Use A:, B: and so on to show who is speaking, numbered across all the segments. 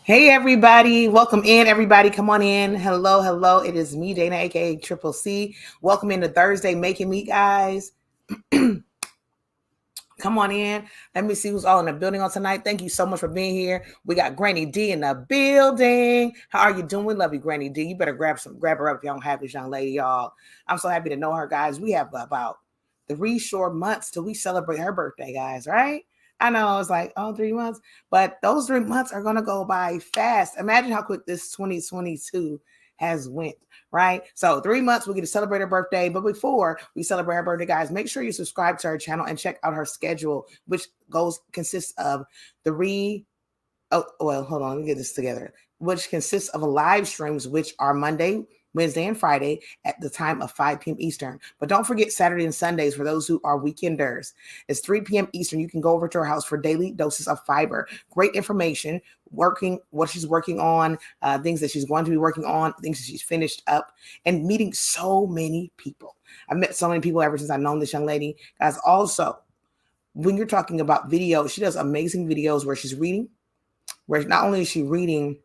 A: Hey everybody, welcome in everybody. Come on in. Hello, hello. It is me, Dana, aka Triple C. Welcome into Thursday Making Me, guys. Come on in. Let me see who's all in the building on tonight. Thank you so much for being here. We got Granny D in the building. How are you doing? We love you, Granny D. You better grab her up if y'all don't have this young lady, y'all. I'm so happy to know her, guys. We have about 3 short months till we celebrate her birthday, guys, right? I know it's like, 3 months, but those 3 months are gonna go by fast. Imagine how quick this 2022 has went, right? So 3 months, we get to celebrate her birthday. But before we celebrate her birthday, guys, make sure you subscribe to her channel and check out her schedule, which consists of hold on, let me get this together. Which consists of live streams, which are Monday, Wednesday, and Friday at the time of 5 p.m. Eastern. But don't forget Saturday and Sundays for those who are weekenders. It's 3 p.m. Eastern. You can go over to her house for daily doses of fiber. Great information, what she's working on, things that she's going to be working on, things that she's finished up, and meeting so many people. I've met so many people ever since I've known this young lady. Guys, also, when you're talking about videos, she does amazing videos where she's reading, where not only is she reading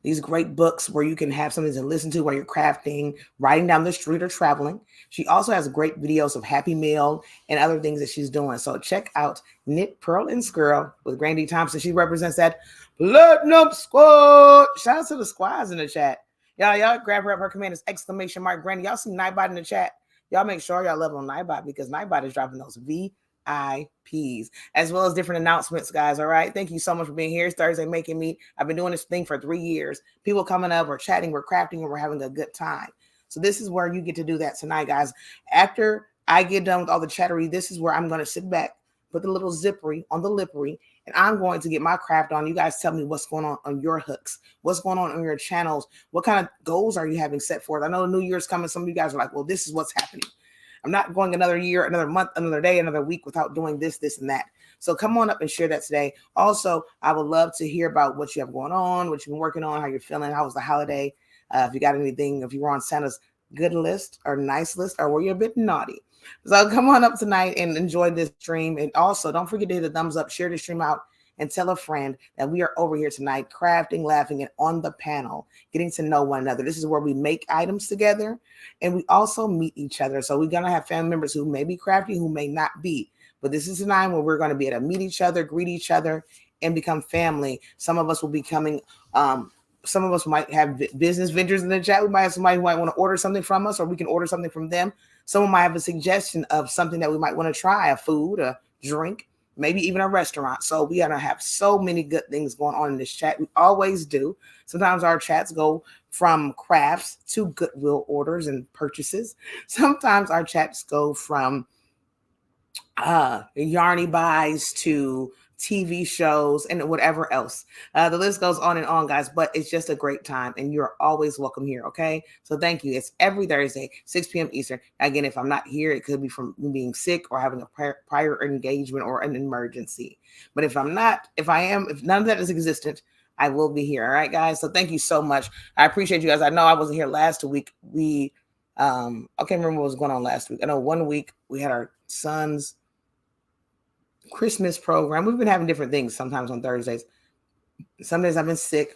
A: these great books where you can have something to listen to while you're crafting, riding down the street, or traveling. She also has great videos of Happy Meal and other things that she's doing. So check out Knit, Pearl, and Skirl with Grandy Thompson. She represents that Platinum Squad. Shout out to the squads in the chat. Y'all grab her up. Her command is ! Grandy. Y'all see Nightbot in the chat. Y'all make sure y'all love on Nightbot because Nightbot is dropping those VIPs, as well as different announcements, guys. All right. Thank you so much for being here. It's Thursday Making Me. I've been doing this thing for 3 years. People coming up, we're chatting, we're crafting, and we're having a good time. So this is where you get to do that tonight, guys. After I get done with all the chattery, this is where I'm going to sit back, put the little zippery on the lippery, and I'm going to get my craft on. You guys tell me what's going on your hooks, what's going on your channels, what kind of goals are you having set forth? I know the New Year's coming. Some of you guys are like, well, this is what's happening. I'm not going another year, another month, another day, another week without doing this, and that. So come on up and share that today. Also, I would love to hear about what you have going on, what you've been working on, how you're feeling, how was the holiday, if you got anything, if you were on Santa's good list or nice list, or were you a bit naughty? So come on up tonight and enjoy this stream. And also, don't forget to hit the thumbs up, share the stream out, and tell a friend that we are over here tonight, crafting, laughing, and on the panel, getting to know one another. This is where we make items together, and we also meet each other. So we're going to have family members who may be crafty, who may not be. But this is a time where we're going to be able to meet each other, greet each other, and become family. Some of us will be coming, some of us might have business ventures in the chat. We might have somebody who might want to order something from us, or we can order something from them. Someone might have a suggestion of something that we might want to try, a food, a drink, maybe even a restaurant. So we are going to have so many good things going on in this chat. We always do. Sometimes our chats go from crafts to Goodwill orders and purchases. Sometimes our chats go from yarny buys to TV shows and whatever else. The list goes on and on, guys, but it's just a great time and you're always welcome here. Okay. So thank you. It's every Thursday, 6 p.m. Eastern. Again, if I'm not here, it could be from being sick or having a prior engagement or an emergency. But if I'm not, if none of that is existent, I will be here. All right, guys. So thank you so much. I appreciate you guys. I know I wasn't here last week. I can't remember what was going on last week. I know 1 week we had our son's Christmas program. We've been having different things sometimes on Thursdays. Some days I've been sick,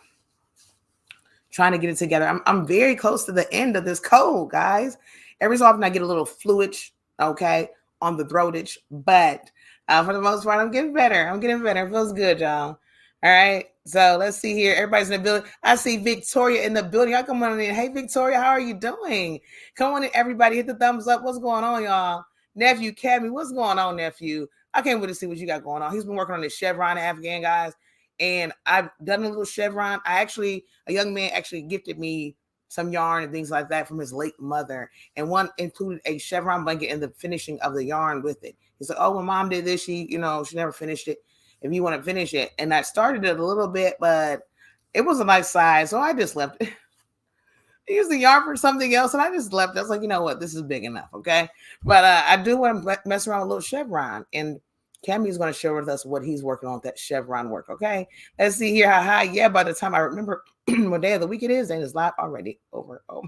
A: trying to get it together. I'm very close to the end of this cold, guys. Every so often I get a little fluidge, okay, on the throatage, but for the most part, I'm getting better. It feels good, y'all. All right. So let's see here. Everybody's in the building. I see Victoria in the building. Y'all come on in. Hey, Victoria, how are you doing? Come on in, everybody. Hit the thumbs up. What's going on, y'all? Nephew Cabby, what's going on, nephew? I can't wait to see what you got going on. He's been working on this chevron Afghan, guys, and I've done a little chevron. A young man actually gifted me some yarn and things like that from his late mother, and one included a chevron blanket and the finishing of the yarn with it. He's like, "Oh, when mom did this, she never finished it. If you want to finish it," and I started it a little bit, but it was a nice size, so I just left it. I used the yarn for something else, and I just left. I was like, you know what, this is big enough, okay? But I do want to mess around with a little chevron, and Cammy's going to share with us what he's working on with that chevron work, okay? Let's see here. Yeah, by the time I remember what day of the week it is, and it's live already over. Oh,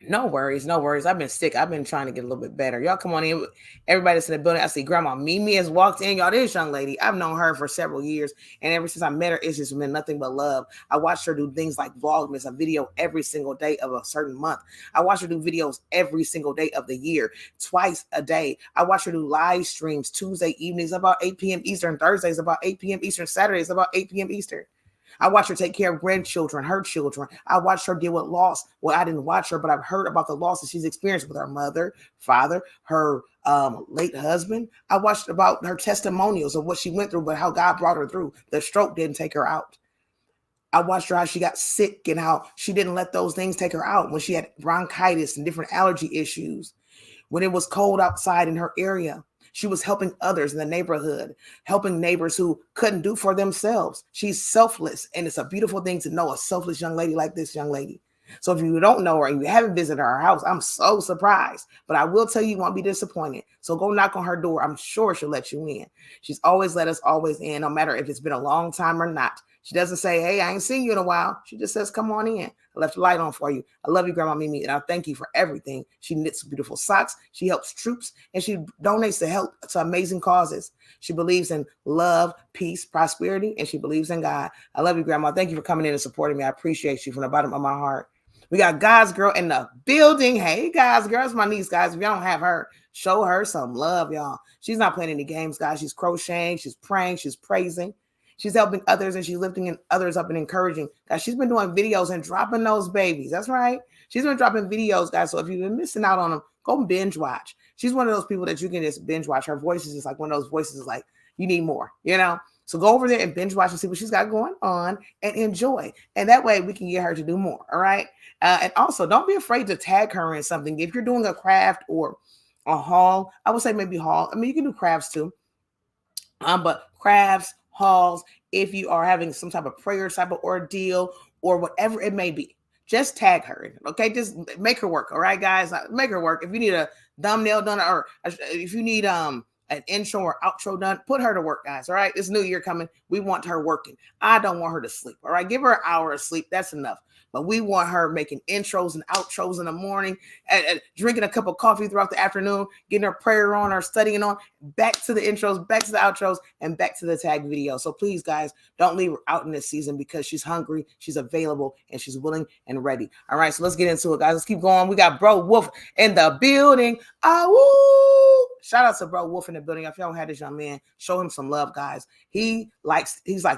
A: No worries, no worries. I've been sick. I've been trying to get a little bit better. Y'all come on in. Everybody that's in the building. I see Grandma Mimi has walked in. Y'all, this young lady, I've known her for several years. And ever since I met her, it's just been nothing but love. I watched her do things like Vlogmas, a video every single day of a certain month. I watch her do videos every single day of the year, twice a day. I watch her do live streams Tuesday evenings about 8 p.m. Eastern, Thursdays about 8 p.m. Eastern, Saturdays about 8 p.m. Eastern. I watched her take care of grandchildren, her children. I watched her deal with loss. Well, I didn't watch her, but I've heard about the losses she's experienced with her mother, father, her late husband. I watched about her testimonials of what she went through, but how God brought her through. The stroke didn't take her out. I watched her how she got sick and how she didn't let those things take her out when she had bronchitis and different allergy issues. When it was cold outside in her area, she was helping others in the neighborhood, helping neighbors who couldn't do for themselves. She's selfless, and it's a beautiful thing to know a selfless young lady like this young lady. So if you don't know her and you haven't visited her house, I'm so surprised. But I will tell you, you won't be disappointed. So go knock on her door. I'm sure she'll let you in. She's always let us always in, no matter if it's been a long time or not. She doesn't say, hey, I ain't seen you in a while. She just says, come on in. I left the light on for you. I love you, Grandma Mimi, and I thank you for everything. She knits beautiful socks. She helps troops, and she donates to help to amazing causes. She believes in love, peace, prosperity, and she believes in God. I love you, Grandma. Thank you for coming in and supporting me. I appreciate you from the bottom of my heart. We got God's girl in the building. Hey, God's girl. It's my niece, guys. If y'all don't have her, show her some love, y'all. She's not playing any games, guys. She's crocheting. She's praying. She's praising. She's helping others, and she's lifting others up and encouraging. Guys, she's been doing videos and dropping those babies. That's right. She's been dropping videos, guys. So if you've been missing out on them, go binge watch. She's one of those people that you can just binge watch. Her voice is just like one of those voices is like, you need more, you know? So go over there and binge watch and see what she's got going on and enjoy. And that way we can get her to do more, all right? And also, don't be afraid to tag her in something. If you're doing a craft or a haul, I would say maybe haul. I mean, you can do crafts too. But crafts, hauls, if you are having some type of prayer type of ordeal or whatever it may be, just tag her in it, okay? Just make her work, all right, guys? Make her work. If you need a thumbnail done or if you need an intro or outro done, put her to work, guys, all right? This new year coming, we want her working. I don't want her to sleep, all right? Give her an hour of sleep. That's enough. But we want her making intros and outros in the morning, drinking a cup of coffee throughout the afternoon, getting her prayer on, or studying on, back to the intros, back to the outros, and back to the tag video. So please, guys, don't leave her out in this season because she's hungry, she's available, and she's willing and ready. All right, so let's get into it, guys. Let's keep going. We got Bro Wolf in the building. Woo! Shout out to Bro Wolf in the building. If y'all don't have this young man, show him some love, guys. He's like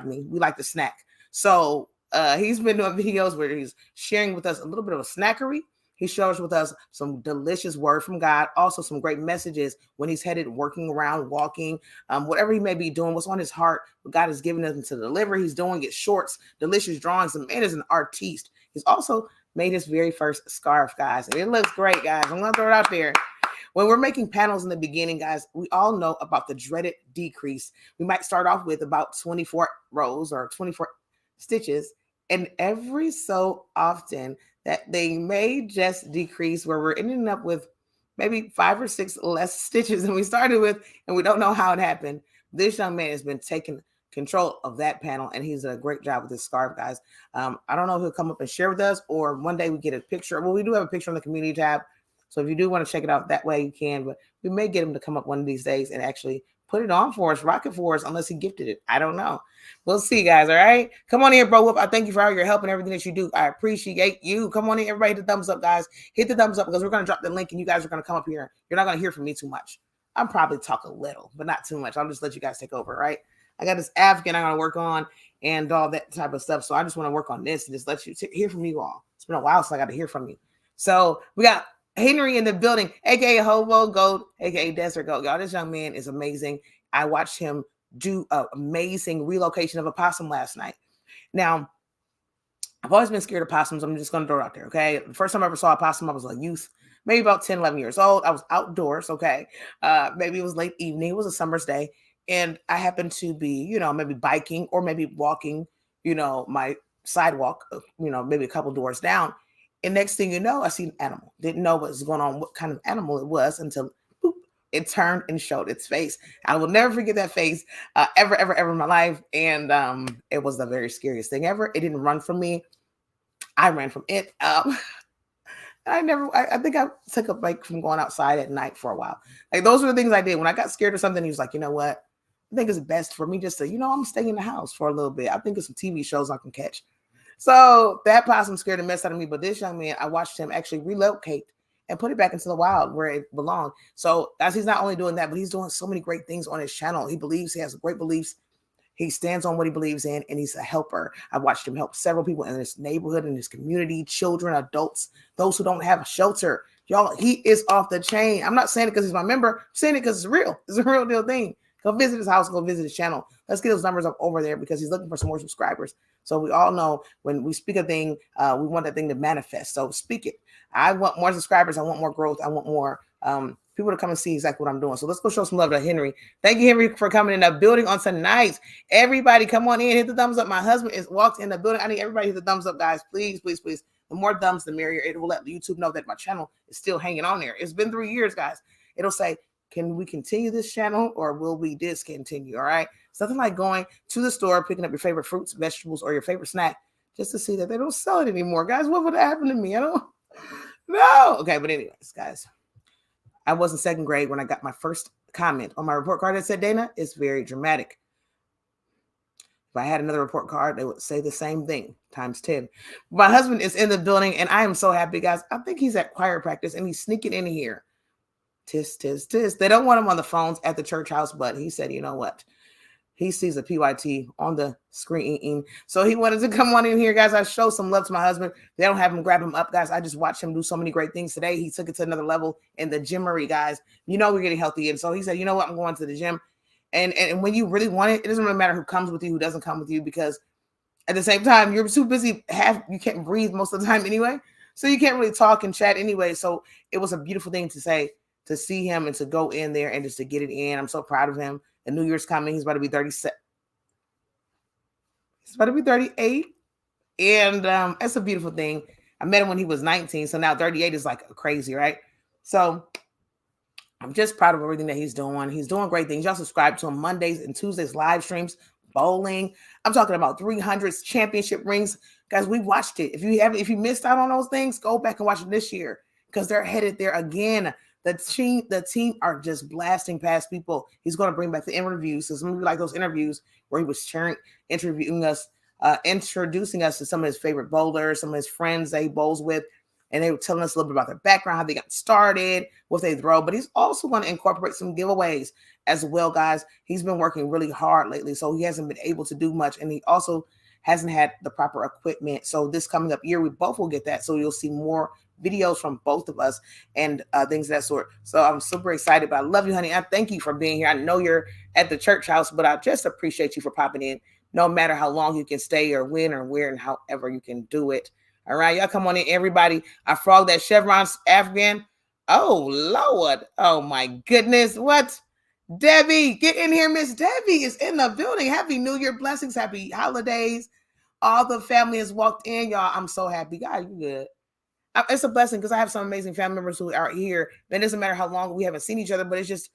A: me. We like to snack. So he's been doing videos where he's sharing with us a little bit of a snackery. He shares with us some delicious word from God, also some great messages when he's headed working around, walking, whatever he may be doing, what's on his heart, what God has given him to deliver. He's doing it shorts, delicious drawings. The man is an artiste. He's also made his very first scarf, guys. And it looks great, guys. I'm going to throw it out there. When we're making panels in the beginning, guys, we all know about the dreaded decrease. We might start off with about 24 rows or 24 stitches. And every so often that they may just decrease where we're ending up with maybe 5 or 6 less stitches than we started with, and we don't know how it happened. This young man has been taking control of that panel, and he's done a great job with this scarf, guys. I don't know if he'll come up and share with us, or one day we get a picture. Well, we do have a picture on the community tab, so if you do want to check it out that way, you can, but we may get him to come up one of these days and actually put it on for us, rock it for us, unless he gifted it. I don't know. We'll see, guys, all right? Come on in, Bro Whoop. I thank you for all your help and everything that you do. I appreciate you. Come on in, everybody, hit the thumbs up, guys. Hit the thumbs up because we're going to drop the link, and you guys are going to come up here. You're not going to hear from me too much. I'm probably talk a little, but not too much. I'll just let you guys take over, right? I got this African I'm going to work on and all that type of stuff, so I just want to work on this and just let you hear from you all. It's been a while since I got to hear from you. So we got Henry in the building, a.k.a. Hobo Gold, a.k.a. Desert Gold. Y'all, this young man is amazing. I watched him do an amazing relocation of a possum last night. Now, I've always been scared of possums. I'm just going to throw it out there, okay? The first time I ever saw a possum, I was a youth, maybe about 10, 11 years old. I was outdoors, okay? Maybe it was late evening. It was a summer's day. And I happened to be, maybe biking or maybe walking, my sidewalk, maybe a couple doors down. And next thing you know, I see an animal. Didn't know what was going on, what kind of animal it was until it turned and showed its face. I will never forget that face ever in my life. And it was the very scariest thing ever. It didn't run from me. I ran from it. I think I took a break from going outside at night for a while. Like those were the things I did when I got scared or something. He was like, you know what? I think it's best for me just to, I'm staying in the house for a little bit. I think it's some TV shows I can catch. So that possum scared the mess out of me. But this young man, I watched him actually relocate and put it back into the wild where it belonged. So as he's not only doing that, but he's doing so many great things on his channel. He has great beliefs. He stands on what he believes in, and he's a helper. I watched him help several people in his neighborhood, in his community, children, adults, those who don't have a shelter. Y'all, he is off the chain. I'm not saying it because he's my member. I'm saying it because it's real. It's a real deal thing. Go visit his house. Go visit his channel. Let's get those numbers up over there because he's looking for some more subscribers. So we all know when we speak a thing, we want that thing to manifest. So speak it. I want more subscribers. I want more growth. I want more people to come and see exactly what I'm doing. So let's go show some love to Henry. Thank you, Henry, for coming in the building on tonight. Everybody come on in, hit the thumbs up. My husband is walked in the building. I need everybody to hit the thumbs up, guys. Please, please, please. The more thumbs, the merrier. It will let YouTube know that my channel is still hanging on there. It's been 3 years, guys. It'll say, can we continue this channel or will we discontinue? All right. Something like going to the store, picking up your favorite fruits, vegetables, or your favorite snack just to see that they don't sell it anymore. Guys, what would happen to me? I don't know. Okay, but anyways, guys. I was in second grade when I got my first comment on my report card that said, Dana, it's very dramatic. If I had another report card, they would say the same thing times 10. My husband is in the building, and I am so happy, guys. I think he's at choir practice, and he's sneaking in here. Tis, tis, tis. They don't want him on the phones at the church house, but he said, you know what? He sees a PYT on the screen. So he wanted to come on in here, guys. I show some love to my husband. They don't have him grab him up, guys. I just watched him do so many great things today. He took it to another level in the gymmery, guys. We're getting healthy. And so he said, you know what? I'm going to the gym. And when you really want it doesn't really matter who comes with you, who doesn't come with you, because at the same time, you're too busy. You can't breathe most of the time anyway. So you can't really talk and chat anyway. So it was a beautiful thing to say, to see him and to go in there and just to get it in. I'm so proud of him. The New Year's coming. He's about to be 37. He's about to be 38. And it's a beautiful thing. I met him when he was 19. So now 38 is like crazy, right? So I'm just proud of everything that he's doing. He's doing great things. Y'all subscribe to him Mondays and Tuesdays live streams, bowling. I'm talking about 300s championship rings. Guys, we watched it. If you missed out on those things, go back and watch it this year because they're headed there again. The team are just blasting past people. He's going to bring back the interviews. So maybe like those interviews where he was introducing us to some of his favorite bowlers, some of his friends that he bowls with. And they were telling us a little bit about their background, how they got started, what they throw. But he's also going to incorporate some giveaways as well, guys. He's been working really hard lately, so he hasn't been able to do much. And he also hasn't had the proper equipment. So this coming up year, we both will get that. So you'll see more videos from both of us and things of that sort. So I'm super excited. But I love you, honey. I thank you for being here. I know you're at the church house, but I just appreciate you for popping in, no matter how long you can stay or when or where and however you can do it. All right, y'all come on in, everybody. I frog that chevron Afghan. Oh, Lord. Oh, my goodness. What? Debbie, get in here. Miss Debbie is in the building. Happy New Year. Blessings. Happy holidays. All the family has walked in, y'all. I'm so happy. God, you good. It's a blessing because I have some amazing family members who are here. It doesn't matter how long we haven't seen each other, but it's just,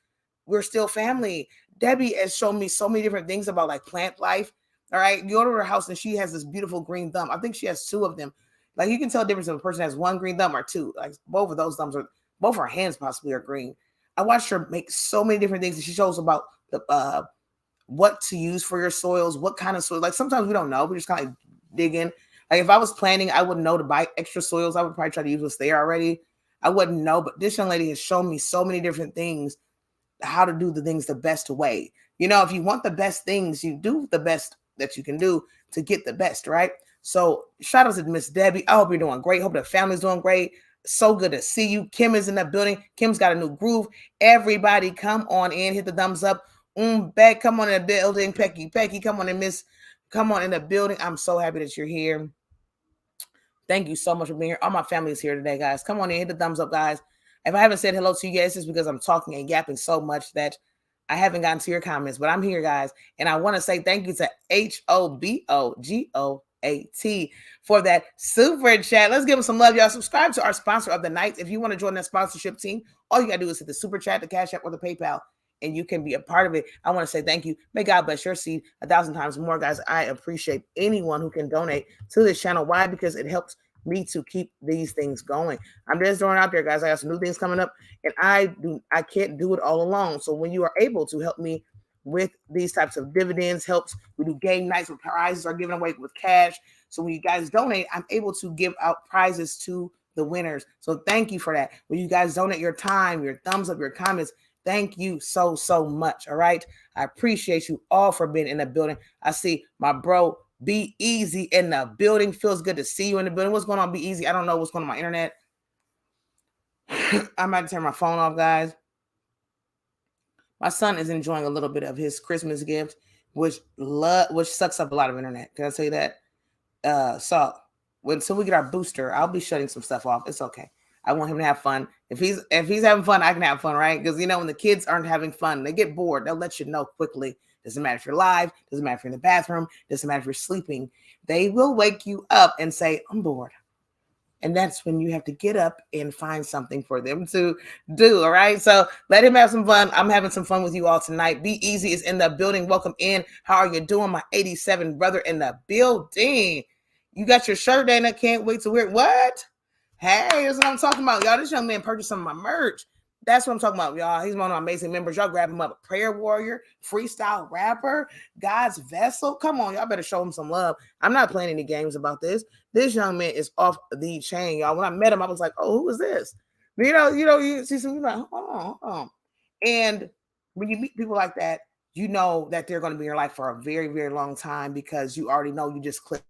A: we're still family. Debbie has shown me so many different things about like plant life. All right. You go to her house and she has this beautiful green thumb. I think she has 2 of them. Like you can tell the difference if a person has 1 green thumb or 2. Like both of those thumbs both her hands possibly are green. I watched her make so many different things. And she shows about the what to use for your soils, what kind of soil. Like sometimes we don't know. We just kind of like dig in. Like if I was planning, I wouldn't know to buy extra soils. I would probably try to use what's there already. I wouldn't know. But this young lady has shown me so many different things, how to do the things the best way. If you want the best things, you do the best that you can do to get the best, right? So shout out to Miss Debbie. I hope you're doing great. Hope the family's doing great. So good to see you. Kim is in the building. Kim's got a new groove. Everybody come on in. Hit the thumbs up. Beck, come on in the building. Pecky, come on in, Miss. Come on in the building. I'm so happy that you're here. Thank you so much for being here. All my family is here today, guys. Come on in. Hit the thumbs up, guys. If I haven't said hello to you guys, it's because I'm talking and yapping so much that I haven't gotten to your comments. But I'm here, guys. And I want to say thank you to HOBOGOAT for that super chat. Let's give them some love, y'all. Subscribe to our sponsor of the night. If you want to join that sponsorship team, all you got to do is hit the super chat, the Cash App, or the PayPal, and you can be a part of it. I want to say thank you. May God bless your seed 1,000 times more, guys. I appreciate anyone who can donate to this channel. Why? Because it helps me to keep these things going. I'm just throwing out there, guys. I got some new things coming up, and I can't do it all alone. So when you are able to help me with these types of dividends, helps. We do game nights where prizes are given away with cash. So when you guys donate, I'm able to give out prizes to the winners. So thank you for that. When you guys donate your time, your thumbs up, your comments, thank you so, so much. All right. I appreciate you all for being in the building. I see my bro Be Easy in the building. Feels good to see you in the building. What's going on, Be Easy? I don't know what's going on my internet. I might turn my phone off, guys. My son is enjoying a little bit of his Christmas gift, which sucks up a lot of internet. Can I say that? So until we get our booster, I'll be shutting some stuff off. It's okay. I want him to have fun. If he's having fun, I can have fun, right? Because when the kids aren't having fun, they get bored. They'll let you know quickly. Doesn't matter if you're live. Doesn't matter if you're in the bathroom. Doesn't matter if you're sleeping. They will wake you up and say, "I'm bored." And that's when you have to get up and find something for them to do. All right. So let him have some fun. I'm having some fun with you all tonight. Be Easy is in the building. Welcome in. How are you doing? My 87 brother in the building. You got your shirt, Dana. Can't wait to wear it. What? Hey, that's what I'm talking about. Y'all, this young man purchased some of my merch. That's what I'm talking about, y'all. He's one of my amazing members. Y'all grab him up. Prayer warrior, freestyle rapper, God's vessel. Come on, y'all better show him some love. I'm not playing any games about this. This young man is off the chain, y'all. When I met him, I was like, "Oh, who is this?" You see some, you're like, "Oh, oh." And when you meet people like that, you know that they're going to be in your life for a very, very long time because you already know you just click.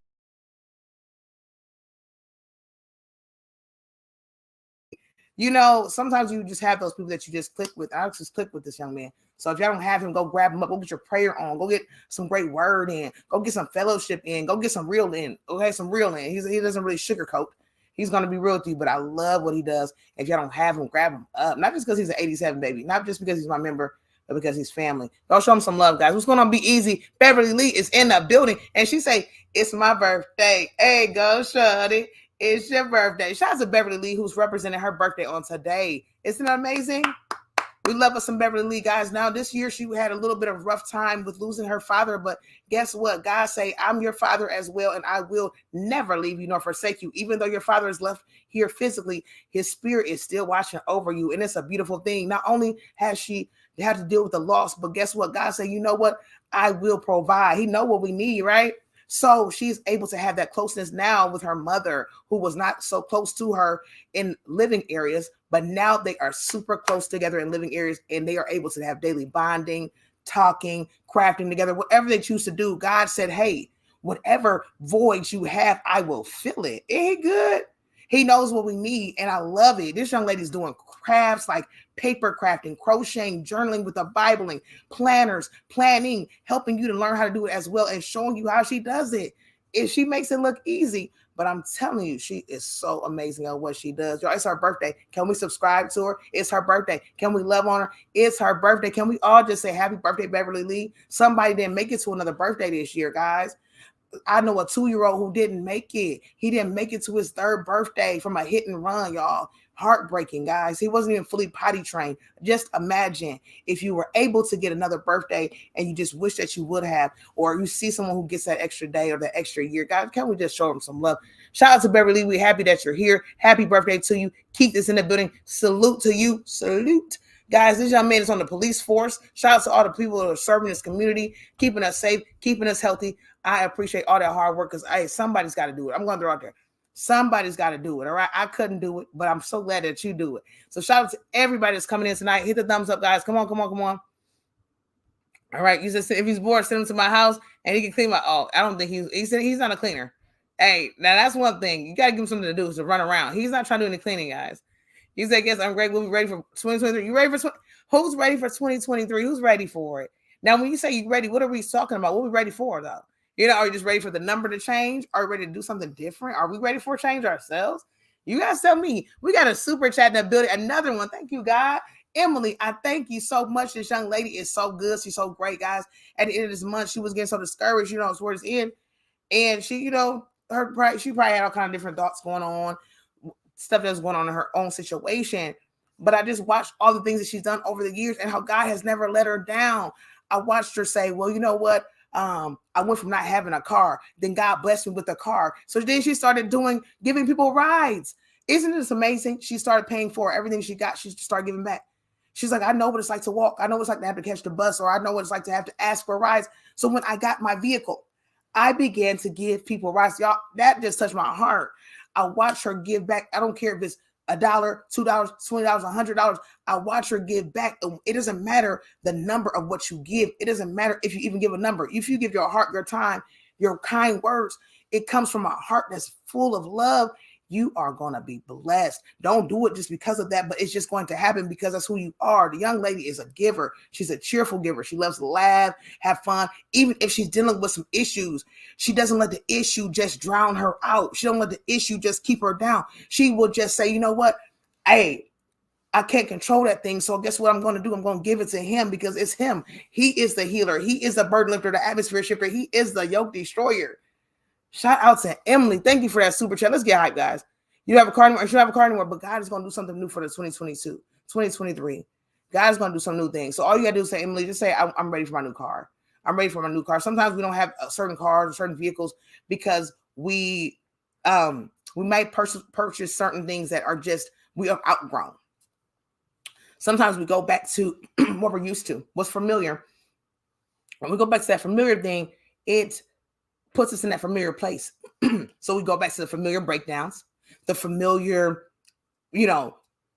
A: Sometimes you just have those people that you just click with. I just click with this young man. So if y'all don't have him, go grab him up. Go get your prayer on. Go get some great word in. Go get some fellowship in. Go get some real in. Okay, some real in. He doesn't really sugarcoat. He's going to be real with you, but I love what he does. If y'all don't have him, grab him up. Not just because he's an 87 baby. Not just because he's my member, but because he's family. Go show him some love, guys. What's going on? Be Easy. Beverly Lee is in the building. And she say, "It's my birthday." Hey, go shorty. It's your birthday. Shout out to Beverly Lee, who's representing her birthday on today. Isn't it amazing? We love us some Beverly Lee, guys. Now, this year, she had a little bit of rough time with losing her father, but guess what? God say, "I'm your father as well, and I will never leave you nor forsake you." Even though your father is left here physically, his spirit is still watching over you, and it's a beautiful thing. Not only has she had to deal with the loss, but guess what? God say, "You know what? I will provide." He know what we need, right? So she's able to have that closeness now with her mother, who was not so close to her in living areas, but now they are super close together in living areas, and they are able to have daily bonding, talking, crafting together, whatever they choose to do. God said, "Hey, whatever voids you have, I will fill it." Ain't good? He knows what we need, and I love it. This young lady's doing crafts like paper crafting, crocheting, journaling with the Bibling, planners, planning, helping you to learn how to do it as well, and showing you how she does it. If she makes it look easy, but I'm telling you, she is so amazing at what she does. Y'all, it's her birthday. Can we subscribe to her? It's her birthday. Can we love on her? It's her birthday. Can we all just say happy birthday, Beverly Lee? Somebody didn't make it to another birthday this year, guys. I know a 2-year-old who didn't make it. He didn't make it to his 3rd birthday from a hit and run, y'all. Heartbreaking, guys. He wasn't even fully potty trained. Just imagine if you were able to get another birthday and you just wish that you would have, or you see someone who gets that extra day or that extra year. Guys, can we just show them some love? Shout out to Beverly. We're happy that you're here. Happy birthday to you. Keep this in the building. Salute to you. Salute. Guys, this young man is on the police force. Shout out to all the people that are serving this community, keeping us safe, keeping us healthy. I appreciate all that hard work because somebody's got to do it. I'm going to throw out there. Somebody's got to do it. All right. I couldn't do it, but I'm so glad that you do it. So shout out to everybody that's coming in tonight. Hit the thumbs up, guys. Come on, come on, come on. All right. You just, if he's bored, send him to my house and he can clean my. Oh, I don't think he said he's not a cleaner. Hey, now that's one thing. You got to give him something to do is to run around. He's not trying to do any cleaning, guys. He said, "Yes, I'm great. We'll be ready for 2023. You ready for who's ready for 2023? Who's ready for it?" Now, when you say you're ready, what are we talking about? What are we ready for, though? Are you just ready for the number to change? Are we ready to do something different? Are we ready for a change ourselves? You guys tell me. We got a super chat in the building. Another one. Thank you, God. Emily, I thank you so much. This young lady is so good. She's so great, guys. At the end of this month, she was getting so discouraged, towards the end. And she, she probably had all kind of different thoughts going on, stuff that's going on in her own situation. But I just watched all the things that she's done over the years and how God has never let her down. I watched her say, "Well, you know what? I I went from not having a car, then God blessed me with a car. So then she started giving people rides. Isn't this amazing? She started paying for everything she got. She started giving back. She's like, I know what it's like to walk. I know what it's like to have to catch the bus, or I know what it's like to have to ask for rides. So when I got my vehicle, I began to give people rides. Y'all, that just touched my heart. I watched her give back. I don't care if it's $1, $2, $20, $100. I watch her give back. It doesn't matter the number of what you give. It doesn't matter if you even give a number. If you give your heart, your time, your kind words, it comes from a heart that's full of love. You are going to be blessed. Don't do it just because of that, but it's just going to happen because that's who you are. The young lady is a giver. She's a cheerful giver. She loves to laugh, have fun. Even if she's dealing with some issues, she doesn't let the issue just drown her out. She don't let the issue just keep her down. She will just say, you know what? Hey, I can't control that thing. So guess what I'm going to do? I'm going to give it to him because it's him. He is the healer. He is the burden lifter, the atmosphere shifter. He is the yoke destroyer. Shout out to Emily. Thank you for that super chat. Let's get hype, guys. You don't have a car anymore. You don't have a car anymore, but God is going to do something new for the 2022, 2023. God is going to do some new things. So all you got to do is say, Emily, just say, I'm ready for my new car. I'm ready for my new car. Sometimes we don't have certain cars or certain vehicles because we might purchase certain things that are just, we are outgrown. Sometimes we go back to what we're used to, what's familiar. When we go back to that familiar thing, it puts us in that familiar place. So we go back to the familiar breakdowns, the familiar,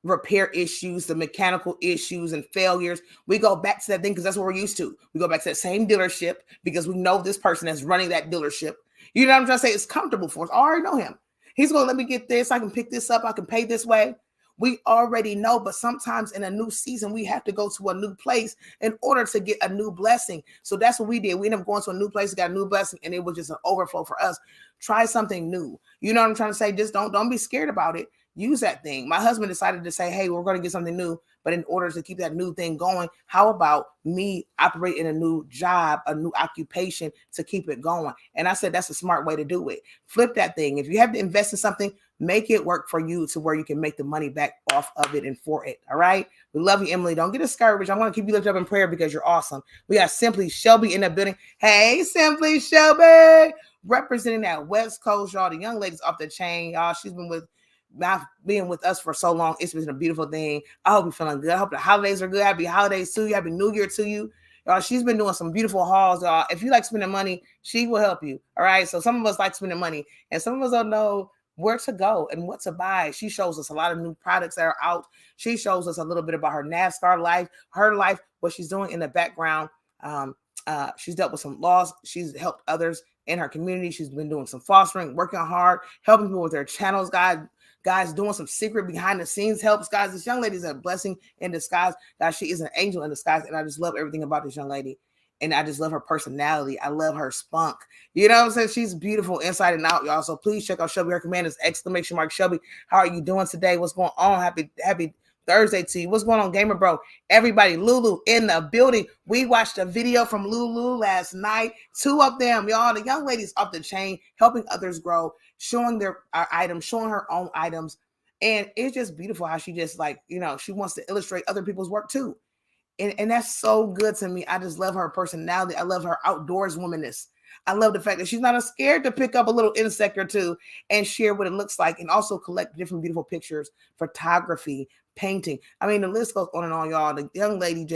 A: repair issues, the mechanical issues and failures. We go back to that thing because that's what we're used to. We go back to that same dealership because we know this person that's running that dealership. You know what I'm trying to say? It's comfortable for us. I already know him. He's going to let me get this. I can pick this up. I can pay this way. We already know, but sometimes in a new season, we have to go to a new place in order to get a new blessing. So that's what we did. We ended up going to a new place, got a new blessing, and it was just an overflow for us. Try something new. You know what I'm trying to say? Just don't be scared about it. Use that thing. My husband decided to say, hey, we're going to get something new. But in order to keep that new thing going, how about me operate in a new job, a new occupation to keep it going? And I said, that's a smart way to do it. Flip that thing. If you have to invest in something, make it work for you to where you can make the money back off of it and for it. All right. We love you, Emily. Don't get discouraged. I want to keep you lifted up in prayer because you're awesome. We got Simply Shelby in the building. Hey, Simply Shelby, representing that West Coast, y'all. The young lady's off the chain, y'all. She's been being with us for so long. It's been a beautiful thing. I hope you're feeling good. I hope the holidays are good. Happy holidays to you. Happy New Year to you. Y'all, she's been doing some beautiful hauls, y'all. If you like spending money, she will help you. All right. So some of us like spending money and some of us don't know where to go and what to buy. She shows us a lot of new products that are out. She shows us a little bit about her NASCAR life, her life, what she's doing in the background. She's dealt with some loss. She's helped others in her community. She's been doing some fostering, working hard, helping people with their channels, guys doing some secret behind the scenes helps. Guys, this young lady is a blessing in disguise. Guys, she is an angel in disguise. And I just love everything about this young lady. And I just love her personality. I love her spunk. You know what I'm saying? She's beautiful inside and out, y'all. So please check out Shelby. Her command is !! Shelby. How are you doing today? What's going on? Happy Thursday to you. What's going on, Gamer Bro? Everybody, Lulu in the building. We watched a video from Lulu last night. 2 of them, y'all. The young lady's off the chain, helping others grow, showing their items, showing her own items. And it's just beautiful how she just she wants to illustrate other people's work too. And that's so good to me. I just love her personality. I love her outdoors womanness. I love the fact that she's not scared to pick up a little insect or two and share what it looks like and also collect different beautiful pictures, photography, painting. I mean, the list goes on and on, y'all. The young lady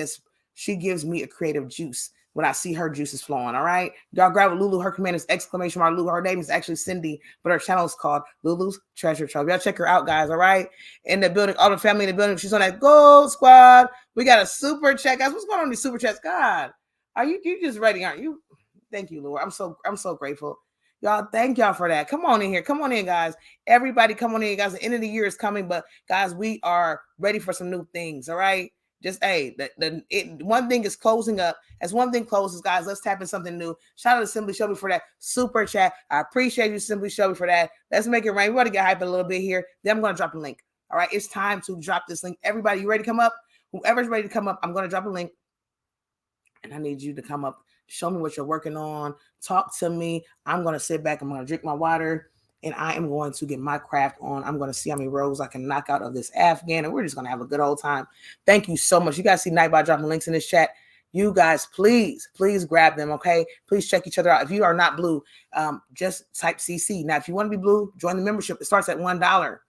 A: she gives me a creative juice when I see her juices flowing, all right? Y'all grab a Lulu. Her command is ! Lulu. Her name is actually Cindy, but her channel is called Lulu's Treasure Trove. Y'all check her out, guys, all right? In the building, all the family in the building. She's on that Gold Squad. We got a super chat, guys. What's going on in these super chats? God, are you just ready, aren't you? Thank you, Lord. I'm so grateful. Y'all, thank y'all for that. Come on in here. Come on in, guys. Everybody come on in, guys. The end of the year is coming, but guys, we are ready for some new things, all right? Just, one thing is closing up. As one thing closes, guys, let's tap in something new. Shout out to Simply Shelby for that super chat. I appreciate you, Simply Shelby, for that. Let's make it rain. We want to get hyped a little bit here. Then I'm going to drop a link. All right, it's time to drop this link. Everybody, you ready to come up? Whoever's ready to come up, I'm going to drop a link. And I need you to come up. Show me what you're working on. Talk to me. I'm going to sit back. I'm going to drink my water. And I am going to get my craft on. I'm going to see how many rows I can knock out of this Afghan. And we're just going to have a good old time. Thank you so much. You guys see Nightbot dropping links in this chat. You guys, please grab them, okay? Please check each other out. If you are not blue, just type CC. Now, if you want to be blue, join the membership. It starts at $1.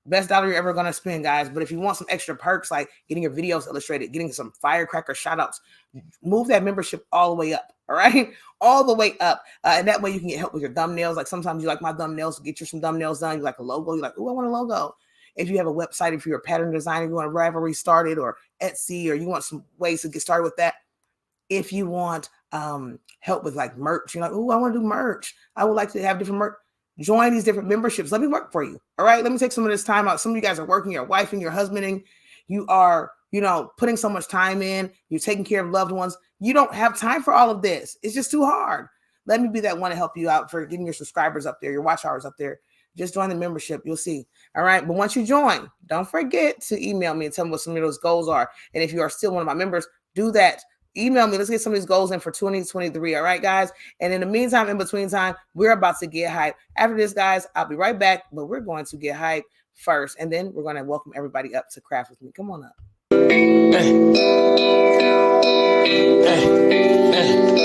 A: Best dollar you're ever going to spend, guys. But if you want some extra perks, like getting your videos illustrated, getting some firecracker shout outs, move that membership all the way up. All right. All the way up. And that way you can get help with your thumbnails. Like sometimes you like my thumbnails, get you some thumbnails done. You like a logo. You're like, oh, I want a logo. If you have a website, if you're a pattern designer, you want a Ravelry started or Etsy, or you want some ways to get started with that. If you want help with like merch, you're like, oh, I want to do merch. I would like to have different merch. Join these different memberships. Let me work for you. All right. Let me take some of this time out. Some of you guys are working, your wife and your husbanding. You are, putting so much time in. You're taking care of loved ones. You don't have time for all of this. It's just too hard. Let me be that one to help you out for getting your subscribers up there, your watch hours up there. Just join the membership. You'll see. All right. But once you join, don't forget to email me and tell me what some of those goals are. And if you are still one of my members, do that. Email me. Let's get some of these goals in for 2023. All right, guys. And in the meantime, in between time, we're about to get hype. After this, guys, I'll be right back, but we're going to get hype first. And then we're going to welcome everybody up to craft with me. Come on up. Hey. Hey. Hey.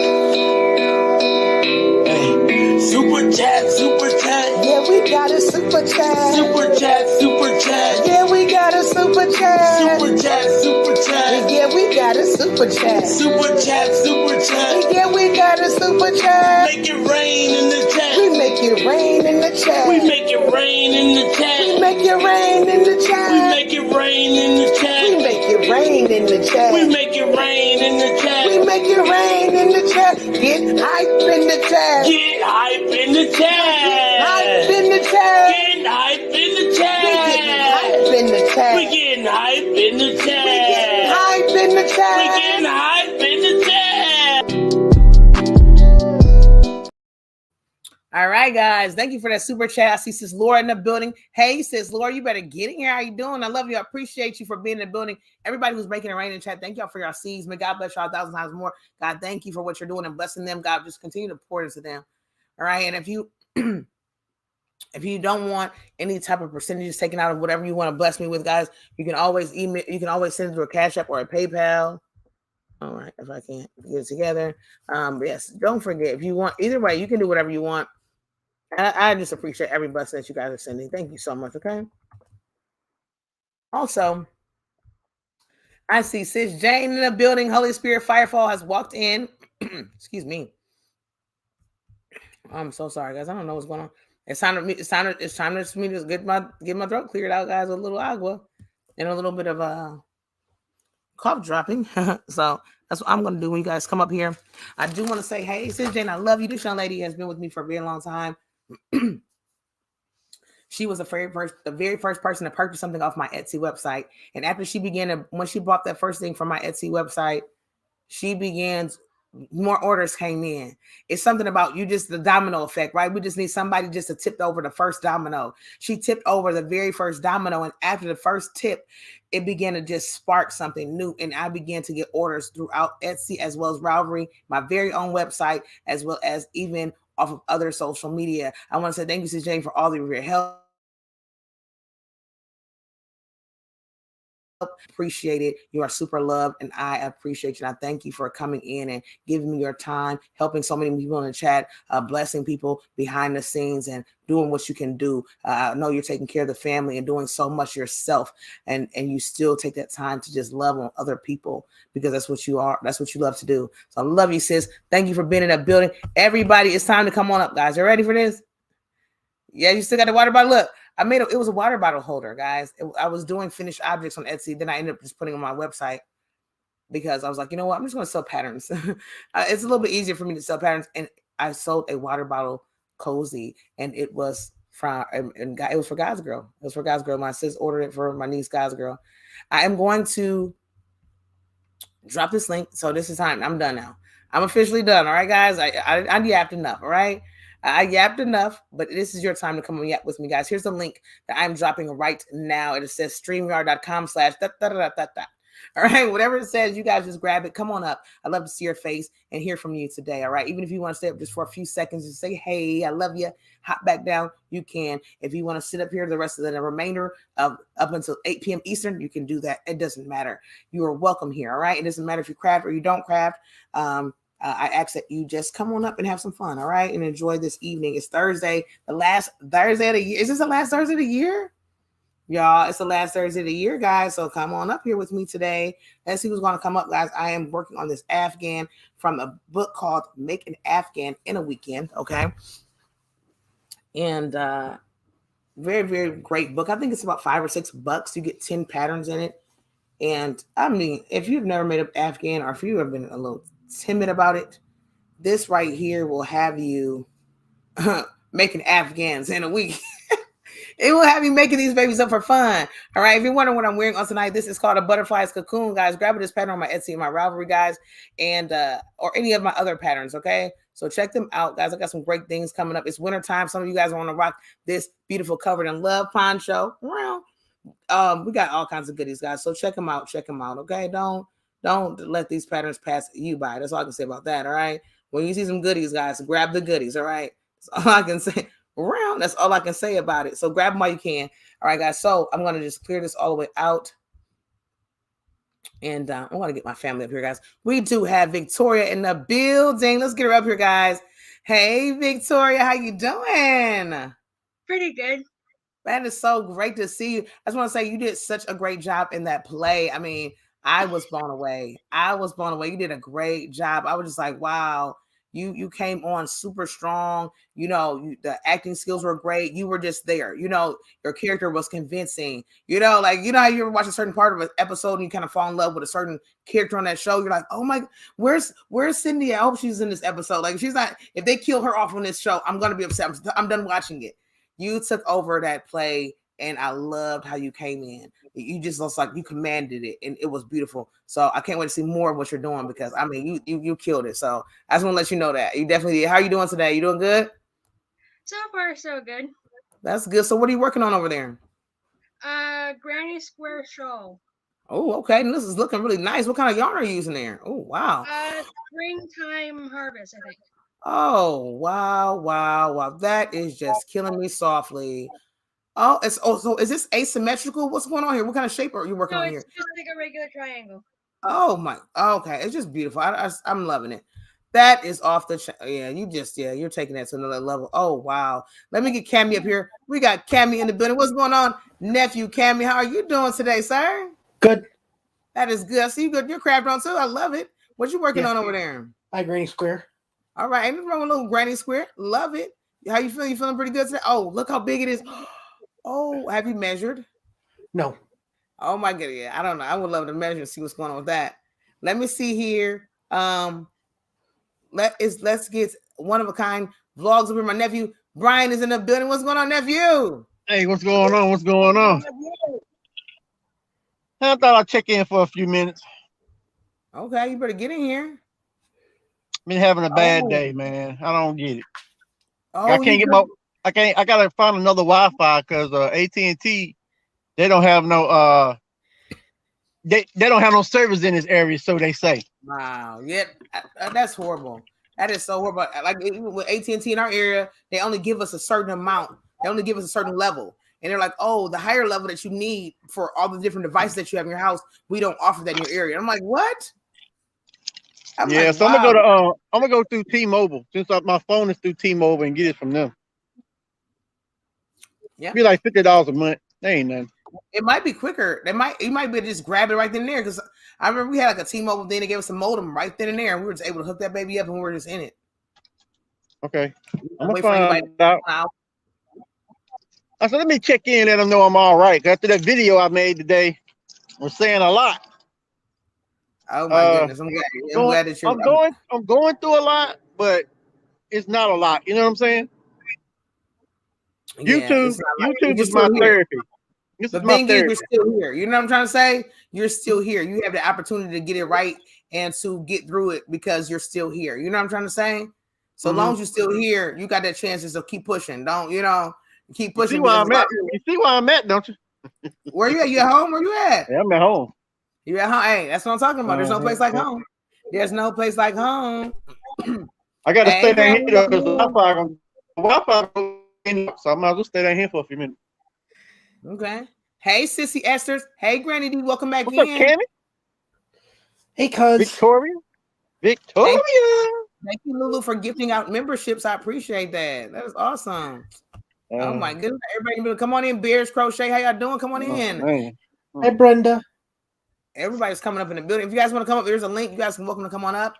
A: Super chat, super chat. Yeah, we got a super chat. Super chat, super chat. Yeah, we got a super chat. Super chat, super chat. Yeah, we got a super chat. Super chat, super chat. Yeah, we got a super chat. Make it rain in the chat. We make it rain in the chat. We make it rain in the chat. We make it rain in the chat. We make it rain in the chat. We make it rain in the chat. We make it rain in the chat. We make it rain in the chat. Get hype in the chat. Get hype in the chat. Get hype in the chat. Get hype in the chat. We getting hype in the chat. We getting hype in the chat. We getting hype in the chat. We getting hype in the chat. All right, guys. Thank you for that super chat. I see Sis Laura in the building. Hey, Sis Laura, you better get in here. How you doing? I love you. I appreciate you for being in the building. Everybody who's making it rain in chat, thank y'all for your seeds. May God bless y'all 1,000 times more. God, thank you for what you're doing and blessing them. God, just continue to pour into them. All right. And if you if you don't want any type of percentages taken out of whatever you want to bless me with, guys, you can always email. You can always send it to a Cash App or a PayPal. All right. If I can't get it together. Yes. Don't forget, if you want, either way, you can do whatever you want. I just appreciate every blessing that you guys are sending. Thank you so much. Okay. Also, I see Sis Jane in the building. Holy Spirit Firefall has walked in. Excuse me. I'm so sorry, guys. I don't know what's going on. It's time for me to get my throat cleared out, guys. With a little agua and a little bit of cough dropping. So that's what I'm going to do when you guys come up here. I do want to say, hey, Sis Jane, I love you. This young lady has been with me for a very long time. She was the very first person to purchase something off my Etsy website. And after when she bought that first thing from my Etsy website, more orders came in. It's something about the domino effect, right? We just need somebody just to tip over the first domino. She tipped over the very first domino. And after the first tip, it began to just spark something new. And I began to get orders throughout Etsy as well as Ravelry, my very own website, as well as even off of other social media. I want to say thank you, Sis Jane, for all of your help. Appreciate it. You are super loved, and I appreciate you. And I thank you for coming in and giving me your time, helping so many people in the chat, blessing people behind the scenes, and doing what you can do. I know you're taking care of the family and doing so much yourself, and you still take that time to just love on other people, because that's what you are. That's what you love to do. So I love you, sis. Thank you for being in that building. Everybody, it's time to come on up, guys. You ready for this? Yeah, you still got the water bottle. Look, it was a water bottle holder, guys. I was doing finished objects on Etsy. Then I ended up just putting it on my website because I was like, you know what? I'm just going to sell patterns. It's a little bit easier for me to sell patterns. And I sold a water bottle cozy, and it was it was for God's Girl. It was for God's Girl. My sis ordered it for my niece, God's Girl. I am going to drop this link. So this is time. I'm done now. I'm officially done. All right, guys. I yapped enough. All right. I yapped enough, but this is your time to come and yap with me, guys. Here's the link that I'm dropping right now. It says StreamYard.com/. All right, whatever it says, you guys just grab it. Come on up. I'd love to see your face and hear from you today. All right, even if you want to stay up just for a few seconds and say, hey, I love you, hop back down, you can. If you want to sit up here the rest of the remainder of up until 8 p.m. Eastern, you can do that. It doesn't matter. You are welcome here. All right, it doesn't matter if you craft or you don't craft. I ask that you just come on up and have some fun, all right, and enjoy this evening. It's Thursday, the last Thursday of the year. Is this the last Thursday of the year? Y'all, it's the last Thursday of the year, guys. So come on up here with me today. Let's see who's going to come up, guys. I am working on this Afghan from a book called Make an Afghan in a Weekend, okay? And very, very great book. I think it's about $5 or $6. You get 10 patterns in it. And I mean, if you've never made an Afghan or if you've ever been a little timid about it, this right here will have you making Afghans in a week. It will have you making these babies up for fun. All right. If you're wondering what I'm wearing on tonight, this is called a butterfly's cocoon, guys. Grab this pattern on my Etsy and my Ravelry, guys, and or any of my other patterns. Okay. So check them out, guys. I got some great things coming up. It's wintertime. Some of you guys want to rock this beautiful Covered in Love poncho. Well, we got all kinds of goodies, guys. So check them out. Check them out. Okay. Don't let these patterns pass you by. That's all I can say about that. All right. When you see some goodies, guys, grab the goodies. All right. That's all I can say. That's all I can say about it. So grab them while you can. All right, guys. So I'm going to just clear this all the way out. And I'm going to get my family up here, guys. We do have Victoria in the building. Let's get her up here, guys. Hey, Victoria. How you doing?
B: Pretty good.
A: That is so great to see you. I just want to say you did such a great job in that play. I mean, I was blown away. You did a great job. I was just like, wow. You came on super strong. You know, the acting skills were great. You were just there. You know, your character was convincing. You know, like, you know how you ever watch a certain part of an episode and you kind of fall in love with a certain character on that show. You're like, oh my, where's Cindy? I hope she's in this episode. Like, she's not. If they kill her off on this show, I'm gonna be upset. I'm done watching it. You took over that play, and I loved how you came in. You just looked like you commanded it, and it was beautiful. So I can't wait to see more of what you're doing because I mean, you killed it. So I just want to let you know that you definitely did. How are you doing today? You doing good?
B: So far, so good.
A: That's good. So what are you working on over there?
B: Granny Square Shawl.
A: Oh, okay. And this is looking really nice. What kind of yarn are you using there? Oh, wow.
B: Springtime harvest, I think.
A: Oh, wow. That is just killing me softly. Oh, so is this asymmetrical? What's going on here? What kind of shape are you working on here?
B: It's just like a regular triangle.
A: Oh my, okay. It's just beautiful. I'm loving it. That is off the you're taking that to another level. Oh, wow. Let me get Cammy up here. We got Cammy in the building. What's going on, nephew Cammy? How are you doing today, sir?
C: Good.
A: That is good. I see you good. You're craft on too. I love it. What you working on over there?
C: Hi, Granny Square.
A: All right. Ain't nothing wrong with a little Granny Square. Love it. How you feeling? You feeling pretty good today? Oh, look how big it is. Oh, have you measured?
C: No.
A: Oh my goodness. Yeah, I don't know. I would love to measure and see what's going on with that. Let me see here. Let's get one of a kind vlogs over. My nephew Brian is in the building. What's going on, nephew?
D: Hey, what's going on? What's going on? I thought I'd check in for a few minutes.
A: Okay, you better get in here.
D: Been having a bad day, man. I don't get it.
A: Oh,
D: I can't get my. I gotta find another Wi-Fi because AT&T, they don't have no they don't have no service in this area, so they say.
A: Wow, yeah, that's horrible. That is so horrible. Like with AT&T in our area, they only give us a certain amount. They only give us a certain level, and they're like, "Oh, the higher level that you need for all the different devices that you have in your house, we don't offer that in your area." I'm like, "What?"
D: I'm like, so wow. I'm gonna go through T-Mobile since my phone is through T-Mobile and get it from them. Yeah, be like $50 a month. That ain't nothing.
A: It might be quicker. You might be able to just grab it right then and there. Because I remember we had like a T-Mobile thing. They gave us a modem right then and there, and we were just able to hook that baby up, and we were just in it.
D: Okay, I'm gonna find out. I said, let me check in, let them know I'm all right. After that video I made today, we're saying a lot.
A: Oh my goodness! I'm glad that you're.
D: I'm going through a lot, but it's not a lot. You know what I'm saying? Yeah, YouTube is my therapy.
A: The thing is, you're still here. You know what I'm trying to say? You're still here. You have the opportunity to get it right and to get through it because you're still here. You know what I'm trying to say? So long as you're still here, you got that chance to keep pushing. Don't keep pushing.
D: You see where I'm at? You see where I'm at, don't you?
A: Where you at? You at home? Where you at?
D: Yeah, I'm at home.
A: You at home? Hey, that's what I'm talking about. There's no place like home. There's no place like home.
D: I gotta
A: Hey,
D: stay down
A: Granny,
D: here because
A: welcome
D: the Wi-Fi going, so I might as well stay down here for a few minutes.
A: Okay. Hey, Sissy Esther's. Hey, Granny D. Welcome back
D: What's up,
A: in.
D: Cammy?
C: Hey, cuz.
D: Victoria.
A: Thank you, Lulu, for gifting out memberships. I appreciate that. That is awesome. Oh my goodness. Everybody come on in. Bears Crochet. How y'all doing? Come on in.
D: Man.
C: Hi, Brenda.
A: Everybody's coming up in the building. If you guys want to come up, there's a link. You guys are welcome to come on up.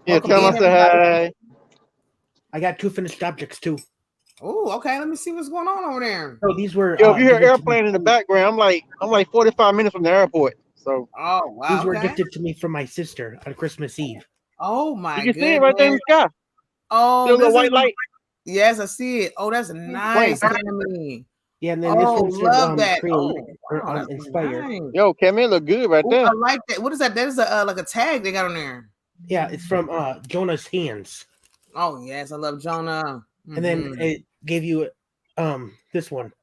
D: Yeah,
A: Welcome
D: tell
A: in,
D: them I said hi.
C: I got 2 finished objects too.
A: Oh, okay. Let me see what's going on over there.
C: So these were.
D: Yo, if you hear
C: given to
D: airplane
C: me-
D: in the background, I'm like 45 minutes from the airport. So
A: Oh wow.
C: These were
A: Okay.
C: gifted to me from my sister on Christmas Eve.
A: Oh my
D: you can
A: goodness.
D: see it right there in the sky.
A: Oh,
D: Still a
A: this
D: white
A: is-
D: light.
A: Yes, I see it. Oh, that's nice,
D: White.
A: Cammy.
C: Yeah, and then this
A: Oh,
C: one said
A: love that.
C: create
A: Oh,
C: or
A: wow, that's
C: inspire.
A: nice.
D: Yo, Cammy look good right
A: Ooh,
D: there.
A: I like that. What is that? That is a like a tag they got on there.
C: Yeah, it's from Jonah's hands.
A: Oh yes, I love Jonah.
C: And then it gave you this one.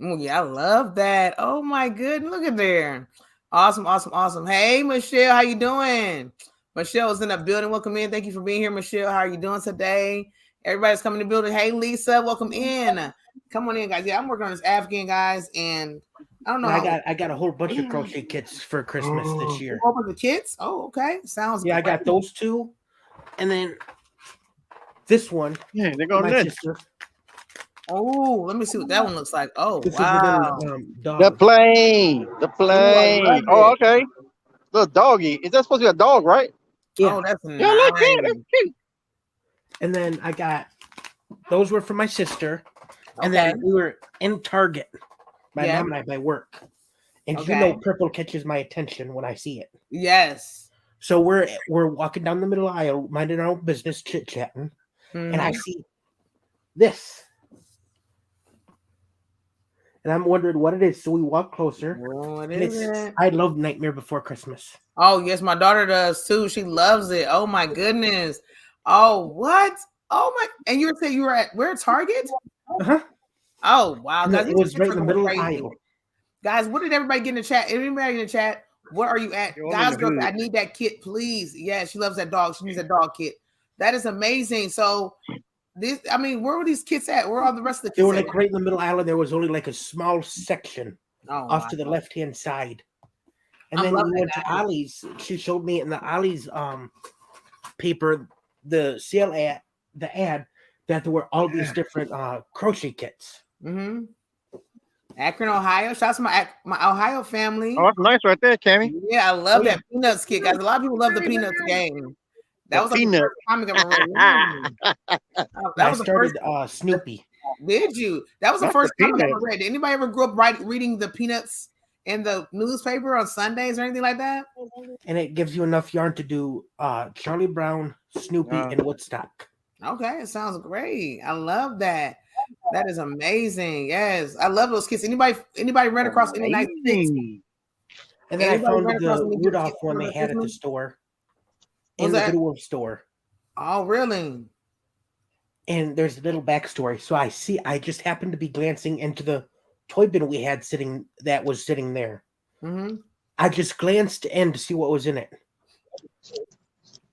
A: Oh yeah, I love that. Oh my goodness, look at there. Awesome, awesome, awesome. Hey Michelle, how you doing? Michelle is in the building. Welcome in. Thank you for being here, Michelle. How are you doing today? Everybody's coming to the building. Hey Lisa, welcome in. Come on in, guys. Yeah, I'm working on this Afghan, guys, and I don't know.
C: I got a whole bunch of crochet kits for Christmas this year.
A: Over the kits. Oh, okay. Sounds.
C: Yeah,
A: great.
C: I got those 2, and then this one.
D: Yeah, they're going
C: My
D: there.
C: sister.
A: Oh, let me see what that one looks like. Oh,
C: This
A: wow.
C: is a little dog.
D: The plane. The plane.
A: love
D: Oh,
A: it.
D: okay. Little doggy. Is that supposed to be a dog, right?
C: Yeah.
A: Oh, that's
D: Yeah, look
A: nice.
D: cute. That's cute.
C: And then I got those were for my sister. And
A: Okay.
C: then we were in Target, my
A: Yeah.
C: mom and I by work. And you
A: Okay.
C: know purple catches my attention when I see it.
A: Yes.
C: So we're walking down the middle aisle, minding our own business, chit-chatting, and I
A: Mhm.
C: see this. And I'm wondering what it is. So we walk closer.
A: What
C: And
A: is it?
C: I love Nightmare Before Christmas.
A: Oh, yes, my daughter does too. She loves it. Oh my goodness. Oh, what? Oh my! And you were saying you were at where Target?
C: Uh-huh.
A: Oh wow,
C: And
A: guys,
C: it
A: these
C: was
A: kids
C: right
A: are
C: in the
A: going
C: middle of the
A: crazy.
C: aisle.
A: Guys, what did everybody get in the chat? Everybody in the chat, what are you at?
D: Yo, I'm
A: Guys,
D: in the
A: girls,
D: hood.
A: I need that kit, please. Yeah, she loves that dog. She needs a dog kit. That is amazing. So this, I mean, where were these kits at? Where are all the rest of the
C: They
A: kids
C: were
A: at?
C: like right in the middle aisle, and there was only like a small section
A: Oh,
C: off
A: wow.
C: to the left-hand side. And
A: I'm
C: then we
A: loving
C: went
A: that.
C: to Ollie's. She showed me in the Ollie's paper, the sale ad, that there were all these different crochet kits.
A: Mm-hmm. Akron, Ohio. Shout out to my Ohio family.
D: Oh, that's nice right there, Cammy.
A: Yeah, I love
C: Oh, yeah.
A: that Peanuts kit, guys. A lot of people love the Peanuts game. That
D: The
A: was like the
D: Peanut.
A: first comic I ever read. That
C: I
A: was the first.
C: started Snoopy.
A: Did you? That was the
D: That's
A: first
D: the
A: comic I
D: Peanut.
A: ever read. Did anybody ever grew up reading the Peanuts in the newspaper on Sundays or anything like that?
C: And it gives you enough yarn to do Charlie Brown, Snoopy, and Woodstock.
A: Okay, it sounds great. I love that. That is amazing. Yes, I love those kits. Anybody run across any nice kits?
D: Amazing.
C: And then
A: Anybody
C: I found
A: run across
C: the
A: any good
C: Rudolph
A: kits
C: one
A: for
C: they had at the
A: Christmas?
C: store.
A: What's
C: In the
A: that?
C: Goodwill store.
A: Oh, really?
C: And there's a little backstory. So I just happened to be glancing into the toy bin we had sitting there.
A: Mm-hmm.
C: I just glanced in to see what was in it.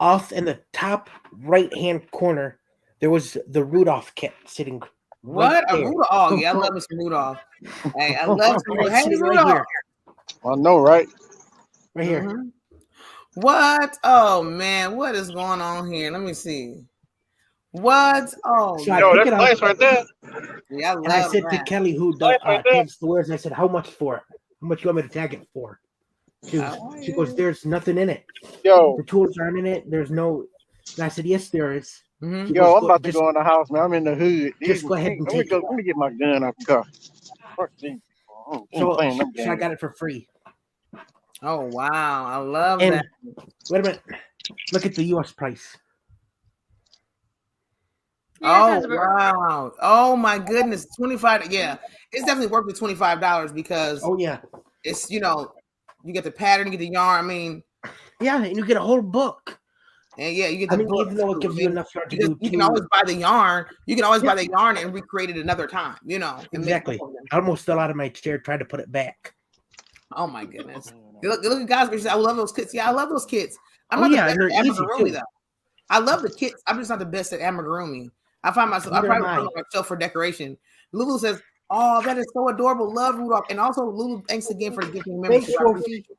C: Off in the top right-hand corner, there was the Rudolph kit sitting.
A: What?
C: Right
A: A
C: there.
A: Rudolph. Oh, yeah, I love me some Rudolph. Hey, I love some Rudolph. Hey,
C: Sitting right
A: Rudolph.
C: here.
D: I know, right?
C: Right here.
A: Mhm. What? Oh, man. What is going on here? Let me see. What? Oh,
C: So I
D: Yo,
C: pick
D: that's
C: it up,
D: nice right there.
A: yeah, I
C: and I
A: love
C: said to
A: that.
C: Kelly, who
D: Nice right there.
C: tags the wares, I said, "How much for it? How much you want me to tag it for?" She goes, "There's nothing in it.
D: Yo,
C: The tools aren't in it. There's no." And I said, "Yes, there is."
A: Mhm.
C: She
D: yo,
C: goes,
D: I'm about to
C: just-
D: go in the house, man. I'm in the hood.
C: just go ahead and
D: let me
C: take it.
D: Let me get my gun out the car. Fuck these.
C: So
D: playing them
C: I
D: games.
C: got it for free.
A: Oh, wow. I love
C: And
A: that.
C: wait a minute, look at the U.S. price.
B: Yeah,
A: Oh, wow. Oh, my goodness. 25. Yeah, it's definitely worth the $25 because
C: Oh yeah,
A: it's, you get the pattern, you get the yarn. I mean,
C: yeah, and you get a whole book.
A: and yeah, you get
C: I
A: the
C: mean,
A: book
C: even though it
A: too.
C: gives you
A: And
C: enough yarn to
A: because
C: do
A: you
C: two.
A: can always buy the yarn. You can always
C: Yeah.
A: buy the yarn and recreate it another time, and make
C: Exactly.
A: more of them.
C: I almost fell out of my chair trying to put it back.
A: Oh my goodness. Look at guys. She said, I love those kits. Yeah, I love those kits. I'm
C: Oh,
A: not
C: yeah,
A: the
C: and
A: best
C: they're
A: at
C: easy,
A: amigurumi
C: too.
A: though. I love the kits. I'm just not the best at amigurumi. I find myself. I
C: Neither
A: probably
C: am I.
A: put myself for decoration. Lulu says, "Oh, that is so adorable. Love Rudolph." And also, Lulu, thanks again for giving me
C: Thanks,
A: membership. I
C: Wolf.
A: appreciate you.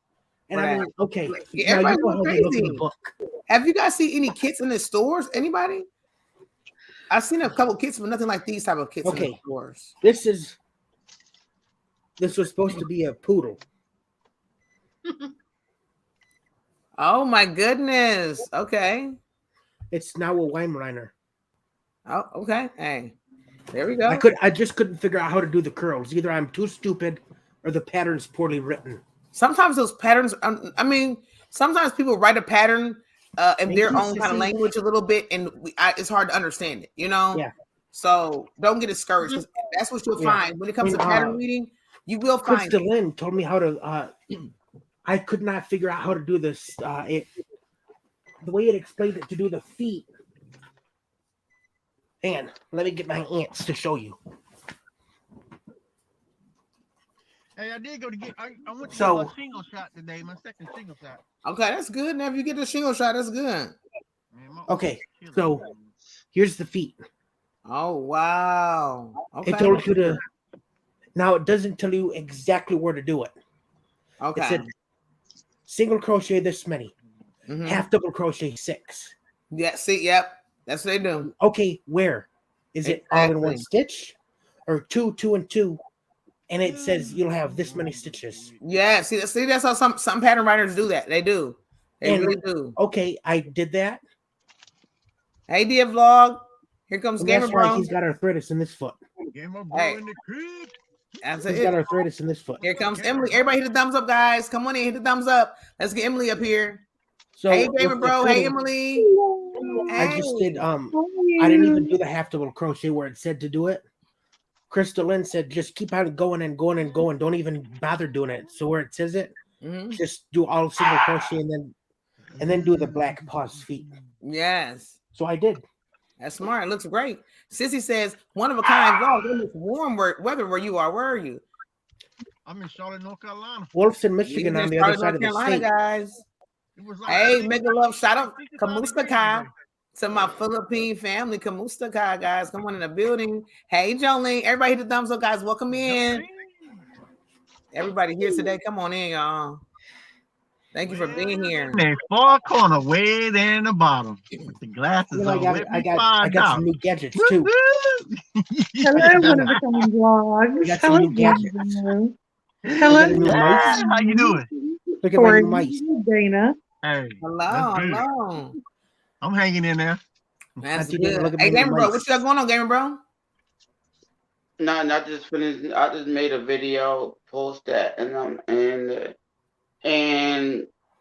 C: And I mean, okay.
A: Yeah,
C: Now you
A: everybody's
C: go
A: going
C: ahead and look in the
A: crazy.
C: book.
A: Have you guys seen any kits in the stores? Anybody? I've seen a couple kits, but nothing like these type of kits in the
C: Okay.
A: stores.
C: This was supposed to be a poodle.
A: Oh my goodness. Okay.
C: It's now a Weimaraner.
A: Oh, okay. Hey, there we go.
C: I just couldn't figure out how to do the curls. Either I'm too stupid or the pattern's poorly written.
A: Sometimes those patterns, I mean, sometimes people write a pattern in
C: Thank
A: their
C: you,
A: own kind of
C: Sissy.
A: language a little bit, and it's hard to understand it, you know?
C: Yeah.
A: So don't get discouraged, because that's what you'll
C: Yeah.
A: find. When it comes
C: And,
A: to pattern reading, you will find
C: Krista Lynn told me how to, I could not figure out how to do this. The way it explained it to do the feet. And let me get my ants to show you.
D: Hey, I did go to get. I went to
C: So-
D: get my shingle shot today. My second shingle shot.
A: Okay, that's good. Now, if you get the shingle shot, that's good.
D: Man, my
C: Okay,
D: arm is
C: so
D: killing me.
C: here's the feet.
A: Oh, wow. Okay.
C: It told you to. Now it doesn't tell you exactly where to do it.
A: Okay.
C: It said single crochet this many,
A: Mhm.
C: half double crochet 6.
A: Yeah, see, yep. That's what they do.
C: Okay, where is it? All in one
A: Exactly.
C: stitch, or 2, 2, and 2, and it says you'll have this many stitches.
A: Yeah, see, that's how some pattern writers do that. They do. They
C: And-
A: really do.
C: Okay, I did that.
A: Hey, dear vlog. Here comes
C: And
A: Gamer
C: that's why
A: Bro.
C: he's got arthritis in this foot.
D: Get my bro
A: Hey.
D: in the crib.
A: That's
C: He's
A: it.
C: got arthritis in this foot.
A: Here comes Emily. Everybody hit the thumbs up, guys. Come on in, hit the thumbs up. Let's get Emily up here.
C: So
A: Hey,
C: with
A: Gamer
C: the
A: Bro. Hey,
C: footing,
A: Emily.
C: I just did.
A: Hey.
C: I didn't even do the half double crochet where it said to do it. Crystal Lynn said just keep on going and going and going. Don't even bother doing it. So where it says it,
A: Mhm.
C: just do all single crochet and then do the black paws feet.
A: Yes.
C: So I did.
A: That's smart. It looks great. Sissy says, one of a kind vlog. It's warm weather where you are. Where are you?
D: I'm in Charlotte, North Carolina.
C: Wolf's in Michigan
A: Leaving
C: on the
A: Charlotte,
C: other side of the
A: North Carolina,
C: state.
A: guys.
D: It was like
A: Hey,
D: 60
A: mega love. Shout out
D: 65 degrees
A: Kamustaka
D: today.
A: to my Philippine family. Kamustaka, guys. Come on in the building. Hey, Jolene. Everybody hit the thumbs up, guys. Welcome in. Everybody here today. Come on in, y'all. Thank you for being here.
D: In the far corner, way there in the bottom. With the glasses
C: Well,
D: on. Let
C: I
D: me
C: got
D: find out.
C: some new gadgets too.
E: Hello, one of a kind vlogs.
C: We got some
E: Hello,
C: new gadgets.
E: Hello.
C: I got a new
E: Hello,
C: mice.
D: How you doing?
C: Look at my
E: Corey,
C: new mice.
E: Dana.
D: Hey,
A: Hello,
D: that's good.
A: hello.
D: I'm hanging in there.
A: That's
C: Auntie Dana,
A: good.
C: look at
A: Hey,
C: my new
A: Gamer Bro,
C: mice.
A: what you got going on, Gamer Bro?
F: No, I just finished. I just made a video, post that, and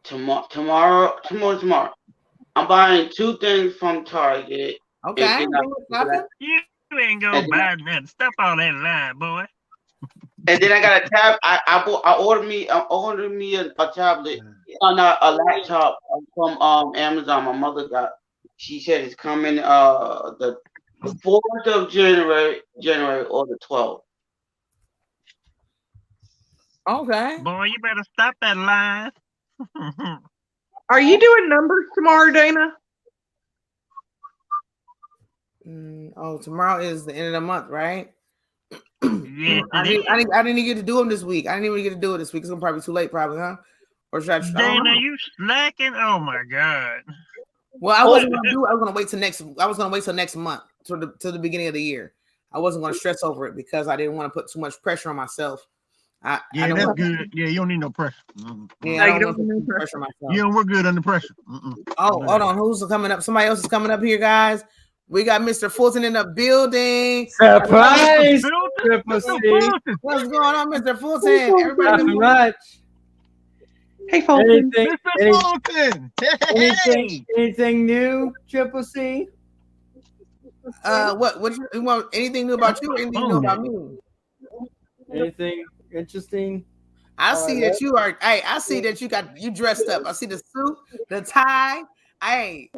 F: tomorrow. I'm buying 2 things from Target.
A: Okay.
F: And
D: You ain't gonna buy nothing. Stop all that line, boy.
F: then I got a tab. I ordered me a tablet, not a laptop from Amazon. My mother got. She said it's coming the 4th of January or the 12th.
A: Okay.
D: Boy, you better stop that line.
E: Are you doing numbers tomorrow, Dana?
A: Oh, tomorrow is the end of the month, right?
D: Yeah,
A: I didn't even get to do them this week. I didn't even get to do it this week. It's gonna probably be too late, probably, huh? Or should I? I don't
D: Dana,
A: know.
D: you slacking? Oh my God.
A: Well, I wasn't gonna do it. I was gonna wait till next month, to the beginning of the year. I wasn't gonna stress over it because I didn't want to put too much pressure on myself. I
D: Yeah,
A: don't
D: that's
A: want,
D: good. Yeah, you don't need no pressure.
A: yeah, I don't want to put too much pressure on myself.
D: You know, we're good under pressure.
A: Oh, hold on. Who's coming up? Somebody else is coming up here, guys. We got Mr. Fulton in the building.
G: Surprise!
D: Filter?
G: Triple C.
A: What's going on, Mr. Fulton? Everybody,
G: Not
A: good morning.
G: much.
E: Hey, Fulton.
G: Anything,
D: Mr. Fulton. Hey.
G: anything new, Triple C?
A: What you want? Anything new about you or anything new about me?
G: Anything interesting?
A: I see that you are. Hey, I see that you dressed up. I see the suit, the tie. Hey,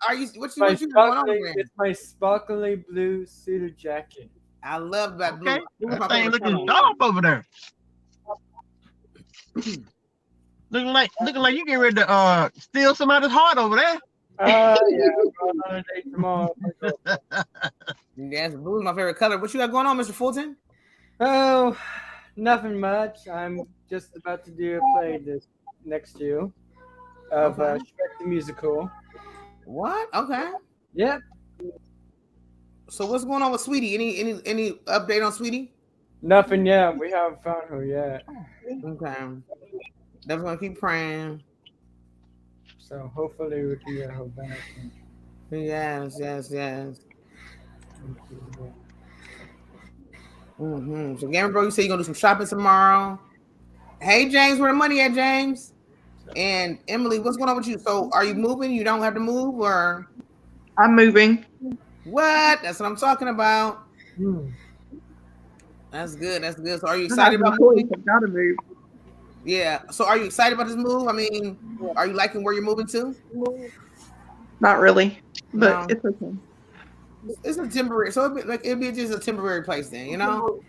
A: are you what you going on with?
G: It's my sparkly blue suited jacket.
A: I love that blue.
D: Okay.
A: Blue is my
D: That thing
A: favorite
D: looking
A: color.
D: dope over there. looking like you getting ready to steal somebody's heart over there.
G: Yeah, I'm going on a date tomorrow.
A: Yes, blue is my favorite color. What you got going on, Mr. Fulton?
G: Oh, nothing much. I'm just about to do a play this next year of
A: Okay.
G: Shrek the Musical.
A: What? Okay.
G: Yep.
A: So what's going on with Sweetie? Any update on Sweetie?
G: Nothing yet. We haven't found her yet.
A: Okay. Definitely gonna keep praying.
G: So hopefully we can get her back.
A: Yes. So Gamer Bro, you say you're gonna do some shopping tomorrow. Hey James, where the money at, James? And Emily, what's going on with you? So are you moving? You don't have to move, or
E: I'm moving.
A: what? That's what I'm talking about. That's good. So are you excited about moving?
E: I've got to move.
A: Yeah. So are you excited about this move? I mean, are you liking where you're moving to?
E: Not really, but
A: No.
E: it's okay.
A: It's a temporary, so it'd be just a temporary place then, you know.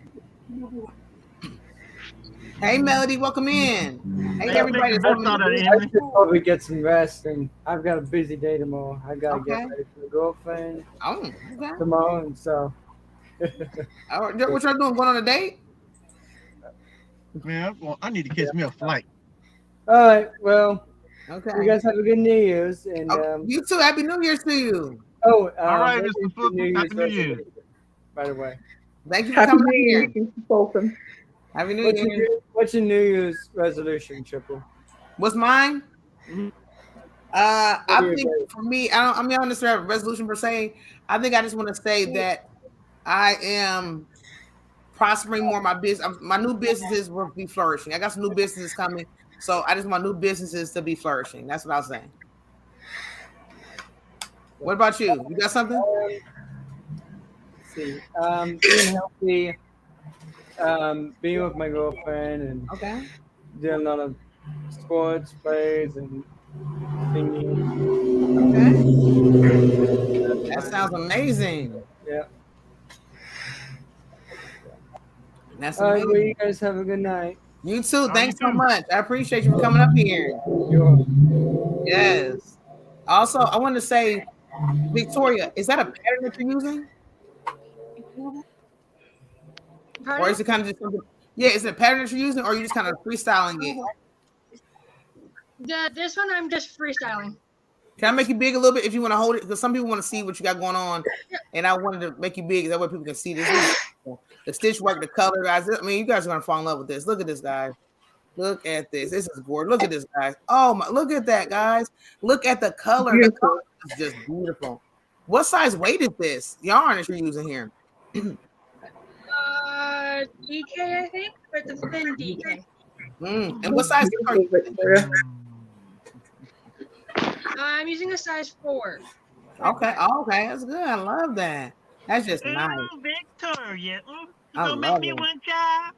A: Hey Melody, welcome in. Hey everybody.
G: I should probably get some rest, and I've got a busy day tomorrow. I gotta get ready for the girlfriend tomorrow, and so.
A: All right, what y'all doing? Going on a date?
D: Man, I need to catch me a flight.
G: All right. Well.
A: Okay.
G: You guys have a good New Year's, and
A: you too. Happy New Year's to you.
G: Oh,
D: all right, Mr. Fulton. Happy New Year.
G: By the way,
A: thank you for coming here. Happy New Year.
G: What's your New Year's resolution, Triple?
A: What's mine? I think for me, I'm not necessarily have a resolution per se. I think I just want to say that I am prospering more. My business, my new businesses will be flourishing. I got some new businesses coming, so I just want new businesses to be flourishing. That's what I was saying. What about you? You got something?
G: Let's see, being healthy, being with my girlfriend, and doing a lot of sports plays and singing.
A: Okay. That sounds amazing.
G: Yeah.
A: That's
G: all right,
A: amazing.
G: well, you guys have a good night.
A: You too. Thanks so much. I appreciate you for coming up here.
G: Sure.
A: Yes. Also, I want to say, Victoria, is that a pattern that you're using?
B: Pardon?
A: Or is it kind of just something? Yeah, is it a pattern that you're using, or are you just kind of freestyling it?
B: This one I'm just freestyling.
A: Can I make you big a little bit if you want to hold it? Because some people want to see what you got going on, and I wanted to make you big. That way people can see this. The stitch work, the color, guys. I mean, you guys are gonna fall in love with this. Look at this, guys. Look at this. This is gorgeous. Look at this, guys. Oh my! Look at that, guys. Look at the color. The color is just beautiful. What size weight is this yarn that you're using here?
B: DK, I think, but the thin DK.
A: And what size are you using?
B: I'm using a size 4.
A: Okay. Okay. That's good. I love that. That's just nice.
H: Victoria.
A: I
H: Gonna make
A: love
H: me
A: it.
H: one job.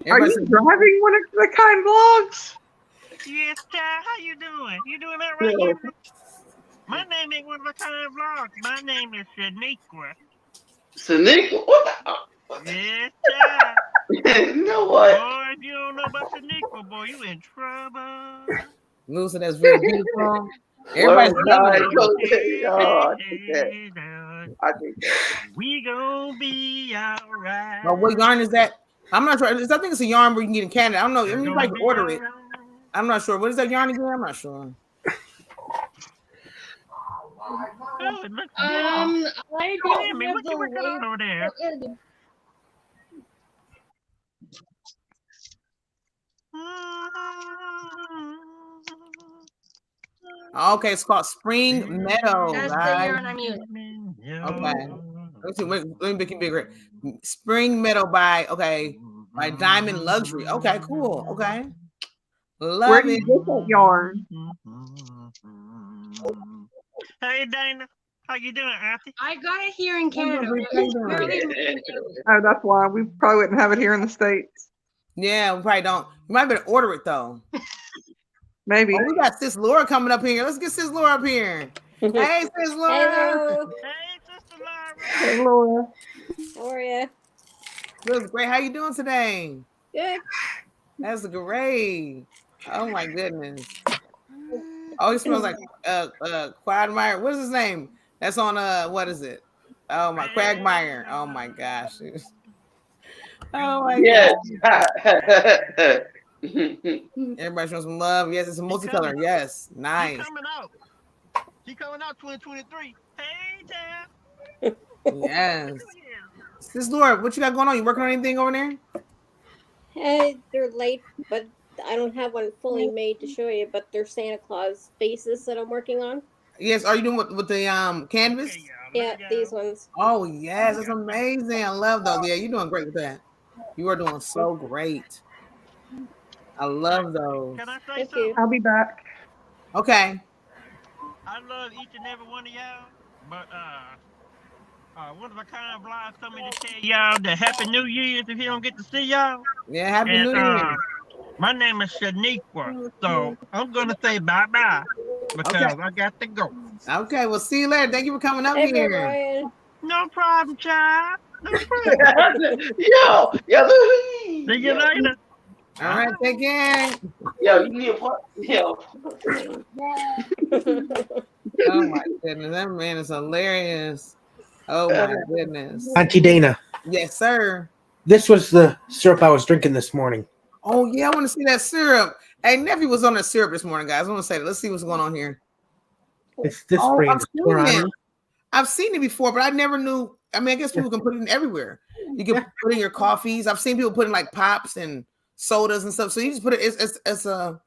E: Are you driving one of the kind vlogs?
H: Yes, child. How you doing? You doing that right
E: Yeah.
H: here? My name ain't one of a kind vlogs. My name is Shaniqua.
F: Shaniqua? What
H: Yes, child.
F: you know what?
H: Boy, if you don't know about Shaniqua, boy, you in trouble.
A: Lucy, that's very beautiful. Everybody's loving it.
F: I think that.
H: We gonna be alright.
A: But what yarn is that? I'm not sure. I think it's a yarn where you can get in Canada. I don't know. You probably can order it. I'm not sure. What is that yarn again? I'm not sure.
H: Oh, it looks
B: I don't
H: Tammy,
B: have
H: what you working on over there?
A: Okay, it's called Spring Meadow.
B: That's the
A: Guys.
B: yarn I'm using.
A: Okay. Let's see. Let me make it bigger. Spring Meadow by Diamond Luxury. Okay, cool. Okay. Love
E: Where do you
A: it.
E: get that yarn?
H: Hey, Dana. How you doing, Auntie?
B: I got it here in Canada.
E: Oh, that's why we probably wouldn't have it here in the States.
A: Yeah, we probably don't. You might better order it though.
E: Maybe.
A: Oh, we got Sis Laura coming up here. Let's get Sis Laura up here. Hey, Sis Laura.
I: Hello.
H: Hey, Sister Laura.
E: Hey, Laura.
I: How are you?
A: Good, great. How you doing today?
I: Good.
A: That's great. Oh my goodness. Oh, he smells like Quagmire. What's his name? That's on what is it? Oh my Quagmire. Oh my gosh. Oh my
F: Yes.
A: god. Everybody shows some love. Yes, it's a multicolor. Yes. Nice.
H: She coming out 2023. Hey, Tab.
A: Yes. Sis Laura, what you got going on? You working on anything over there?
I: Hey, they're late, but I don't have one fully made to show you, but they're Santa Claus faces that I'm working on.
A: Yes. Are you doing with the canvas?
I: Yeah, these ones.
A: Oh yes, that's amazing. I love those. Yeah, you're doing great with that. You are doing so great. I love those.
H: Can I say
I: Thank
H: something?
I: you.
E: I'll be back.
A: Okay.
H: I love each and every one of y'all, but one of a kind vlogs told me to tell y'all the Happy New Year's if he don't get to see y'all.
A: Yeah, Happy New Year.
H: My name is Shaniqua, so I'm gonna say bye-bye because I got to go.
A: Okay, well, see you later. Thank you for coming up
I: Hey,
A: here.
I: Brian.
H: No problem, child. No problem.
F: Yo.
H: See you later.
A: All right, take care.
F: Yo, you need a part? Yo.
A: Oh my goodness, that man is hilarious. Oh my goodness.
C: Auntie Dana,
A: Yes, sir.
C: this was the syrup I was drinking this morning.
A: Oh yeah, I want to see that syrup. Hey, nephew was on the syrup this morning, guys. I want to say that. Let's see what's going on here.
C: It's this
A: Oh,
C: brand.
A: I've seen
C: Torani.
A: it. I've seen it before, but I never knew. I mean, I guess people can put it in everywhere. You can put it in your coffees. I've seen people put in like pops and sodas and stuff. So you just put it. It's
C: Syrup.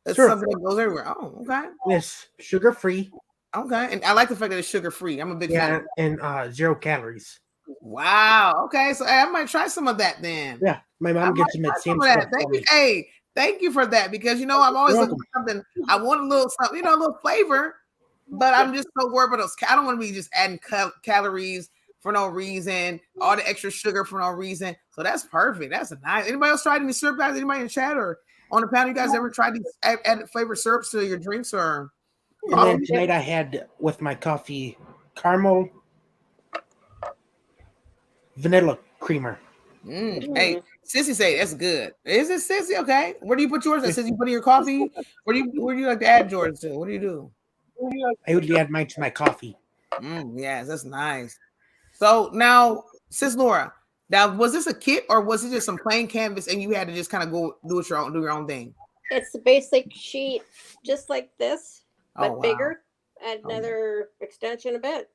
A: something that goes everywhere. Oh, okay.
C: It's sugar free.
A: Okay, and I like the fact that it's sugar free. I'm a big fan.
C: And 0 calories.
A: Wow. Okay, so hey, I might try some of that then.
C: Yeah, my mom gets them at Sam's Club.
A: Thank you. Hey, thank you for that because I'm always looking for something. I want a little something, a little flavor, but I'm just so worried about those. I don't want to be just adding calories for no reason, all the extra sugar for no reason. So that's perfect. That's nice. Anybody else tried any syrup, guys? Anybody in chat or on the panel? You guys ever tried these added flavored syrups to your drinks or?
C: And then tonight I had with my coffee caramel vanilla creamer.
A: Hey, Sissy say that's good. Is it Sissy? Okay. Where do you put yours? Sissy, you put in your coffee? Where do you like to add yours to? What do you do?
C: I usually add mine to my coffee.
A: Yes, that's nice. So now, Sis Laura, now was this a kit or was it just some plain canvas and you had to just kind of go do your own thing?
I: It's a basic sheet, just like this, but
A: wow.
I: bigger. Add another extension a bit,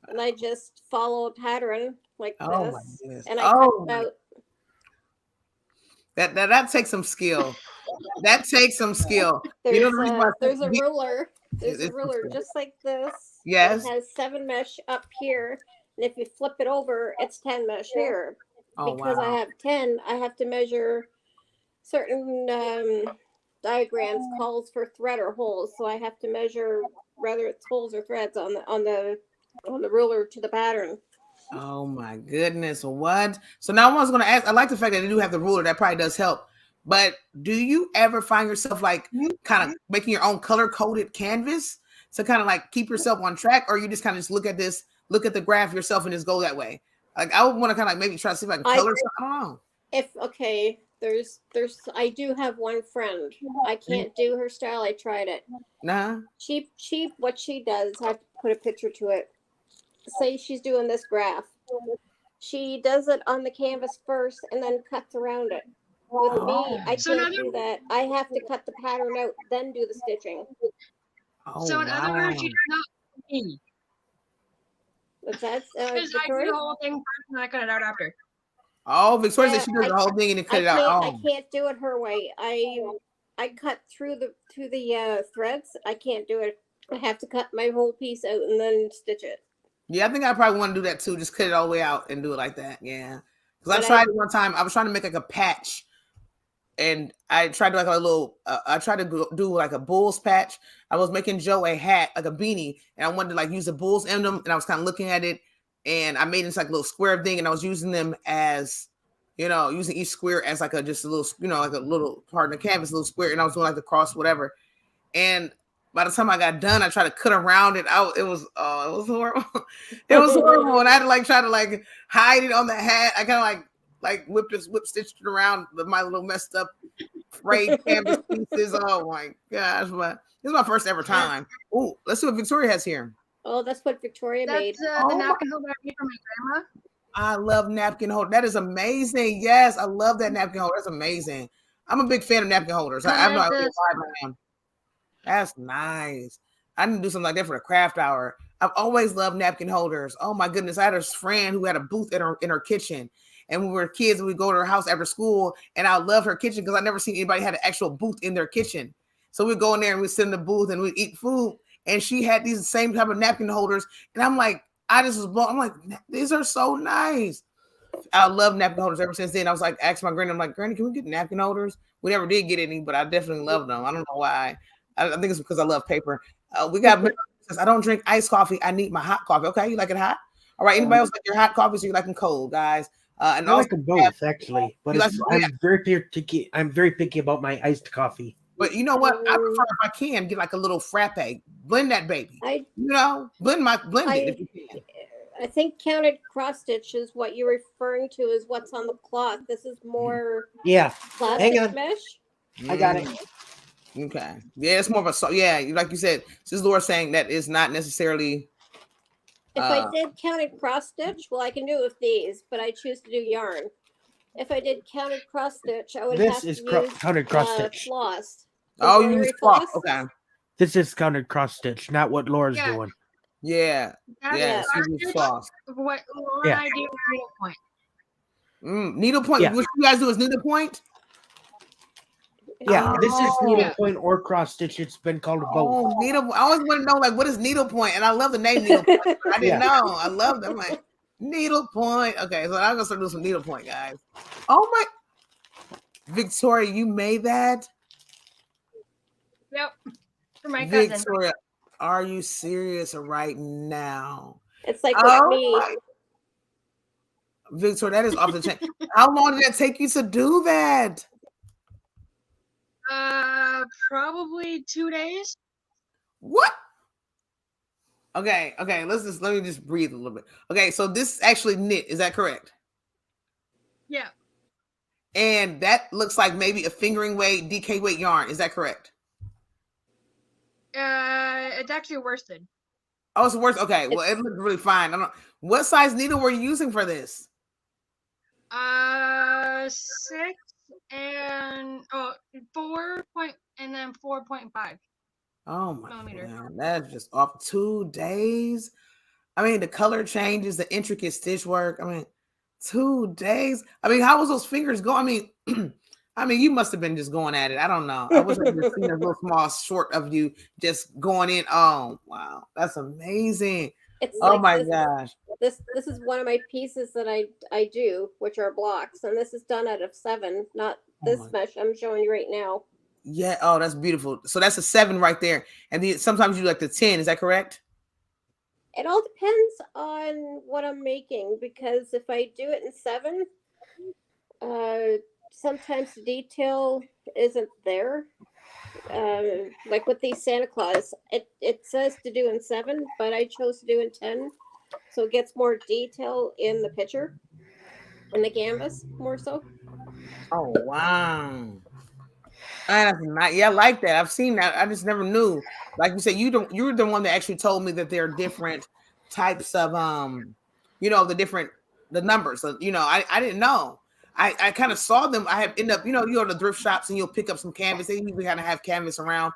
I: and I just follow a pattern like this.
A: My goodness.
I: And I cut out.
A: That takes some skill. That takes some skill.
I: There's a ruler. There's a ruler just like this.
A: Yes.
I: It has 7 mesh up here, and if you flip it over, it's 10 mesh here. Because I have 10, I have to measure certain diagrams calls for thread or holes, so I have to measure whether it's holes or threads on the ruler to the pattern.
A: Oh my goodness. What? So now I was going to ask, I like the fact that they do have the ruler. That probably does help. But do you ever find yourself like kind of making your own color coded canvas to kind of like keep yourself on track? Or you just kind of just look at the graph yourself and just go that way? Like I would want to kind of like maybe try to see if I can color something. I don't know.
I: I do have one friend. I can't do her style. I tried it.
A: Nah.
I: She what she does, I have to put a picture to it. Say she's doing this graph. She does it on the canvas first and then cuts around it. With me, I can't do that. I have to cut the pattern out, then do the stitching.
B: So in other words, you do not me.
I: What's that?
B: Because I do the whole thing first and I cut it out after.
A: Oh, Victoria said she does the whole thing and then cut it out.
I: I can't do it her way. I cut through the threads. I can't do it. I have to cut my whole piece out and then stitch it.
A: Yeah, I think I probably want to do that too. Just cut it all the way out and do it like that. Yeah, because I tried it one time. I was trying to make like a patch, and I tried to like a little. I tried to do like a bull's patch. I was making Joe a hat, like a beanie, and I wanted to like use a bull's emblem. And I was kind of looking at it, and I made this like little square thing, and I was using them as, using each square as like just a little, like a little part of the canvas, a little square, and I was doing like the cross, whatever, and. By the time I got done, I tried to cut around it. It was horrible. It was horrible. And I had to try to hide it on the hat. I kind of like whip stitched it around my little messed up frayed canvas pieces. Oh my gosh, but this is my first ever time. Oh, let's see what Victoria has here.
I: Oh, that's what Victoria made.
B: The napkin holder I made for my grandma.
A: I love napkin holder. That is amazing. Yes, I love that napkin holder. That's amazing. I'm a big fan of napkin holders. I'm not why I am. That's nice. I need to do something like that for the craft hour. I've always loved napkin holders. Oh my goodness. I had a friend who had a booth in her kitchen. And when we were kids, we'd go to her house after school. And I loved her kitchen because I never seen anybody had an actual booth in their kitchen. So we'd go in there and we'd sit in the booth and we'd eat food. And she had these same type of napkin holders. And I'm like, I just was blown. I'm like, these are so nice. I love napkin holders ever since then. I was like, asked my granny, I'm like, Granny, can we get napkin holders? We never did get any, but I definitely love them. I don't know why. I think it's because I love paper. We got, I don't drink iced coffee. I need my hot coffee. Okay, you like it hot? All right. Anybody else like your hot coffee? So you like them cold, guys? And
C: I like them both actually, but I'm very picky. I'm very picky about my iced coffee.
A: But you know what? I prefer if I can get like a little frappe, blend that baby. Blend it if you can.
I: I think counted cross stitch is what you're referring to is what's on the cloth. This is more plastic mesh.
C: I got it.
A: Okay. Yeah, it's more of a like you said, this is Laura saying that is not necessarily.
I: If I did counted cross stitch, well, I can do it with these, but I choose to do yarn. If I did counted cross stitch, I would have to use
C: counted cross stitch.
I: Floss.
A: Oh, you use floss. Okay.
C: This is counted cross stitch, not what Laura's doing.
A: Yeah. Yeah. Floss.
B: What Laura and I do is needlepoint.
A: Needlepoint.
C: Yeah.
A: What you guys do is needlepoint?
C: Yeah, this is needlepoint or cross stitch. It's been called both.
A: Oh, needlepoint. I always want to know, like, what is needlepoint? And I love the name needlepoint. I didn't know. I love them. Like, needlepoint. Okay, so I'm going to start doing some needlepoint, guys. Oh, my. Victoria, you made that?
B: Yep. For my cousin.
A: Victoria, are you serious right now?
I: It's like with me.
A: Victoria, that is off the chain. How long did it take you to do that?
B: Probably 2 days.
A: What? Okay. Let me just breathe a little bit. Okay, so this is actually knit. Is that correct?
B: Yeah.
A: And that looks like maybe a fingering weight, DK weight yarn. Is that correct?
B: It's actually worsted.
A: Oh, it's worse. Okay, well, it looks really fine. I don't know. What size needle were you using for this?
B: 6 and 4 point and then 4.5.
A: Oh my God, that's just off 2 days. I mean, the color changes, the intricate stitch work. I mean, 2 days. I mean, how was those fingers going? I mean, you must have been just going at it. I don't know. I wish I could have seen a little small short of you just going in. Oh wow, that's amazing. My gosh.
I: This is one of my pieces that I do, which are blocks, and this is done out of 7, not this mesh I'm showing you right now.
A: Yeah. Oh, that's beautiful. So that's a 7 right there, and then sometimes you like the 10. Is that correct?
I: It all depends on what I'm making, because if I do it in 7, sometimes the detail isn't there. Like with these Santa Claus, it says to do in 7, but I chose to do in 10, so it gets more detail in the picture, in the canvas more so.
A: Oh wow, that's not. Yeah, I like that. I've seen that. I just never knew. Like you said, you're the one that actually told me that there are different types of the numbers. So, I didn't know. I kind of saw them. I have end up, you go to thrift shops and you'll pick up some canvas. They usually kind of have canvas around,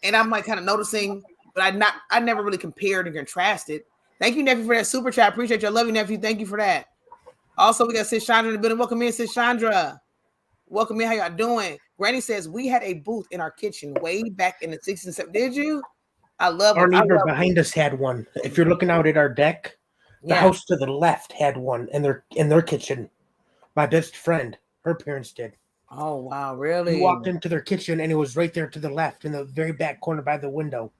A: and I'm like kind of noticing, but I never really compared and contrasted. Thank you, nephew, for that super chat. I appreciate you. I love you, nephew. Thank you for that. Also, we got Sis Chandra in the building. Welcome in, Sis Chandra. Welcome in. How y'all doing? Granny says we had a booth in our kitchen way back in the 60s and 70s. Did you? I love
C: our neighbor behind us had one. If you're looking out at our deck, the house to the left had one in their kitchen. My best friend, her parents did.
A: Oh wow, really?
C: We walked into their kitchen and it was right there to the left in the very back corner by the window.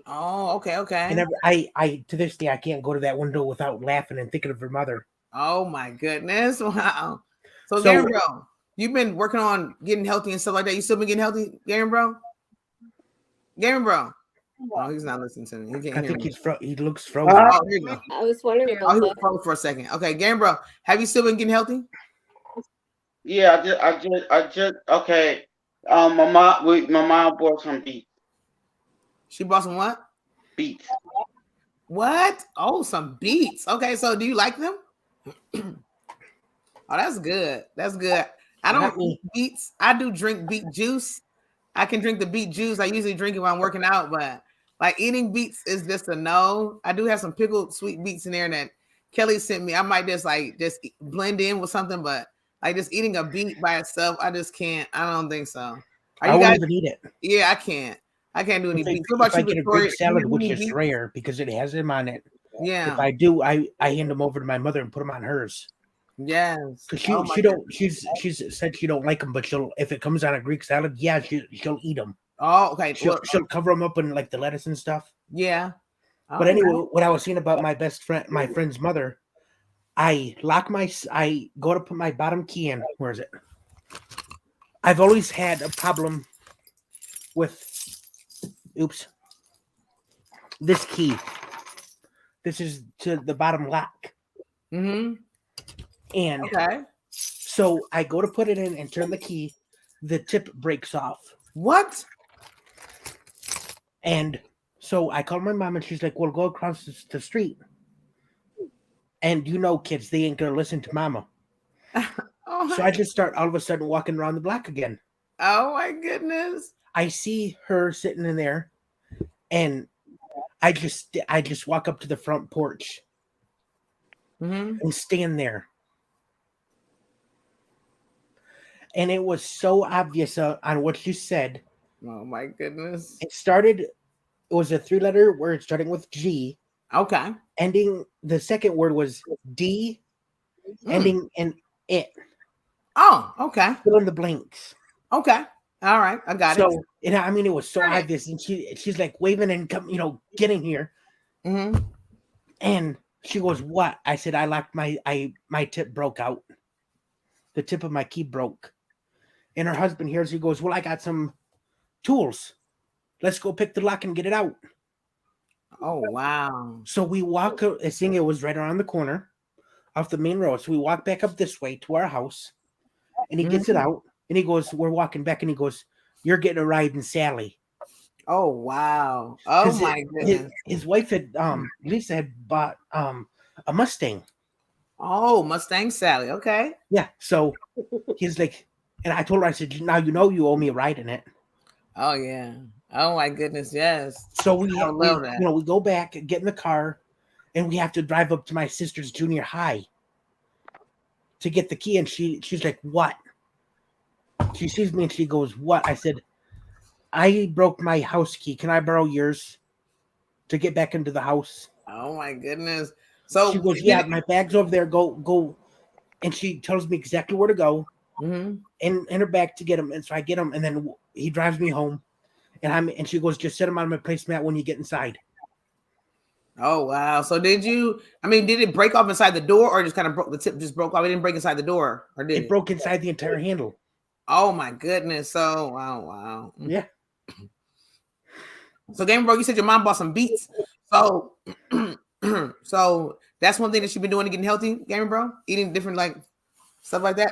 A: Oh, okay.
C: And I to this day I can't go to that window without laughing and thinking of her mother.
A: Oh my goodness! Wow. So Garen bro, you've been working on getting healthy and stuff like that. You still been getting healthy, Garen bro? Garen bro. Oh, he's not listening to me. He can't hear me.
C: He looks frozen.
A: Oh, here you go.
I: I was wondering.
A: Oh, he was frozen for a second. Okay, Garen bro, have you still been getting healthy?
F: Yeah, I just. Okay. My mom bought some beets.
A: She bought some what?
F: Beets.
A: What? Oh, some beets. Okay, so do you like them? Oh, that's good. That's good. I don't eat beets. I do drink beet juice. I can drink the beet juice. I usually drink it when I'm working out, but like eating beets is just a no. I do have some pickled sweet beets in there that Kelly sent me. I might just blend in with something, but like just eating a beet by itself, I just can't. I don't think so.
C: I won't even eat it.
A: Yeah, I can't. I can't do any beets. What
C: If
A: about
C: I
A: you,
C: get a
A: Victoria?
C: Greek salad, which is rare because it has them on it.
A: Yeah.
C: If I do, I hand them over to my mother and put them on hers.
A: Yes.
C: Because she's said she don't like them, but if it comes on a Greek salad, yeah, she'll eat them.
A: Oh, okay.
C: She'll cover them up in like the lettuce and stuff.
A: Yeah.
C: But anyway, what I was saying about my friend's mother, I go to put my bottom key in. Where is it? I've always had a problem with, this key. This is to the bottom lock.
A: Mm-hmm.
C: And so I go to put it in and turn the key. The tip breaks off.
A: What?
C: And so I called my mom and she's like, well, go across the street. And kids, they ain't going to listen to mama. So I just start all of a sudden walking around the block again.
A: Oh my goodness.
C: I see her sitting in there and I just walk up to the front porch and stand there. And it was so obvious on what you said.
A: Oh my goodness.
C: It was a 3-letter word starting with G.
A: Okay.
C: The second word was D, ending in it.
A: Oh, okay.
C: Fill in the blanks.
A: Okay. All right. I got it.
C: So, it was so obvious. And she's like waving and getting here.
A: Mm-hmm.
C: And she goes, what? I said, I locked my tip broke out. The tip of my key broke. And her husband hears, he goes, well, I got some tools. Let's go pick the lock and get it out.
A: Oh, wow.
C: So we walk, I think it was right around the corner off the main road. So we walk back up this way to our house and he gets it out and he goes, we're walking back and he goes, you're getting a ride in Sally.
A: Oh, wow. Oh my goodness.
C: His wife had, Lisa had bought a Mustang.
A: Oh, Mustang Sally. Okay.
C: Yeah. So he's like, and I told her, I said, now you owe me a ride in it.
A: Oh yeah. Oh my goodness, yes.
C: So we go back and get in the car, and we have to drive up to my sister's junior high to get the key. And she's like, "What?" She sees me and she goes, "What?" I said, "I broke my house key. Can I borrow yours to get back into the house?"
A: Oh my goodness. So
C: she goes, "Yeah, my bag's over there. Go," and she tells me exactly where to go. In her bag to get him, and so I get him, and then he drives me home, and she goes, just set him on my placemat when you get inside.
A: Oh wow! So did it break off inside the door, or just kind of broke the tip? Just broke off. It didn't break inside the door, or did it?
C: It broke inside the entire handle.
A: Oh my goodness! So wow.
C: Yeah.
A: So Game Bro, you said your mom bought some beets. So so that's one thing that she's been doing to getting healthy, Game Bro, eating different like stuff like that.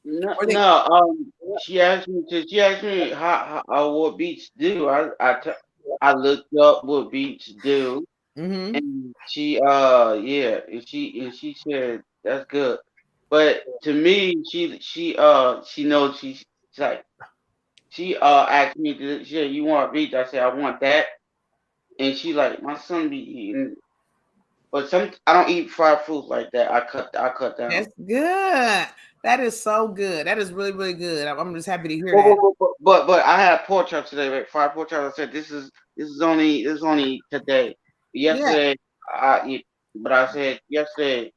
F: No, she asked me how what beets do. I looked up what beets do, and she she said that's good. But to me, she knows she's like she asked me, she said, you want beets? I said I want that, and she like my son be eating. But I don't eat fried food like that. I cut down.
A: That's good. That is so good. That is really, really good. I'm just happy to hear that.
F: But I had pork chops today, right? Fried pork chops. I said this is only today. Yesterday I said yesterday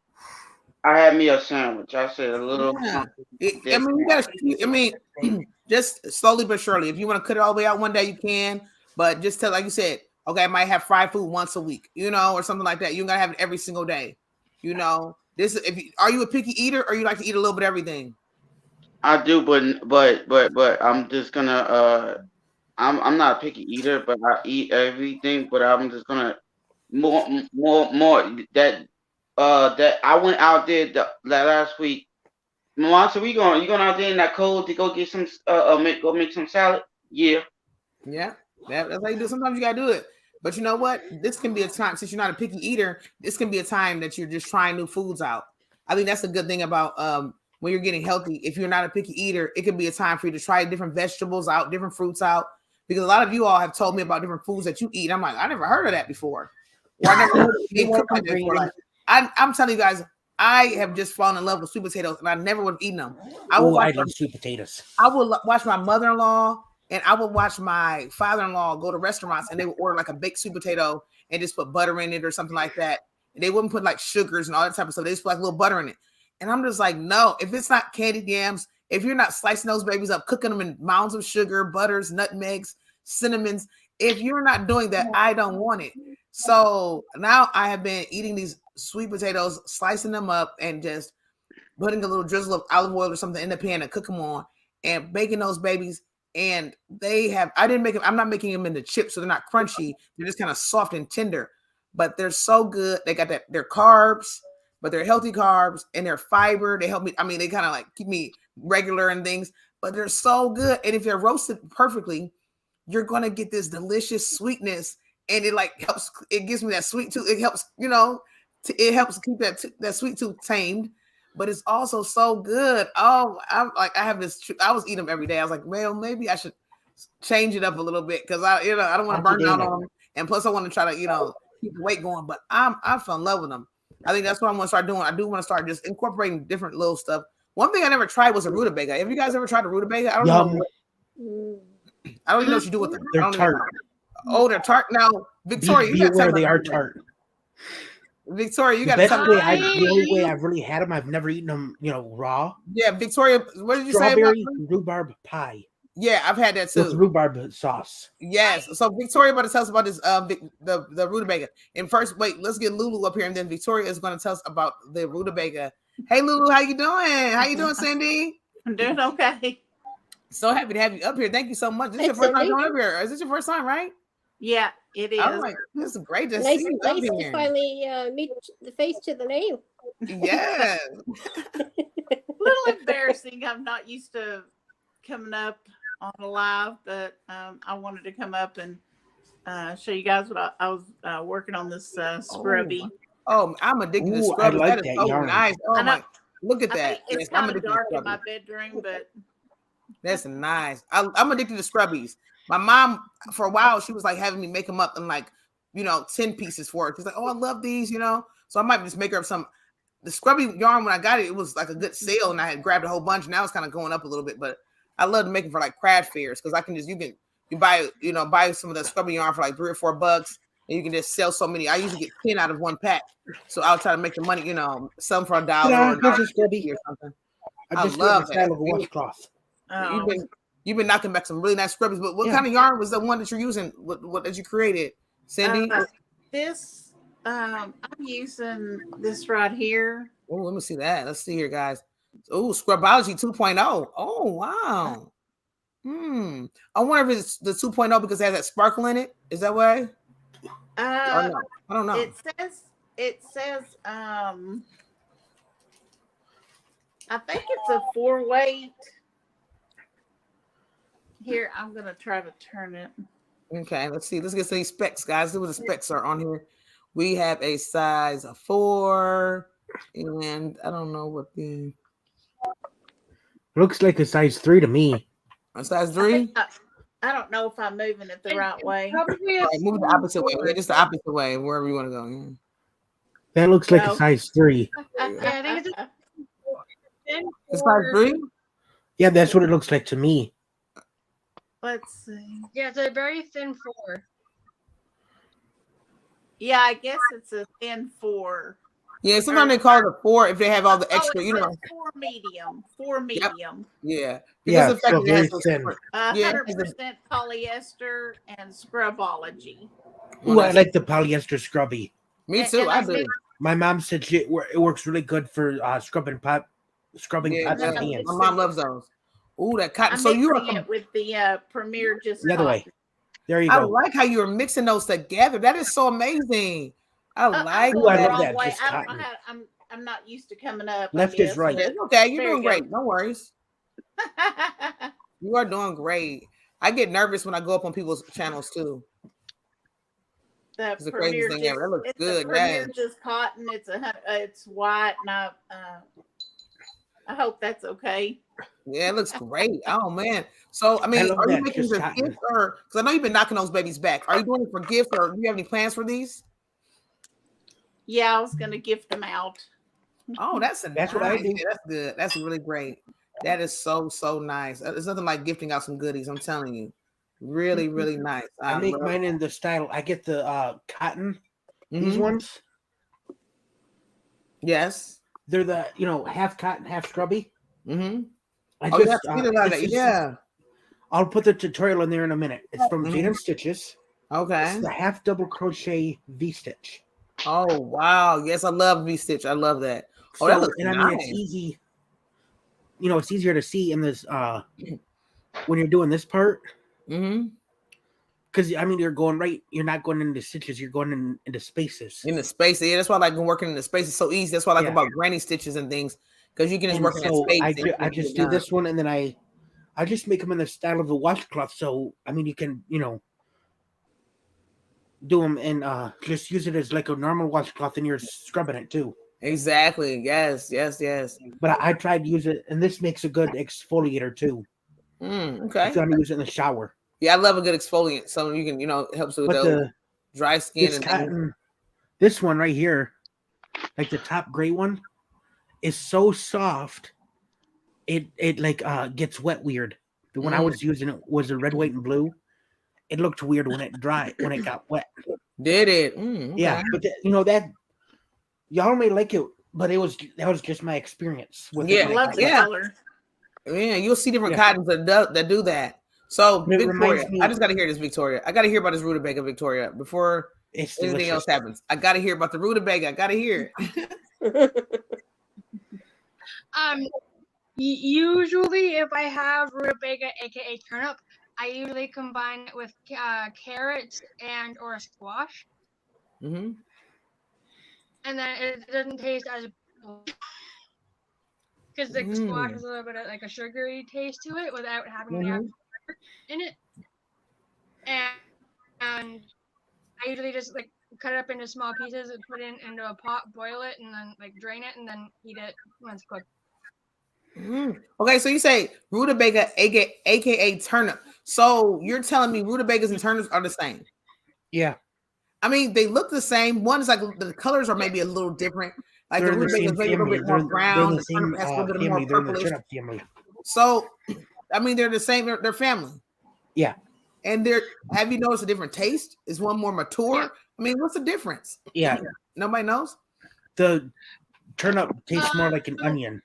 F: I had me a sandwich. I said a little. Just slowly but surely. If you want to cut it all the way out one day, you can. But just tell, like you said, okay, I might have fried food once a week, or something like that. You gotta have it every single day, This are you a picky eater, or you like to eat a little bit of everything? I do, but I'm just gonna I'm not a picky eater, but I eat everything. But I'm just gonna more that I went out there last week Mom, so you going out there in that cold to go get some make some salad? Yeah.
A: Yeah, that's how you do it. Sometimes you gotta do it. But you know what? This can be a time, since you're not a picky eater, this can be a time that you're just trying new foods out. I think that's a good thing about when you're getting healthy. If you're not a picky eater, it could be a time for you to try different vegetables out, different fruits out. Because a lot of you all have told me about different foods that you eat. I'm like, I never heard of that before. Or I never heard of cooked like that before. Like, I'm telling you guys, I have just fallen in love with sweet potatoes, and I never would have eaten them.
C: I love sweet potatoes.
A: I would watch my mother-in-law and I would watch my father-in-law go to restaurants, and they would order like a baked sweet potato and just put butter in it or something like that. And they wouldn't put like sugars and all that type of stuff. They just put like a little butter in it. And I'm just like, no, if it's not candied yams, if you're not slicing those babies up, cooking them in mounds of sugar, butters, nutmegs, cinnamons, if you're not doing that, I don't want it. So now I have been eating these sweet potatoes, slicing them up and just putting a little drizzle of olive oil or something in the pan and cook them on and baking those babies. And I'm not making them into chips, so they're not crunchy. They're just kind of soft and tender, but they're so good. They got they're carbs, but they're healthy carbs and they're fiber. They help me. I mean, they kind of like keep me regular and things, but they're so good. And if they're roasted perfectly, you're going to get this delicious sweetness, and it like helps. It gives me that sweet tooth. It helps, it helps keep that sweet tooth tamed. But it's also so good. Oh, I was eating them every day. I was like, well, maybe I should change it up a little bit because I don't want to burn down on them. And plus, I want to try to, keep the weight going. But I fell in love with them. I think that's what I'm going to start doing. I do want to start just incorporating different little stuff. One thing I never tried was a rutabaga. Have you guys ever tried a rutabaga? I don't know. I don't even know what you do with them.
C: They're tart.
A: Oh, they're tart. Now, Victoria,
C: be aware they are tart.
A: Victoria, you got to tell me.
C: The only way I've really had them, I've never eaten them, raw.
A: Yeah, Victoria, what did you say?
C: Strawberry rhubarb pie.
A: Yeah, I've had that too.
C: With rhubarb sauce.
A: Yes. So Victoria about to tell us about this the rutabaga. And first, wait, let's get Lulu up here, and then Victoria is going to tell us about the rutabaga. Hey, Lulu, how you doing? How you doing, Cindy?
J: I'm doing okay.
A: So happy to have you up here. Thank you so much. This is your first time coming up here. Is this your first time, right?
J: Yeah, it is.
A: Oh, this is great to
I: nice,
A: see you
I: nice to finally meet the face to the name.
A: Yeah.
J: A little embarrassing. I'm not used to coming up on a live, but I wanted to come up and show you guys what I was working on this scrubby.
A: Oh, I'm addicted to scrubby.
C: Like
A: that is so
C: yarn.
A: nice. Oh my, look at that.
J: It's kind of dark in my bedroom, but
A: that's nice. I'm addicted to scrubbies. My mom, for a while, she was like having me make them up in like, 10 pieces for her. She's like, oh, I love these, So I might just make her up some. The scrubby yarn, when I got it, it was like a good sale, and I had grabbed a whole bunch. Now it's kind of going up a little bit, but I love to make them for like craft fairs because I can just, you buy some of the scrubby yarn for like $3 or $4, and you can just sell so many. I usually get 10 out of one pack. So I'll try to make the money, some for $1 or something.
C: I just
A: love that.
C: Of washcloth.
A: You've been knocking back some really nice scrubbies, but what kind of yarn was the one that you're using? What that you created, Cindy?
J: I'm using this right here.
A: Oh, let me see that. Let's see here, guys. Oh, Scrubology 2.0. Oh, wow. I wonder if it's the 2.0 because it has that sparkle in it. Is that way? No? I don't know.
J: It says I think it's a 4-weight. Here, I'm gonna try to turn it.
A: Okay, let's see. Let's get some specs, guys. See what the specs are on here. We have a size of 4, and I don't know what the
C: looks like a size 3 to me.
A: A size 3?
J: I don't know if I'm moving it the right way.
A: Right, move the opposite way. Just the opposite way, wherever you want to go. Yeah.
C: That looks like a size 3.
B: Yeah, I think
A: it's size 3.
C: Yeah, that's what it looks like to me.
J: Let's see.
B: Yeah, it's a very thin 4.
J: Yeah, I guess it's a thin 4.
A: Yeah, sometimes they call it a 4 if they have all the extra,
J: 4 medium. 4 medium.
A: Yep. Yeah.
C: Yeah,
A: the fact
C: so
A: that it has
C: very thin.
J: 100% polyester and scrubology.
C: Ooh, I like the polyester scrubby.
A: Me too. I do.
C: My mom said it works really good for scrubbing pots and pans.
A: My mom loves those. Ooh, that cotton.
J: I'm
A: so you
J: mixing it with the Premier just
C: the other way. There you
A: I
C: go.
A: like how you're mixing those together. That is so amazing. I like
C: I love
A: that.
C: that. Just
J: I don't
C: cotton.
J: know I'm not used to coming up.
C: Left is right.
A: It's okay. You're doing great. No worries. You are doing great. I get nervous when I go up on people's channels too.
J: The
A: the craziest thing ever. That looks good.
J: Premiere just cotton. It's white, and I hope that's okay.
A: Yeah, it looks great. Oh man. So I mean, are you making your gifts, or because I know you've been knocking those babies back? Are you doing it for gifts, or do you have any plans for these?
J: Yeah, I was gonna gift them out.
A: Oh, that's what I do. Yeah, that's good. That's really great. That is so nice. There's nothing like gifting out some goodies. I'm telling you, really nice.
C: I make mine in the style. I get the cotton. These ones.
A: Yes.
C: They're the half cotton, half scrubby.
A: Mm-hmm.
C: Yeah. I'll put the tutorial in there in a minute. It's from Jane and Stitches.
A: Okay.
C: It's the half double crochet V-stitch.
A: Oh wow! Yes, I love V-stitch. I love that. Oh, that looks nice.
C: I mean, it's easy. It's easier to see in this when you're doing this part.
A: Mm-hmm.
C: Because I mean, you're not going into stitches. You're going into spaces.
A: In the spaces, yeah. That's why I like working in the spaces. It's so easy. That's why I like about granny stitches and things, because you can just work in that space.
C: I just do this one, and then I just make them in the style of the washcloth. So I mean, you can do them and just use it as like a normal washcloth, and you're scrubbing it too.
A: Exactly. Yes.
C: But I tried to use it, and this makes a good exfoliator too.
A: Okay.
C: If you want to use it in the shower.
A: Yeah, I love a good exfoliant. So you can, it helps with the dry skin.
C: This cotton, this one right here, like the top gray one, is so soft. It like gets wet weird. The one I was using it was a red, white, and blue. It looked weird when it got wet.
A: Did it?
C: Okay. Yeah, but that y'all may like it, but that was just my experience with it.
J: I love the color.
A: Yeah, you'll see different cottons that do that. So Victoria, I just got to hear this, Victoria. I got to hear about this rutabaga, Victoria, before anything else happens. I got to hear about the rutabaga. I got to hear it.
B: Usually, if I have rutabaga, aka turnip, I usually combine it with carrots and or squash.
A: Mm-hmm.
B: And then it doesn't taste as because the squash has a little bit of like a sugary taste to it without having the actual sugar in it. And I usually just like cut it up into small pieces and put it into a pot, boil it, and then like drain it and then eat it when it's cooked.
A: Okay, so you say rutabaga, aka turnip. So you're telling me rutabagas and turnips are the same?
C: Yeah.
A: I mean, they look the same. One is like the colors are maybe a little different. Like the rutabaga is maybe a little bit more brown. The turnip has a little bit more purplish. So, I mean, they're the same. They're family.
C: Yeah.
A: And have you noticed a different taste? Is one more mature? Yeah. I mean, what's the difference?
C: Yeah.
A: Nobody knows?
C: The turnip tastes more like an onion.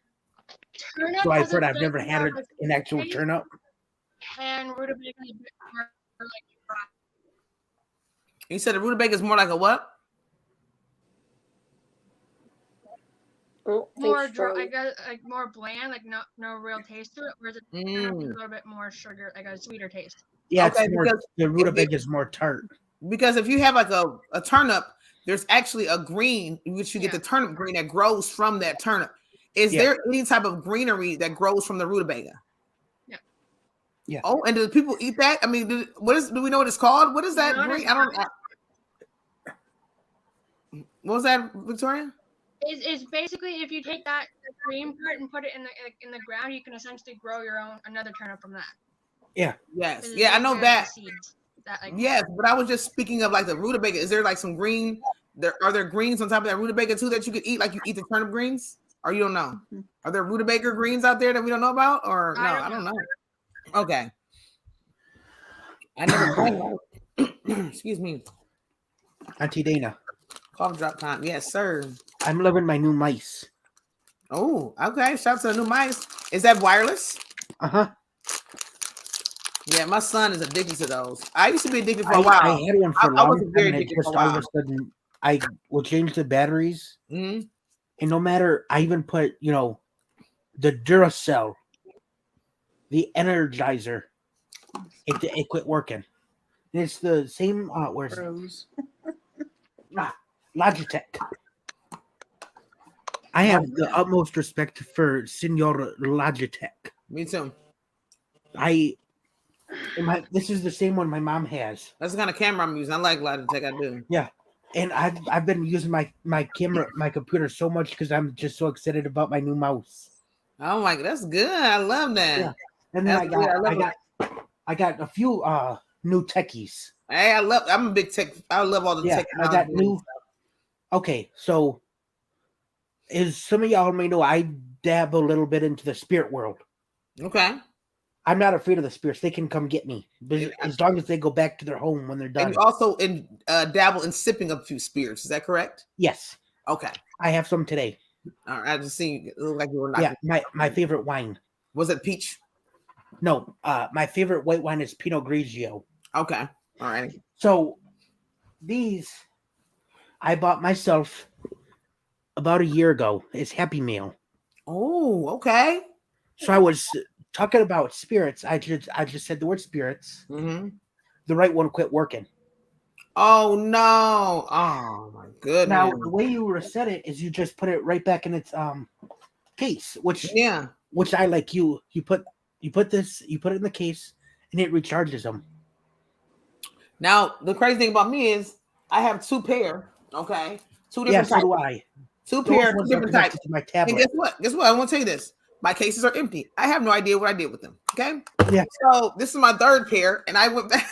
C: So I've never had an actual turnip.
B: And rutabaga is a bit more like dry.
A: You said the rutabaga is more like a what?
B: More dry, I guess, like more bland, like no real taste to it. Whereas it's a little bit more sugar, like a sweeter taste.
C: Yeah, okay, the rutabaga is more tart.
A: Because if you have like a turnip, there's actually a green, which you get the turnip green that grows from that turnip. Is there any type of greenery that grows from the rutabaga?
C: Yeah.
A: Oh, and do people eat that? I mean, do we know what it's called? What is that green? I don't know. What was that, Victoria?
B: It's basically if you take that green part and put it in the ground, you can essentially grow another turnip from that.
C: Yeah.
A: Yes. Yeah, I know that. Yes, but I was just speaking of like the rutabaga. Is there like some green? Are there greens on top of that rutabaga too that you could eat? Like you eat the turnip greens, or you don't know? Are there rutabaga greens out there that we don't know about? Or no, I don't know. Okay. I never tried. Excuse me.
C: Auntie Dana.
A: Cough drop time. Yes, sir.
C: I'm loving my new mice.
A: Oh, okay. Shout out to the new mice. Is that wireless?
C: Uh-huh.
A: Yeah, my son is addicted to those. I used to be addicted for a while.
C: I had one for a long time, and all of a sudden, I will change the batteries.
A: Mm-hmm.
C: And no matter, I even put, the Duracell, the Energizer, it quit working. And it's the same, where's Logitech. I have the utmost respect for Senor Logitech.
A: Me too.
C: This is the same one my mom has.
A: That's the kind of camera I'm using. I like Logitech. I do.
C: Yeah, and I've been using my computer so much because I'm just so excited about my new mouse.
A: Oh my, that's good. I love that.
C: Yeah, and then I got a few new techies.
A: Hey, I'm a big tech. I love all the tech.
C: I got new. Okay, so as some of y'all may know, I dab a little bit into the spirit world.
A: Okay.
C: I'm not afraid of the spirits. They can come get me as long as they go back to their home when they're done.
A: And you also dabble in sipping a few spirits. Is that correct?
C: Yes.
A: Okay.
C: I have some today.
A: All right. I just seen it looked like you were not.
C: Yeah, my favorite wine.
A: Was it peach?
C: No, my favorite white wine is Pinot Grigio.
A: Okay. All right.
C: So these I bought myself about a year ago. It's Happy Meal.
A: Oh, okay.
C: So I was talking about spirits. I just said the word spirits.
A: Mm-hmm.
C: The right one quit working.
A: Oh no! Oh my goodness!
C: Now the way you reset it is you just put it right back in its case, which I like. You put it in the case, and it recharges them.
A: Now the crazy thing about me is I have 2 pair. Okay, 2 different types.
C: So do I.
A: 2 pair, 2 different types.
C: To my tablet.
A: And guess what? I want to tell you this. My cases are empty. I have no idea what I did with them. Okay.
C: Yeah.
A: So this is my 3rd pair, and I went back.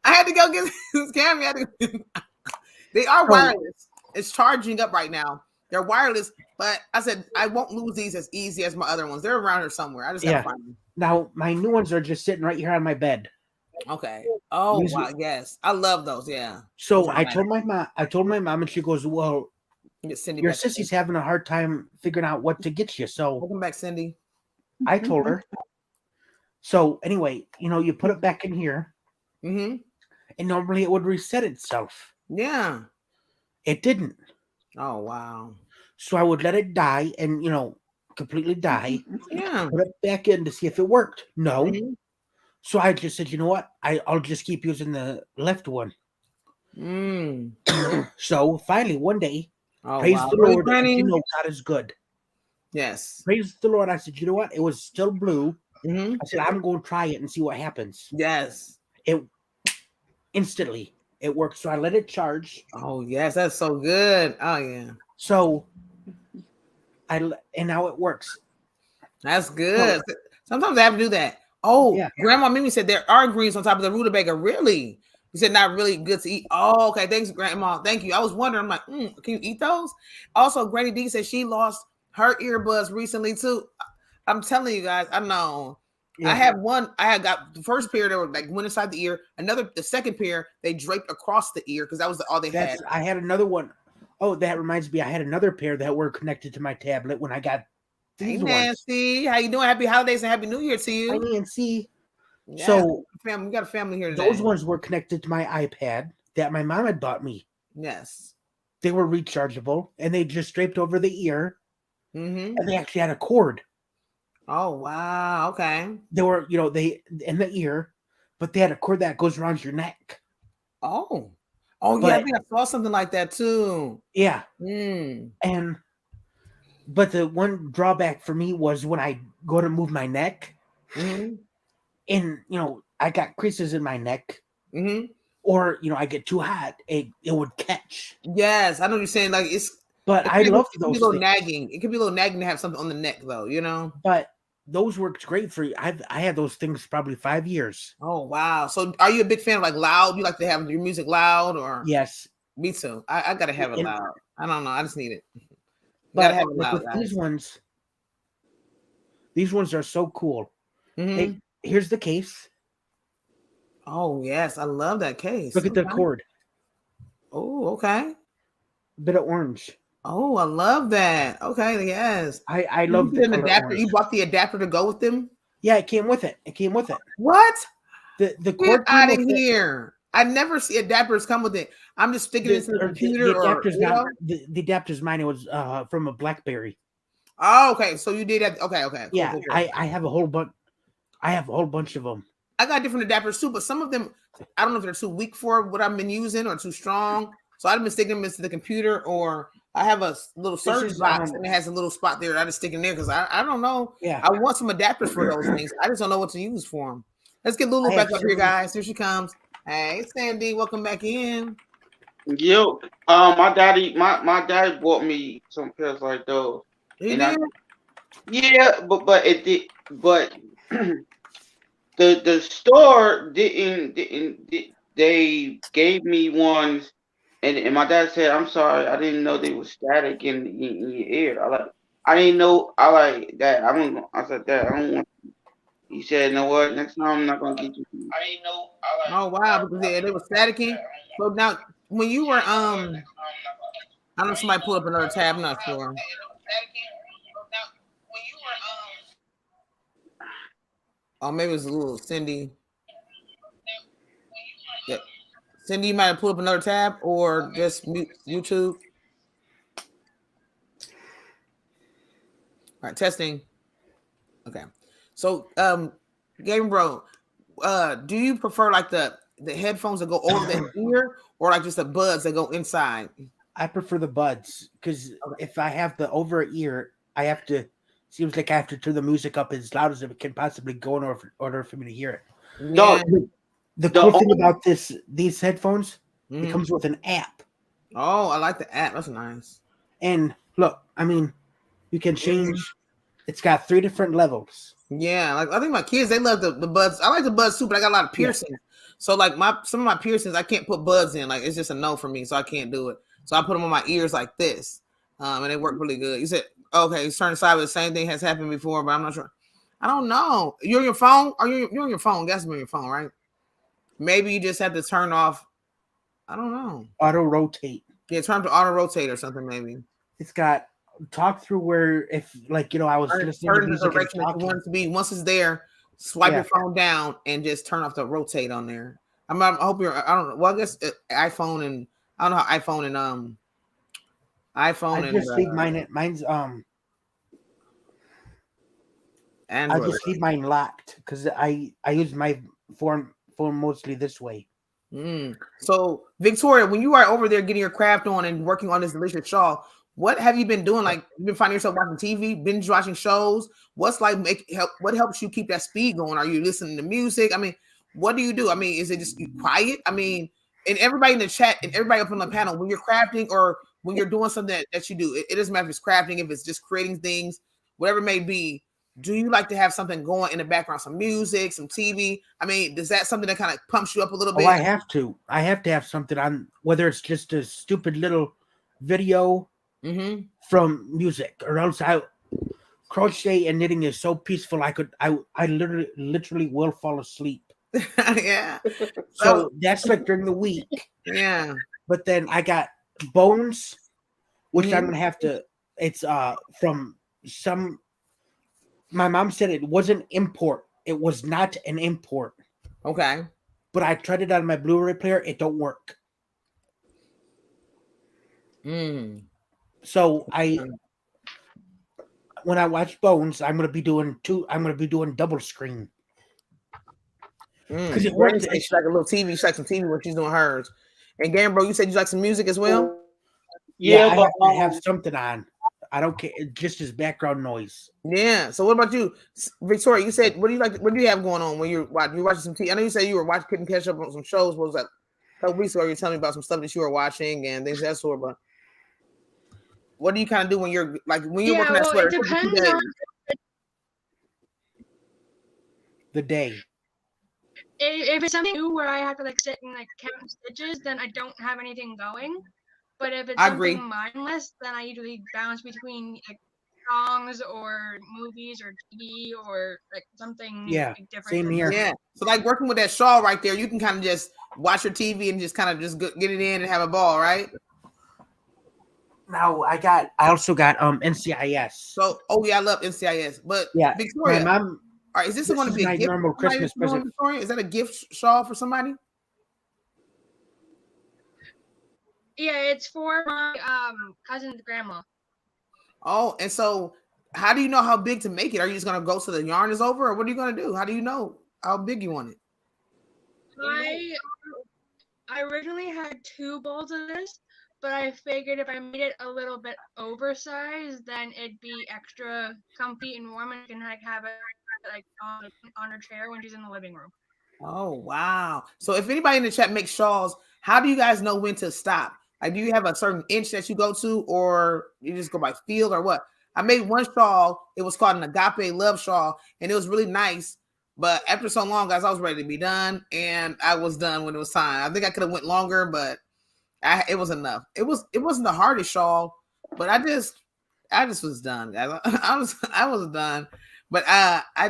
A: I had to go get this camera. They are wireless. It's charging up right now. They're wireless, but I said I won't lose these as easy as my other ones. They're around here somewhere. I just gotta find them.
C: Now my new ones are just sitting right here on my bed.
A: Okay. Oh wow. Yes, I love those. Yeah.
C: So I told my mom, and she goes, "Well, your sissy's having a hard time figuring out what to get you." So
A: welcome back, Cindy.
C: I told her. So anyway, you put it back in here,
A: and
C: normally it would reset itself.
A: Yeah.
C: It didn't.
A: Oh wow.
C: So I would let it die and completely die.
A: Yeah.
C: Put it back in to see if it worked. No. So I just said, you know what? I'll just keep using the left one. So finally one day, praise the Lord, God is good.
A: Yes.
C: Praise the Lord. I said, you know what? It was still blue. I said, I'm going to try it and see what happens.
A: Yes.
C: It instantly it worked. So I let it charge.
A: Oh yes, that's so good. Oh yeah.
C: So and now it works.
A: That's good. So, sometimes I have to do that. Oh, yeah. Grandma Mimi said there are greens on top of the rutabaga. Really? You said not really good to eat. Oh, okay. Thanks, Grandma. Thank you. I was wondering. I'm like, can you eat those? Also, Granny D said she lost her earbuds recently too. I'm telling you guys, I know. Yeah. I had got the first pair that were like went inside the ear. The second pair they draped across the ear because that was all they had.
C: I had another one. Oh, that reminds me. I had another pair that were connected to my tablet when I got these ones.
A: Hey, Nancy, how you doing? Happy holidays and happy New Year to you.
C: Hi, Nancy.
A: Yeah,
C: so,
A: we got a family here today.
C: Those ones were connected to my iPad that my mom had bought me.
A: Yes.
C: They were rechargeable, and they just draped over the ear, and they actually had a cord.
A: Oh wow! Okay.
C: They were, they in the ear, but they had a cord that goes around your neck.
A: Oh, yeah! I think I saw something like that too.
C: Yeah. But the one drawback for me was when I go to move my neck, and I got creases in my neck, or I get too hot, it would catch.
A: Yes, I know what you're saying. Like
C: But I love those.
A: It could be a little nagging. It could be a little nagging to have something on the neck, though.
C: But those worked great for you. I had those things probably 5 years.
A: Oh wow! So, are you a big fan of like loud? You like to have your music loud, or?
C: Yes.
A: Me too. I gotta have it loud. I don't know. I just need it.
C: But have it loud, with these ones are so cool. Hey, here's the case.
A: Oh yes, I love that case.
C: Look at the cord.
A: Oh, okay.
C: Bit of orange.
A: Oh, I love that. Okay, yes.
C: I love the
A: adapter.
C: Orange.
A: You bought the adapter to go with them?
C: Yeah, it came with it.
A: What?
C: The cord.
A: Get out of here. I never see adapters come with it. I'm just sticking it into the computer.
C: The adapter's mine. It was from a BlackBerry.
A: Oh, okay. So you did that. Okay. Cool,
C: yeah,
A: cool.
C: I have a whole bunch. I have a whole bunch of them.
A: I got different adapters too, but some of them, I don't know if they're too weak for what I've been using or too strong. So I've been sticking them into the computer or I have a little surge box, and it has a little spot there. I just stick in there because I don't know.
C: Yeah.
A: I want some adapters for those things. I just don't know what to use for them. Let's get Lulu back up here, guys. Here she comes. Hey, Sandy, welcome back in.
F: Yo, my daddy bought me some pills like those.
A: He did?
F: Yeah, but the store didn't they gave me ones, and my dad said, "I'm sorry, I didn't know they were static in your ear." I didn't know. I said that I don't want. He said, "You know what? Next time I'm not gonna get you." I didn't know.
A: Oh wow, because they were staticking. So now, when you were I don't know if somebody pull up another tab. I'm not sure. Oh, maybe it was a little Cindy. Yeah. Cindy, you might have pulled up another tab or just mute YouTube. All right, testing. Okay. So, Game Bro, do you prefer like the headphones that go over the ear or like just the buds that go inside?
C: I prefer the buds because if I have the over ear, I have to. Seems like I have to turn the music up as loud as it can possibly go in order for me to hear it.
A: No,
C: the cool thing about these headphones, it comes with an app.
A: Oh, I like the app. That's nice.
C: And look, I mean, you can change. It's got 3 different levels.
A: Yeah, like I think my kids they love the buds. I like the buds too, but I got a lot of piercings. Yeah. So like some of my piercings, I can't put buds in. Like it's just a no for me, so I can't do it. So I put them on my ears like this, and they work really good. You said okay, it's turning sideways. The same thing has happened before, but I'm not sure. I don't know. You're on your phone? You're on your phone? Guess you're on your phone, right? Maybe you just have to turn off. I don't know.
C: Auto rotate.
A: Yeah, turn to auto rotate or something. Maybe
C: it's got talk through where if like I was listening to music
A: direction that you want it to be. Once it's there, swipe your phone down and just turn off the rotate on there. I hope you're. I don't know. Well, I guess iPhone and I don't know how iPhone and iPhone.
C: I just leave mine. Mine's
A: Android.
C: I just leave mine locked because I use my phone mostly this way.
A: So Victoria, when you are over there getting your craft on and working on this delicious shawl, what have you been doing? Like you've been finding yourself watching TV, binge watching shows. What's like what helps you keep that speed going? Are you listening to music? I mean, what do you do? I mean, is it just quiet? I mean, and everybody in the chat and everybody up on the panel, when you're crafting or when you're doing something that you do, it doesn't matter if it's crafting, if it's just creating things, whatever it may be. Do you like to have something going in the background, some music, some TV? I mean, is that something that kind of pumps you up a little bit?
C: Oh, I have to have something on, whether it's just a stupid little video from music, or else crochet and knitting is so peaceful. I literally will fall asleep.
A: Yeah.
C: So that's like during the week.
A: Yeah.
C: But then I got bones, which I'm gonna have to. It's from some. My mom said it wasn't import. It was not an import.
A: Okay.
C: But I tried it on my Blu-ray player. It don't work. So when I watch Bones, I'm gonna be doing double screen.
A: Because it works. She's like a little TV. She's like some TV when she's doing hers. And Gambro, you said you like some music as well?
C: Yeah, I have something on. I don't care, just as background noise.
A: Yeah. So what about you, Victoria? You said what do you like? What do you have going on when you're watching some TV? I know you said you were couldn't catch up on some shows. What was that? A couple weeks ago, you were telling me about some stuff that you were watching and things of that sort. But what do you kind of do when you're working that sweater?
B: It depends on
A: the day.
B: If it's something new where I have to sit and count stitches, then I don't have anything going. But if it's something mindless, then I usually bounce between songs or movies or TV or something different.
C: Same here.
A: Yeah. So working with that shawl right there, you can kind of just watch your TV and just kind of just get it in and have a ball, right?
C: Now I also got NCIS.
A: So I love NCIS. But Victoria,
C: my mom.
A: All right, is this going to be a gift?
C: Normal Christmas present?
A: Victoria? Is that a gift shawl for somebody?
B: Yeah, it's for my cousin's grandma.
A: Oh, and so how do you know how big to make it? Are you just gonna go to the yarn is over, or what are you gonna do? How do you know how big you want it?
B: I originally had 2 balls of this, but I figured if I made it a little bit oversized, then it'd be extra comfy and warm, and I can like have it like on her chair when she's in the living room.
A: Oh wow! So if anybody in the chat makes shawls, how do you guys know when to stop? Like, do you have a certain inch that you go to, or you just go by feel, or what? I made one shawl. It was called an agape love shawl, and it was really nice. But after so long, guys, I was ready to be done, and I was done when it was time. I think I could have went longer, but it was enough. It wasn't the hardest shawl, but I just was done, guys. I was done. But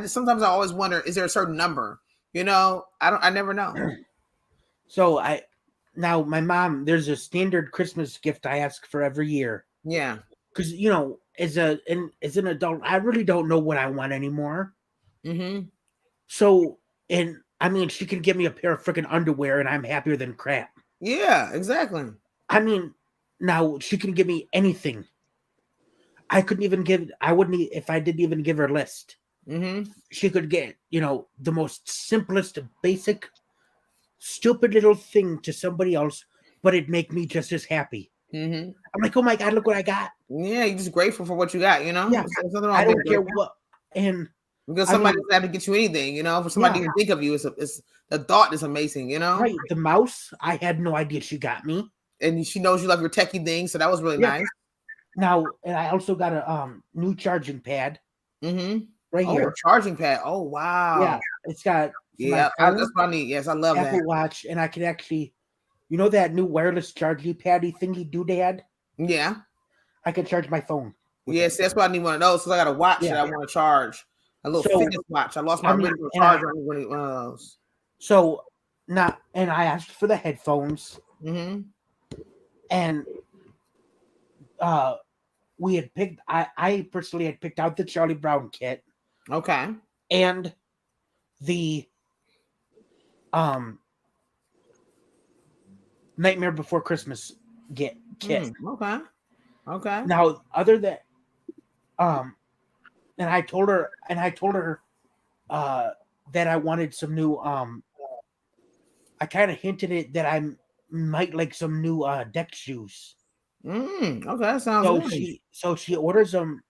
A: sometimes I always wonder, is there a certain number? I never know.
C: So now my mom, there's a standard Christmas gift I ask for every year.
A: Yeah.
C: Because as an adult, I really don't know what I want anymore.
A: Mm-hmm.
C: So, and I mean, she can give me a pair of freaking underwear and I'm happier than crap.
A: Yeah, exactly.
C: I mean, now she can give me anything. I wouldn't, if I didn't even give her a list.
A: Mm-hmm.
C: She could get, the most simplest, basic, stupid little thing to somebody else, but it'd make me just as happy.
A: Mm-hmm.
C: I'm like, oh my God, look what I got.
A: Yeah, you're just grateful for what you got,
C: Yeah, I don't care what. And
A: because somebody doesn't have to get you anything, for somebody to even think of you, it's the thought is amazing,
C: Right, the mouse, I had no idea she got me.
A: And she knows you love your techie things, so that was really nice.
C: Now, and I also got a new charging pad.
A: Mm-hmm.
C: Right here.
A: A charging pad. Oh wow.
C: Yeah, it's got
A: that's what I need. Yes, I love
C: Apple
A: that.
C: Watch, and I can actually, that new wireless charging paddy thingy doodad.
A: Yeah.
C: I can charge my phone.
A: Yes, that's why I need one of those. So I got a watch that I want to charge. A little fitness watch. I lost my original charger. I need one of those.
C: So now, and I asked for the headphones.
A: Mm-hmm.
C: And we had picked. I personally had picked out the Charlie Brown kit.
A: Okay.
C: And the Nightmare Before Christmas kit.
A: Okay.
C: Now, other than and I told her that I wanted some new I kind of hinted it that I might like some new deck shoes.
A: Okay, that sounds good.
C: So she orders them.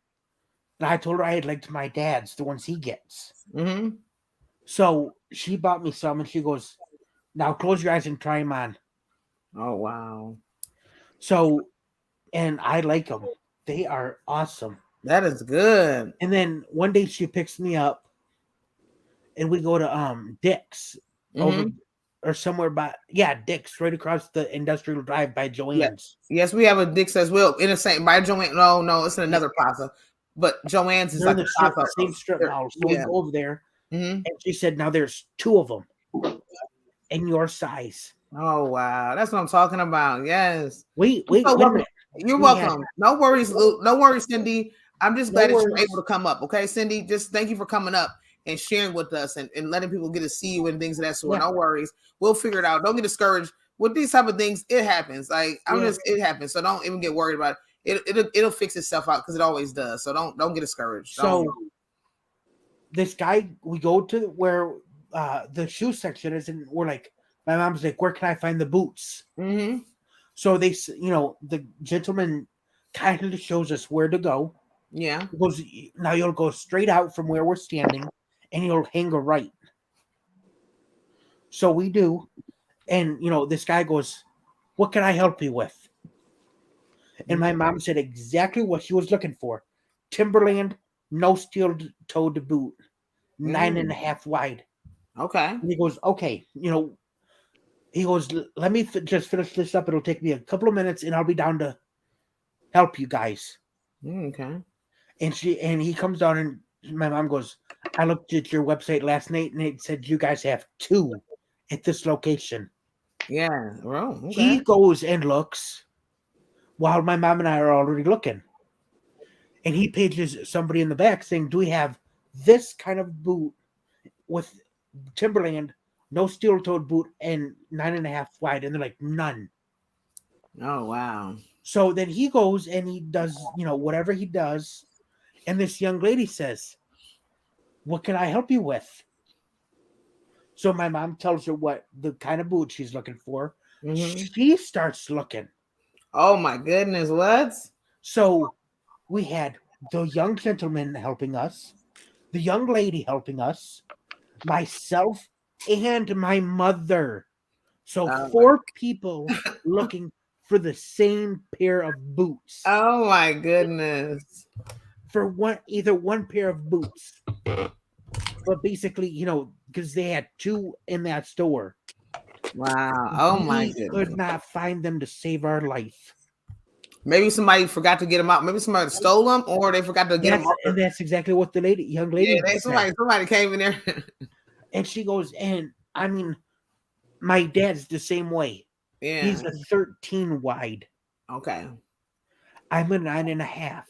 C: And I told her I had liked my dad's, the ones he gets.
A: Mm-hmm.
C: So she bought me some, and she goes, "Now close your eyes and try them on."
A: Oh wow!
C: So, and I like them; they are awesome.
A: That is good.
C: And then one day she picks me up, and we go to Dick's over or somewhere by Dick's right across the Industrial Drive by Joanne's.
A: Yes, we have a Dick's as well in the same by Joanne. No, it's in another plaza. But Joanne's is
C: they're
A: like
C: the same strip mall. So we go over there, and she said, "Now there's 2 of them in your size."
A: Oh wow, that's what I'm talking about. Yes.
C: Wait
A: a minute. You're welcome. No worries, Cindy. I'm just glad that you're able to come up. Okay, Cindy. Just thank you for coming up and sharing with us and letting people get to see you and things of that sort. No worries. We'll figure it out. Don't get discouraged with these type of things. It happens. Like it happens. So don't even get worried about it. It'll fix itself out because it always does. So don't get discouraged.
C: So this guy, we go to where the shoe section is, and we're like, my mom's like, "Where can I find the boots?"
A: Mm-hmm.
C: So they, the gentleman kindly shows us where to go.
A: Yeah.
C: He goes, "Now you'll go straight out from where we're standing, and you'll hang a right." So we do, and this guy goes, "What can I help you with?" And my mom said exactly what she was looking for. Timberland, no steel-toed boot, 9.5 wide.
A: Okay.
C: And he goes, "Okay, he goes, let me just finish this up. It'll take me a couple of minutes, and I'll be down to help you guys."
A: Okay.
C: And he comes down, and my mom goes, "I looked at your website last night, and it said you guys have 2 at this location."
A: Yeah. Well, okay.
C: He goes and looks while my mom and I are already looking. And he pages somebody in the back saying, "Do we have this kind of boot with Timberland, no steel-toed boot, and 9.5 wide?" And they're like, "None."
A: Oh, wow.
C: So then he goes and he does, whatever he does. And this young lady says, "What can I help you with?" So my mom tells her what the kind of boot she's looking for. Mm-hmm. She starts looking.
A: Oh my goodness, what?
C: So we had the young gentleman helping us, the young lady helping us, myself, and my mother. So 4 people looking for the same pair of boots.
A: Oh my goodness.
C: For either one pair of boots. But basically, because they had 2 in that store.
A: Wow. Oh my goodness.
C: We could not find them to save our life.
A: Maybe somebody forgot to get them out. Maybe somebody stole them, or they forgot to get them out.
C: And that's exactly what the young lady.
A: Yeah, somebody came in there.
C: And she goes, and I mean, my dad's the same way.
A: Yeah.
C: He's a 13 wide.
A: Okay.
C: I'm a 9.5.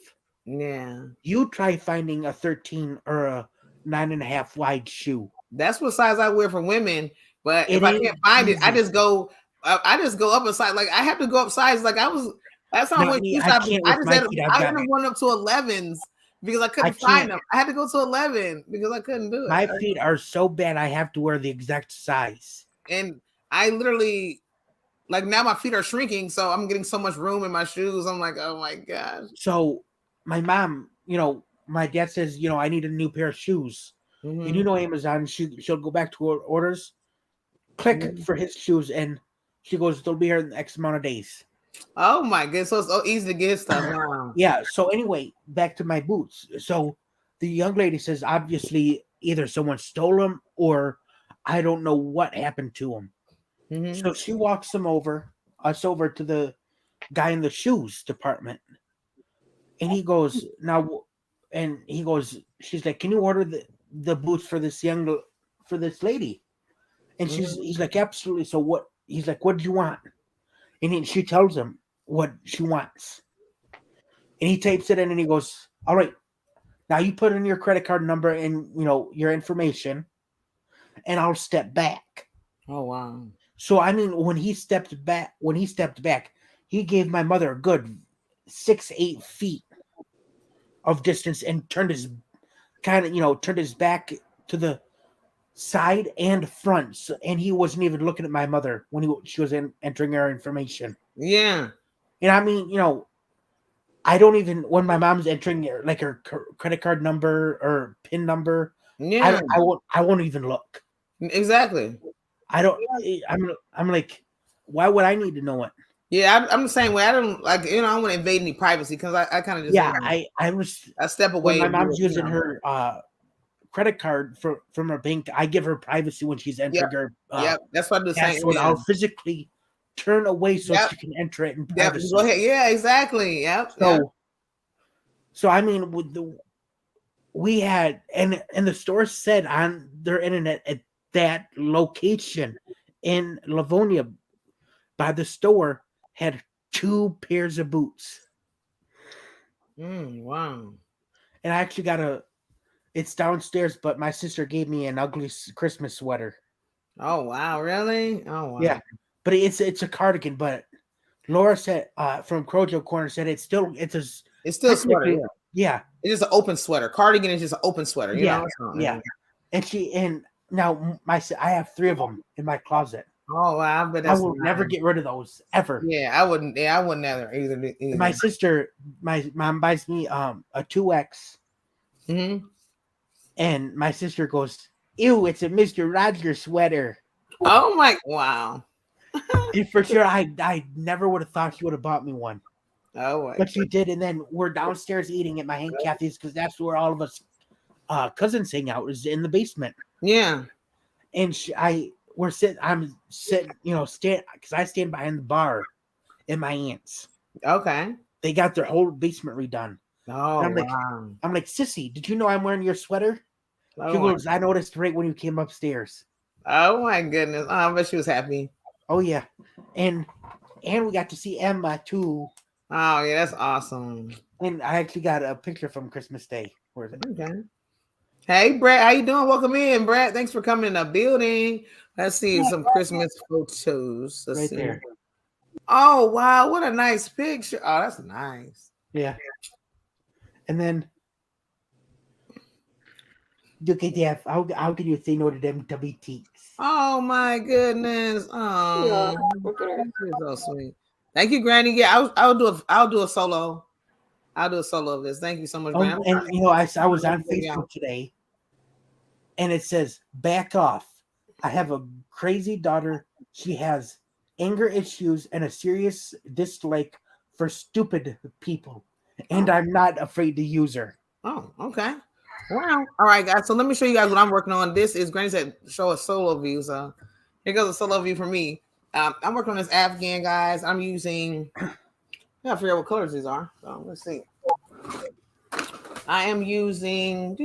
A: Yeah.
C: You try finding a 13 or a 9.5 wide shoe.
A: That's what size I wear for women. But if I can't find it, I just go up a size. Like I have to go up size. Like I was last time I went shoe shopping, I ended up going up to 11s because I couldn't find them. I had to go to 11 because I couldn't do it.
C: My feet are so bad I have to wear the exact size.
A: And I literally, like now my feet are shrinking, so I'm getting so much room in my shoes. I'm like, oh my gosh.
C: So my mom, my dad says, I need a new pair of shoes. Mm-hmm. And Amazon, she'll go back to her orders, click for his shoes, and she goes, they'll be here in X amount of days.
A: Oh my goodness. So it's so easy to get stuff. Wow.
C: Yeah. So anyway, back to my boots. So the young lady says, obviously, either someone stole them or I don't know what happened to them. Mm-hmm. So she walks us over to the guy in the shoes department. And he goes, she's like, can you order the boots for this lady? And he's like, absolutely. So what? He's like, what do you want? And she tells him what she wants. And he types it in and he goes, all right, now you put in your credit card number and, your information and I'll step back.
A: Oh, wow.
C: So, I mean, when he stepped back, he gave my mother a good 6-8 feet of distance and turned his back to the side and front, and he wasn't even looking at my mother when she was entering her information.
A: Yeah.
C: And I mean, I don't even, when my mom's entering her credit card number or PIN number,
A: yeah,
C: I won't even look.
A: Exactly.
C: I'm like, why would I need to know it?
A: Yeah, I'm the same way. I don't I don't want to invade any privacy because I kind of just I step away.
C: When my mom's using her credit card from her bank, I give her privacy when she's entering her.
A: That's what I do.
C: Password. I'll physically turn away so she can enter it in privacy.
A: Go ahead. Yeah, exactly. Yep.
C: So I mean, we had and the store said on their internet at that location in Livonia by the store had 2 pairs of boots.
A: Wow.
C: And I actually it's downstairs, but my sister gave me an ugly Christmas sweater.
A: Oh wow, really? Oh wow.
C: Yeah. But it's a cardigan, but Laura said from Crojo Corner said it's still a
A: sweater.
C: Yeah.
A: It's just an open sweater. Cardigan is just an open sweater, you know?
C: Yeah. And now I have 3 of them in my closet.
A: Oh wow, but
C: I will never get rid of those ever.
A: Yeah, I wouldn't either.
C: My sister, my mom buys me a 2X.
A: Mm-hmm.
C: And my sister goes, ew, it's a Mr. Rogers sweater.
A: Oh my wow.
C: And for sure I never would have thought she would have bought me one.
A: Oh my
C: but she did, and then we're downstairs eating at my Aunt Kathy's because that's where all of us cousins hang out, is in the basement.
A: Yeah.
C: And I'm sitting, because I stand behind the bar at my aunt's.
A: Okay.
C: They got their whole basement redone.
A: Oh,
C: I'm like, Sissy, did you know I'm wearing your sweater? She goes, I noticed right when you came upstairs.
A: Oh my goodness. Oh, I bet she was happy.
C: Oh yeah. And we got to see Emma too.
A: Oh yeah, that's awesome.
C: And I actually got a picture from Christmas Day. Where is it?
A: Okay. Hey Brett, how you doing? Welcome in, Brett. Thanks for coming in the building. Let's see some Christmas photos. Let's see. There. Oh wow, what a nice picture. Oh, that's nice.
C: Yeah. And then look at that. How can you say no to them WTs?
A: Oh my goodness. Oh,
I: yeah, look at her.
A: She's so sweet. Thank you, Granny. Yeah, I'll do a solo. I'll do a solo of this. Thank you so much, Granny.
C: And you know, I was on Facebook today, and it says, "Back off. I have a crazy daughter. She has anger issues and a serious dislike for stupid people, and I'm not afraid to use her."
A: Oh, okay. Wow. All right, guys. So let me show you guys what I'm working on. This is Granny said show a solo view. So here goes a solo view for me. I'm working on this Afghan, guys. I'm using. I gotta figure out what colors these are. So let's see. I am using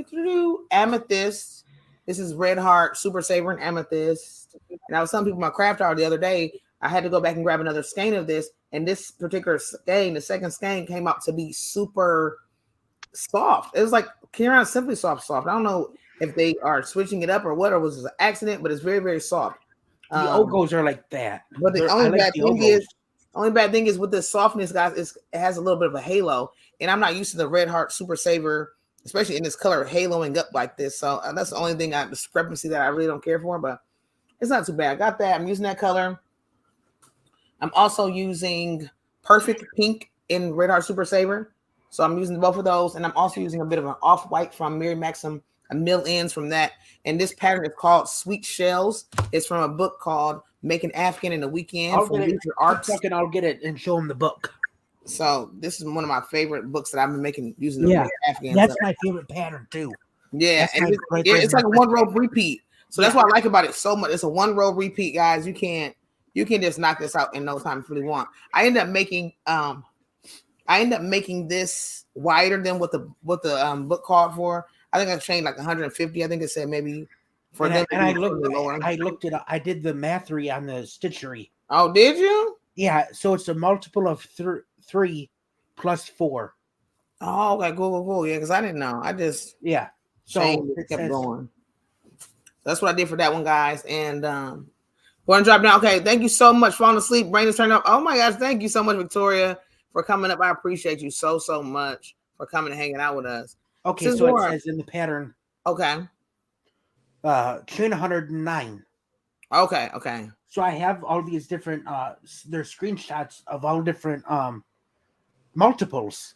A: amethyst. This is Red Heart Super Saver and Amethyst. And I was telling people my craft hour the other day, I had to go back and grab another skein of this. And this particular skein, the second skein, came out to be super soft. It was like came around simply soft. I don't know if they are switching it up or what, or was it an accident, but it's very, very soft.
C: The Ogos are like that.
A: But the only bad thing is with the softness, guys, it has a little bit of a halo. And I'm not used to the Red Heart Super Saver, especially in this color, haloing up like this. So that's the only thing discrepancy that I really don't care for, but it's not too bad. I got that. I'm using that color. I'm also using Perfect Pink in Red Heart Super Saver. So I'm using both of those. And I'm also using a bit of an off-white from Mary Maxim, a mill ends from that. And this pattern is called Sweet Shells. It's from a book called Make an Afghan in a Weekend.
C: I'll get it and show them the book.
A: So this is one of my favorite books that I've been making using the Afghans.
C: That's my favorite pattern too.
A: Yeah, and it's like a one row repeat. So that's what I like about it so much. It's a one row repeat, guys. You can just knock this out in no time if you really want. I end up making this wider than what the book called for. I think I changed like 150. I think it said maybe for them.
C: And I looked it up. I did the mathery on the stitchery.
A: Oh, did you?
C: Yeah. So it's a multiple of 3 plus 4.
A: Oh, okay, cool. Yeah, because I didn't know. I just
C: So
A: it kept going. That's what I did for that one, guys. And going to drop down. Okay, thank you so much. Falling asleep, brain is turned up. Oh my gosh, thank you so much, Victoria, for coming up. I appreciate you so much for coming and hanging out with us.
C: Okay, so it says in the pattern.
A: Okay.
C: Chain 109.
A: Okay.
C: So I have all these different there's screenshots of all different multiples.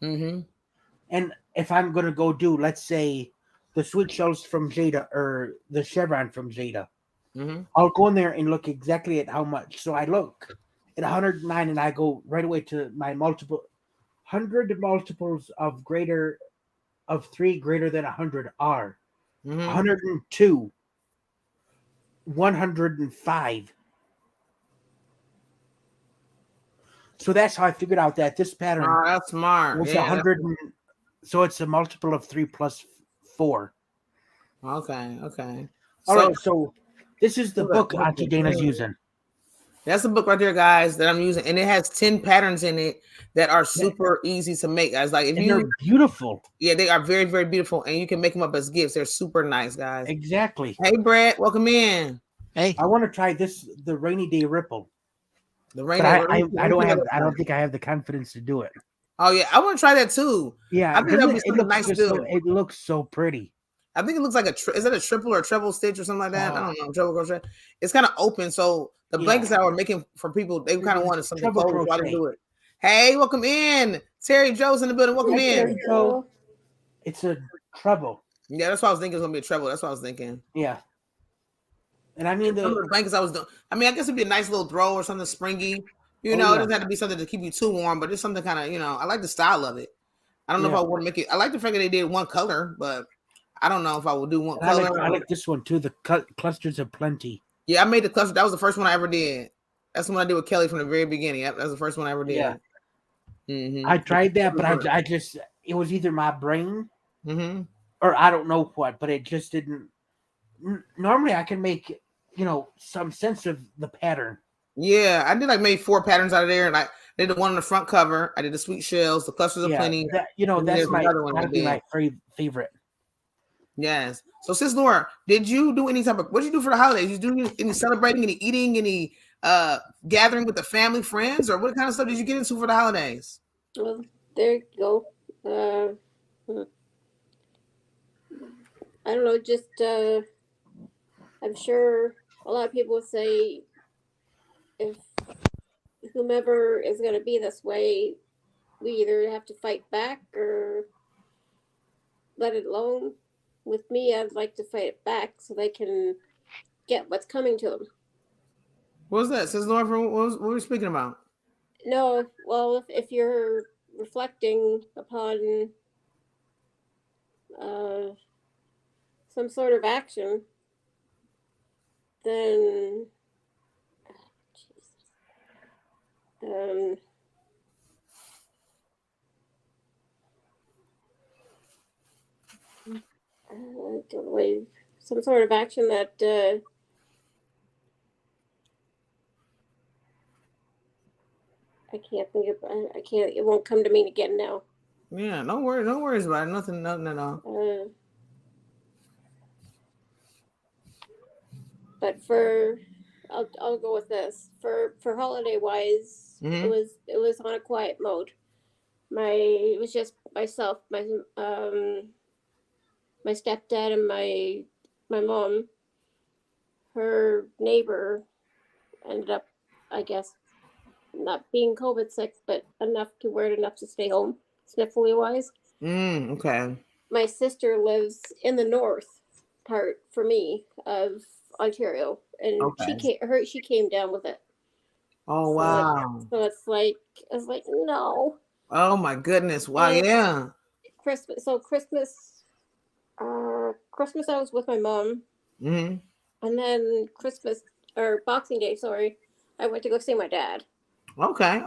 A: Mm-hmm.
C: And if I'm gonna go do, let's say, the Sweet Shells from Jada or the chevron from Jada, I'll go in there and look exactly at how much. So I look at 109 and I go right away to my multiple 100 multiples of 3 greater than 100 are 102, 105. So that's how I figured out that this pattern.
A: Oh, that's smart.
C: Was 100. So it's a multiple of 3 plus 4.
A: Okay.
C: All right. So this is the book Auntie Dana's using.
A: That's the book right there, guys, that I'm using, and it has 10 patterns in it that are super easy to make, guys. Like
C: they're beautiful.
A: Yeah, they are very, very beautiful, and you can make them up as gifts. They're super nice, guys.
C: Exactly.
A: Hey, Brett, welcome in.
C: Hey, I want to try the rainy day ripple.
A: The rainy day
C: I don't think I have the confidence to do it.
A: Oh yeah, I want to try that too.
C: Yeah,
A: I think that'd be something nice to do.
C: It looks so pretty.
A: I think it looks like is that a triple or treble stitch or something like that? I don't know. Treble crochet. It's kind of open, so the blankets that we're making for people, they kind of wanted something closed while they do it. Hey, welcome in. Terry Joe's in the building. Welcome in.
C: Joe. It's a treble.
A: Yeah, that's what I was thinking. It was gonna be a treble. That's what I was thinking.
C: Yeah. And I mean the
A: blankets I was doing. I mean, I guess it'd be a nice little throw or something springy. You know, it doesn't have to be something to keep you too warm, but it's something kind of, I like the style of it. I don't know if I want to make it. I like the fact that they did one color, but I don't know if I will do one color.
C: I like this one too. The clusters of plenty.
A: Yeah, I made the cluster. That was the first one I ever did. That's the one I did with Kelly from the very beginning. That was the first one I ever did. Yeah. Mm-hmm.
C: I tried that, but I just, it was either my brain or I don't know what, but it just didn't. Normally I can make, some sense of the pattern.
A: Yeah, I did like maybe 4 patterns out of there, and I did the one on the front cover. I did the Sweet Shells, the clusters of plenty.
C: That's my favorite.
A: Yes. So, Sis Laura, did you do any type of? What did you do for the holidays? Did you do any celebrating, any eating, any gathering with the family, friends, or what kind of stuff did you get into for the holidays?
I: Well, there you go. I don't know. Just I'm sure a lot of people would say, if whomever is going to be this way, we either have to fight back or let it alone. With me, I'd like to fight it back so they can get what's coming to them.
A: What was that? Says Laura, what were we speaking about?
I: No, well, if you're reflecting upon some sort of action, then some sort of action that I can't think of. I can't. It won't come to me again now.
A: Yeah, no worries about it. Nothing at all.
I: But I'll go with this for holiday wise.
A: Mm-hmm.
I: It was on a quiet mode. It was just myself, my stepdad and my mom. Her neighbor ended up, I guess, not being COVID sick, but enough to stay home, sniffly wise.
A: Okay.
I: My sister lives in the north part for me of Ontario, and she came down with it.
A: Oh wow!
I: So it's like I was like, no.
A: Oh my goodness! Wow, yeah.
I: Christmas I was with my mom, and then Christmas or Boxing Day, I went to go see my dad.
A: Okay.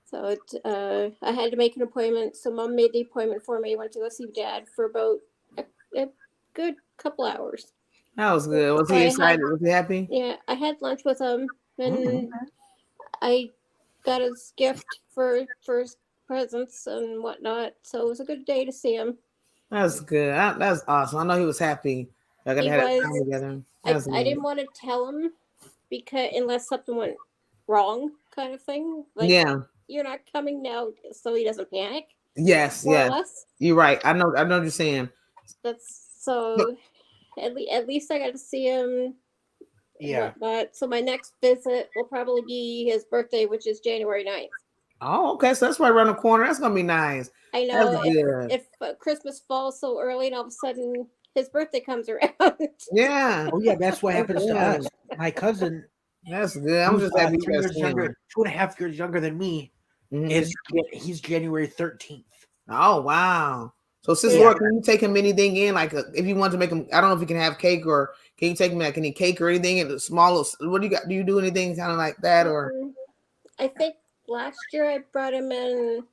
I: So I had to make an appointment. So Mom made the appointment for me. I went to go see Dad for about a good couple hours.
A: That was good. Was he excited? Was he happy?
I: Yeah, I had lunch with him, and I got his gift for his presents and whatnot. So it was a good day to see him.
A: That's good. That's awesome. I know he was happy. I got to have that time together.
I: I didn't want to tell him because unless something went wrong, kind of thing. Like, you're not coming now, so he doesn't panic.
A: Yes. You're right. I know what you're saying.
I: That's so. At least I got to see him.
C: Yeah.
I: So my next visit will probably be his birthday, which is January 9th.
A: Oh, okay. So that's right around the corner. That's gonna be nice.
I: I know if Christmas falls so early and all of a sudden his birthday comes around.
A: Yeah.
C: Oh yeah, that's what happens to us. My cousin.
A: That's good. I'm just happy
C: 2 years younger, 2.5 years younger than me. He's January 13th.
A: Oh wow. So, Sister Laura, can you take him anything in? Like, if you want to make him, I don't know if you can have cake or can you take him like any cake or anything in the smallest? What do you got? Do you do anything kind of like that or?
I: I think last year I brought him in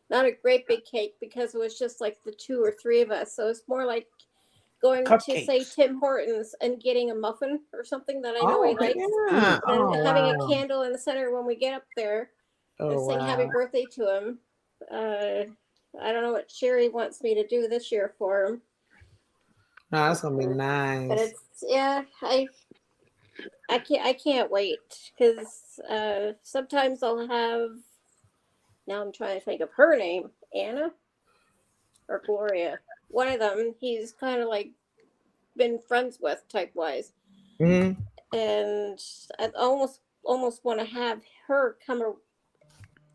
I: not a great big cake because it was just like the 2 or 3 of us. So it's more like going to say Tim Hortons and getting a muffin or something that I know he likes, and having a candle in the center when we get up there and sing happy birthday to him. I don't know what Sherry wants me to do this year for him.
A: No, that's gonna be nice.
I: But it's I can't wait because sometimes I'll have. Now I'm trying to think of her name, Anna or Gloria. One of them. He's kind of like been friends with type wise, and I almost want to have her come.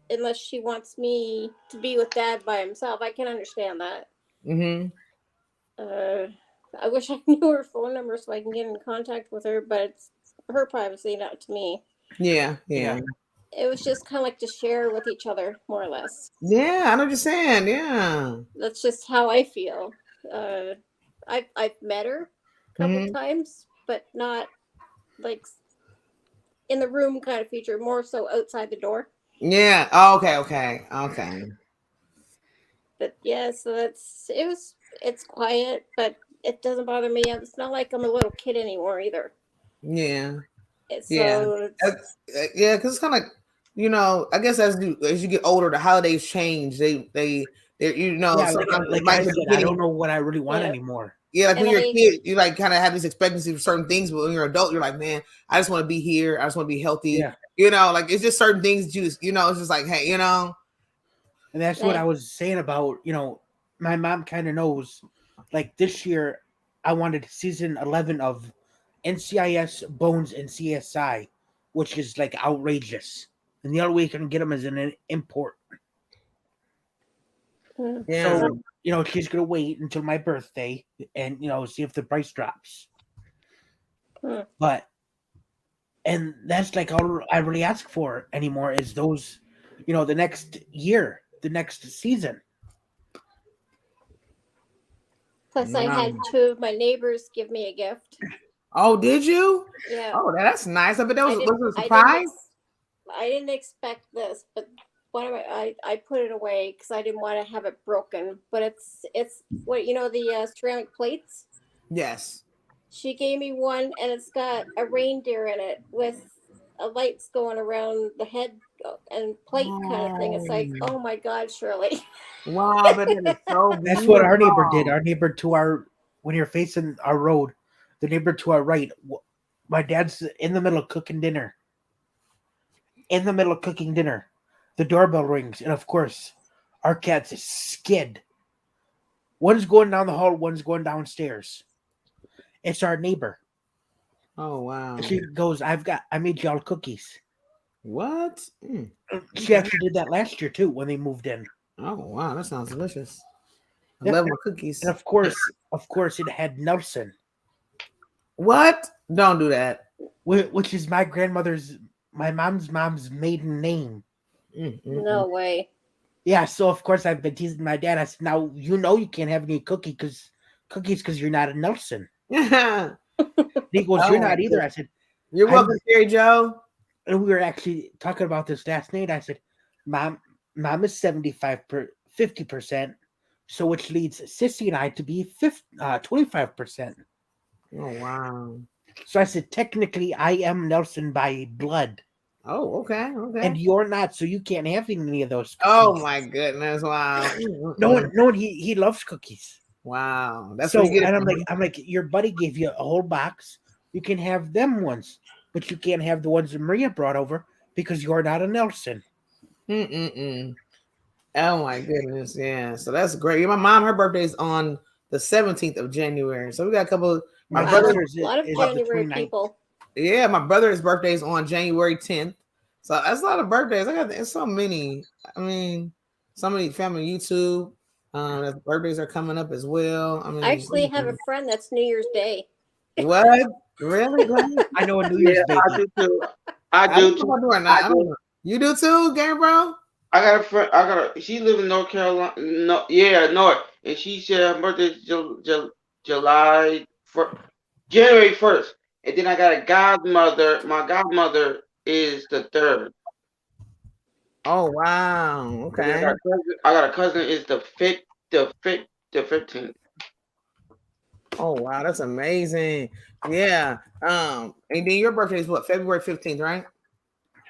I: Unless she wants me to be with Dad by himself, I can understand that. I wish I knew her phone number so I can get in contact with her, but it's her privacy, not to me.
A: Yeah.
I: It was just kind of like to share with each other, more or less.
A: Yeah, I know what you're saying. Yeah.
I: That's just how I feel. I've met her a couple times, but not like in the room kind of feature, more so outside the door.
A: Yeah. Oh, okay.
I: But yeah, so it's quiet, but it doesn't bother me. It's not like I'm a little kid anymore either.
A: Yeah.
I: Because
A: it's kind of I guess as you get older, the holidays change. They sometimes
C: I don't know what I really want anymore.
A: Yeah, like when you're a kid, you like kind of have these expectancies for certain things, but when you're an adult, you're like, man, I just want to be here. I just want to be healthy. Yeah. Like it's just certain things. It's just like, hey, And
C: that's what I was saying about, my mom kind of knows. Like this year, I wanted season 11 of NCIS, Bones, and CSI, which is like outrageous. and the only way you can get them is in an import.
A: Yeah.
C: So, she's going to wait until my birthday and, see if the price drops. But, and that's like all I really ask for anymore is those, the next year, the next season.
I: Plus, I had 2 of my neighbors give me a gift.
A: Oh, did you?
I: Yeah.
A: Oh, that's nice. I bet that was a surprise.
I: I didn't expect this, but I put it away because I didn't want to have it broken. But it's what the ceramic plates.
A: Yes.
I: She gave me one, and it's got a reindeer in it with lights going around the head and plate kind of thing. It's like, oh my God, Shirley.
A: Wow, but that is so beautiful.
C: That's what our neighbor did. Our neighbor when you're facing our road, the neighbor to our right, my dad's in the middle of cooking dinner. The doorbell rings, and of course, our cat's a skid. One's going down the hall, one's going downstairs. It's our neighbor.
A: Oh wow!
C: She goes, I made y'all cookies.
A: What?
C: She actually did that last year too when they moved in.
A: Oh wow, that sounds delicious. I love my cookies.
C: And of course, it had Nelson.
A: What? Don't do that.
C: Which is my mom's maiden name.
I: No way.
C: Yeah, so of course I've been teasing my dad. I said, now you can't have any cookies because you're not a Nelson. He goes, you're not either. I said,
A: you're welcome, Jerry Joe.
C: And we were actually talking about this last night. I said, Mom is 50%, so which leads Sissy and I to be 25%.
A: Oh wow!
C: So I said, technically, I am Nelson by blood.
A: Oh, okay.
C: And you're not, so you can't have any of those cookies.
A: Oh my goodness! Wow.
C: No, he loves cookies.
A: Wow,
C: that's so. And I'm like, your buddy gave you a whole box. You can have them ones, but you can't have the ones that Maria brought over because you're not a Nelson.
A: Oh my goodness! Yeah, so that's great. My mom, her birthday's on the 17th of January, so we got a couple.
I: A lot of January people.
A: Yeah, my brother's birthday is on January 10th. So that's a lot of birthdays. It's so many. I mean, so many family YouTube. Birthdays are coming up as well. I mean,
I: I actually have a friend that's New Year's Day.
A: What? Really?
C: I know a New Year's Day.
F: I do too. I do too.
A: You do too, Gary Bro?
F: I got a friend. She lives in North Carolina. North, and she said her birthday is January 1st. And then I got a godmother. My godmother is the 3rd.
A: Oh wow! Okay.
F: I got a cousin is the 15th.
A: Oh wow, that's amazing. Yeah. And then your birthday is what? February 15th, right?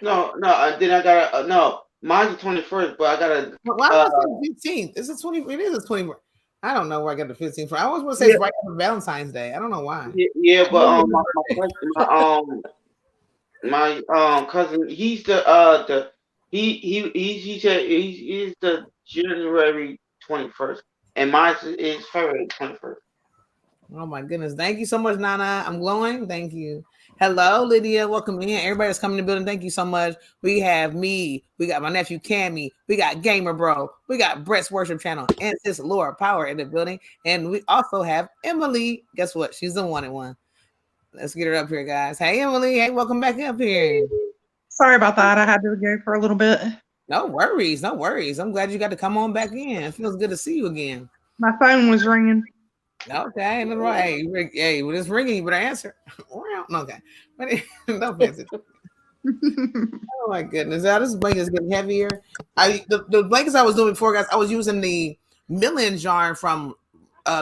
F: No. Then I got no. Mine's the 21st, but I got a.
A: Why was it the 15th? Is it 20? It is the 20. I don't know where I got the 15th from. I always want to say it's right after Valentine's Day. I don't know why.
F: Yeah, but my cousin, he's the he said he's the January 21st, and mine is February 21st.
A: Oh my goodness! Thank you so much, Nana. I'm glowing. Thank you. Hello, Lydia. Welcome in. Everybody that's coming to the building, thank you so much. We have me. We got my nephew Cammy. We got Gamer Bro. We got Brett's Worship Channel and Sis Laura Power in the building. And we also have Emily. Guess what? She's the wanted one. Let's get her up here, guys. Hey, Emily. Hey, welcome back up here.
E: Sorry about that. I had to go for a little bit.
A: No worries. No worries. I'm glad you got to come on back in. It feels good to see you again.
E: My phone was ringing.
A: Okay, no, right. Hey, when it's ringing, you better answer. Okay, but don't answer. Oh my goodness, now this blanket is getting heavier. The blankets I was doing before, guys, I was using the million yarn from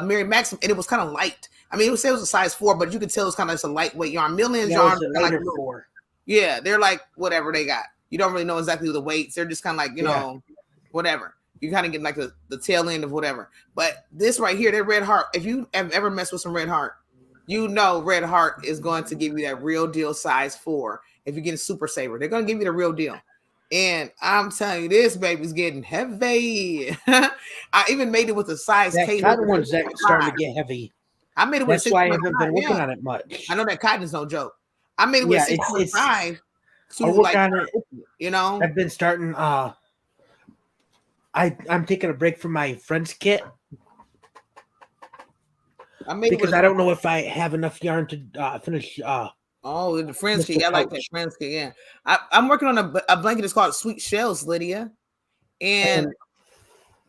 A: Mary Maxim, and it was kind of light. I mean, it was a size 4, but you could tell it's kind of just a lightweight yarn. Million yarn,
C: like 4.
A: Yeah, they're like whatever they got. You don't really know exactly the weights. They're just kind of like know, whatever. You kind of get like the tail end of whatever. But this right here, that Red Heart, if you have ever messed with some Red Heart, you know Red Heart is going to give you that real deal size 4. If you're getting Super Saver, they're going to give you the real deal. And I'm telling you, this baby's getting heavy. I even made it with a size
C: case. Cotton one's starting to get heavy.
A: I made it with
C: That's why I haven't been working on it much.
A: I know that cotton is no joke. I made it with 6.5. to
C: I'll work on it.
A: You know,
C: I've been starting. I'm taking a break from my friend's kit because I don't know if I have enough yarn to finish.
A: Oh, the friends kit. I like that friends kit. Yeah, I'm working on a blanket that's called Sweet Shells, Lydia, and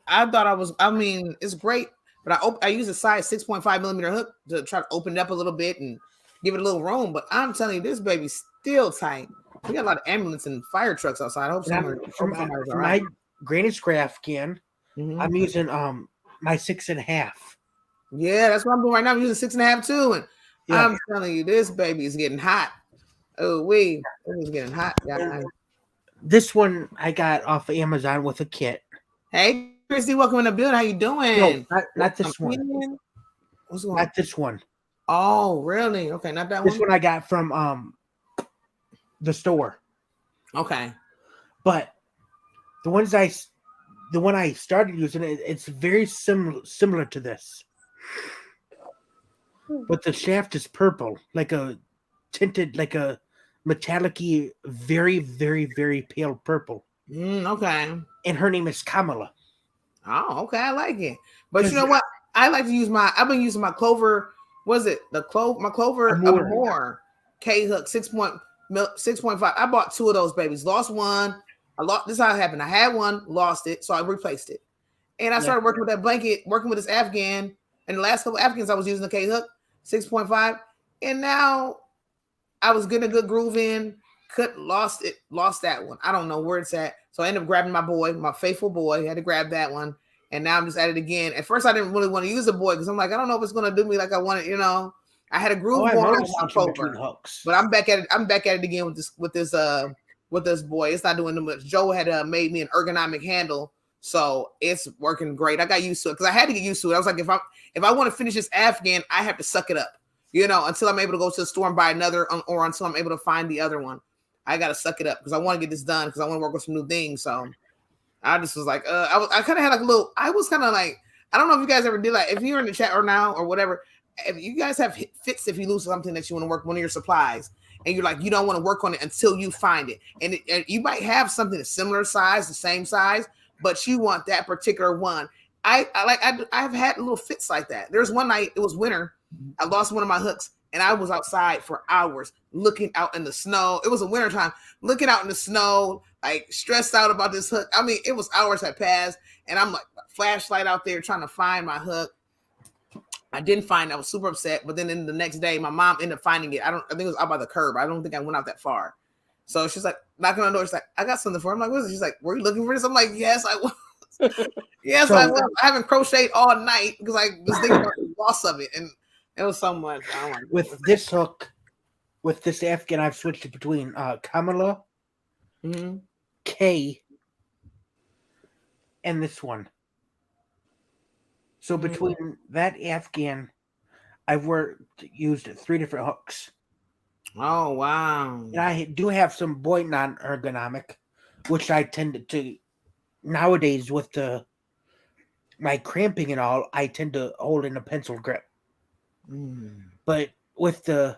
A: I thought I mean, it's great, but I use a size 6.5 millimeter hook to try to open it up a little bit and give it a little room. But I'm telling you, this baby's still tight. We got a lot of ambulance and fire trucks outside. I hope somebody's all right.
C: My granny's craft can. I'm using my 6.5.
A: Yeah, that's what I'm doing right now. I'm using 6.5 too, and I'm telling you, this baby is getting hot. Oh, it is getting hot.
C: This one I got off of Amazon with a kit.
A: Hey, Christy, welcome in the building. How you doing?
C: No, not this one.
A: What's going on?
C: Not this one.
A: Oh, really? Okay, not that one.
C: This one I got from the store.
A: Okay.
C: But the one I started using, it's very similar to this. But the shaft is purple, like a tinted, like a metallic-y, very, very, very pale purple.
A: Okay.
C: And her name is Kamala.
A: Oh, okay. I like it. But you know what? I like to use I've been using my Clover. Was it my Clover Amore K hook 6.5. I bought 2 of those babies. Lost one. This is how it happened. I had one, lost it, so I replaced it. And I started working with that blanket, working with this Afghan. And the last couple Afghans, I was using the K hook 6.5. And now I was getting a good groove in. Lost that one. I don't know where it's at. So I ended up grabbing my faithful boy. I had to grab that one. And now I'm just at it again. At first, I didn't really want to use the boy because I'm like, I don't know if it's going to do me like I want it. You know, I had a groove going on Clover, but I'm back at it. I'm back at it again with this boy. It's not doing too much. Joe had made me an ergonomic handle, so it's working great. I got used to it because I had to get used to it. I was like, if I want to finish this Afghan, I have to suck it up, you know, until I'm able to go to the store and buy another, or until I'm able to find the other one. I got to suck it up because I want to get this done because I want to work with some new things. So I just was like, I kind of had like a little, I was kind of like, I don't know if you guys ever did, like, if you're in the chat or now or whatever, if you guys have fits, if you lose something that you want to work, one of your supplies, and you're like, you don't want to work on it until you find it. And you might have something a similar size, the same size, but you want that particular one. I've had little fits like that. There's one night, it was winter. I lost one of my hooks and I was outside for hours looking out in the snow. It was a winter time, looking out in the snow, like stressed out about this hook. I mean, it was hours had passed and I'm like flashlight out there trying to find my hook. I didn't find it. I was super upset. But then in the next day, my mom ended up finding it. I think it was out by the curb. I don't think I went out that far. So she's like, knocking on the door. She's like, I got something for him. I'm like, what is it? She's like, were you looking for this? I'm like, yes, I was. Yes, I was. I haven't crocheted all night because I was thinking about the loss of it. And it was so much.
C: With this hook, with this Afghan, I've switched it between Kamala, K, and this one. So between that Afghan, I've used 3 different hooks.
A: Oh, wow.
C: And I do have some boy non-ergonomic, which I tend to nowadays with my cramping and all, I tend to hold in a pencil grip. But with the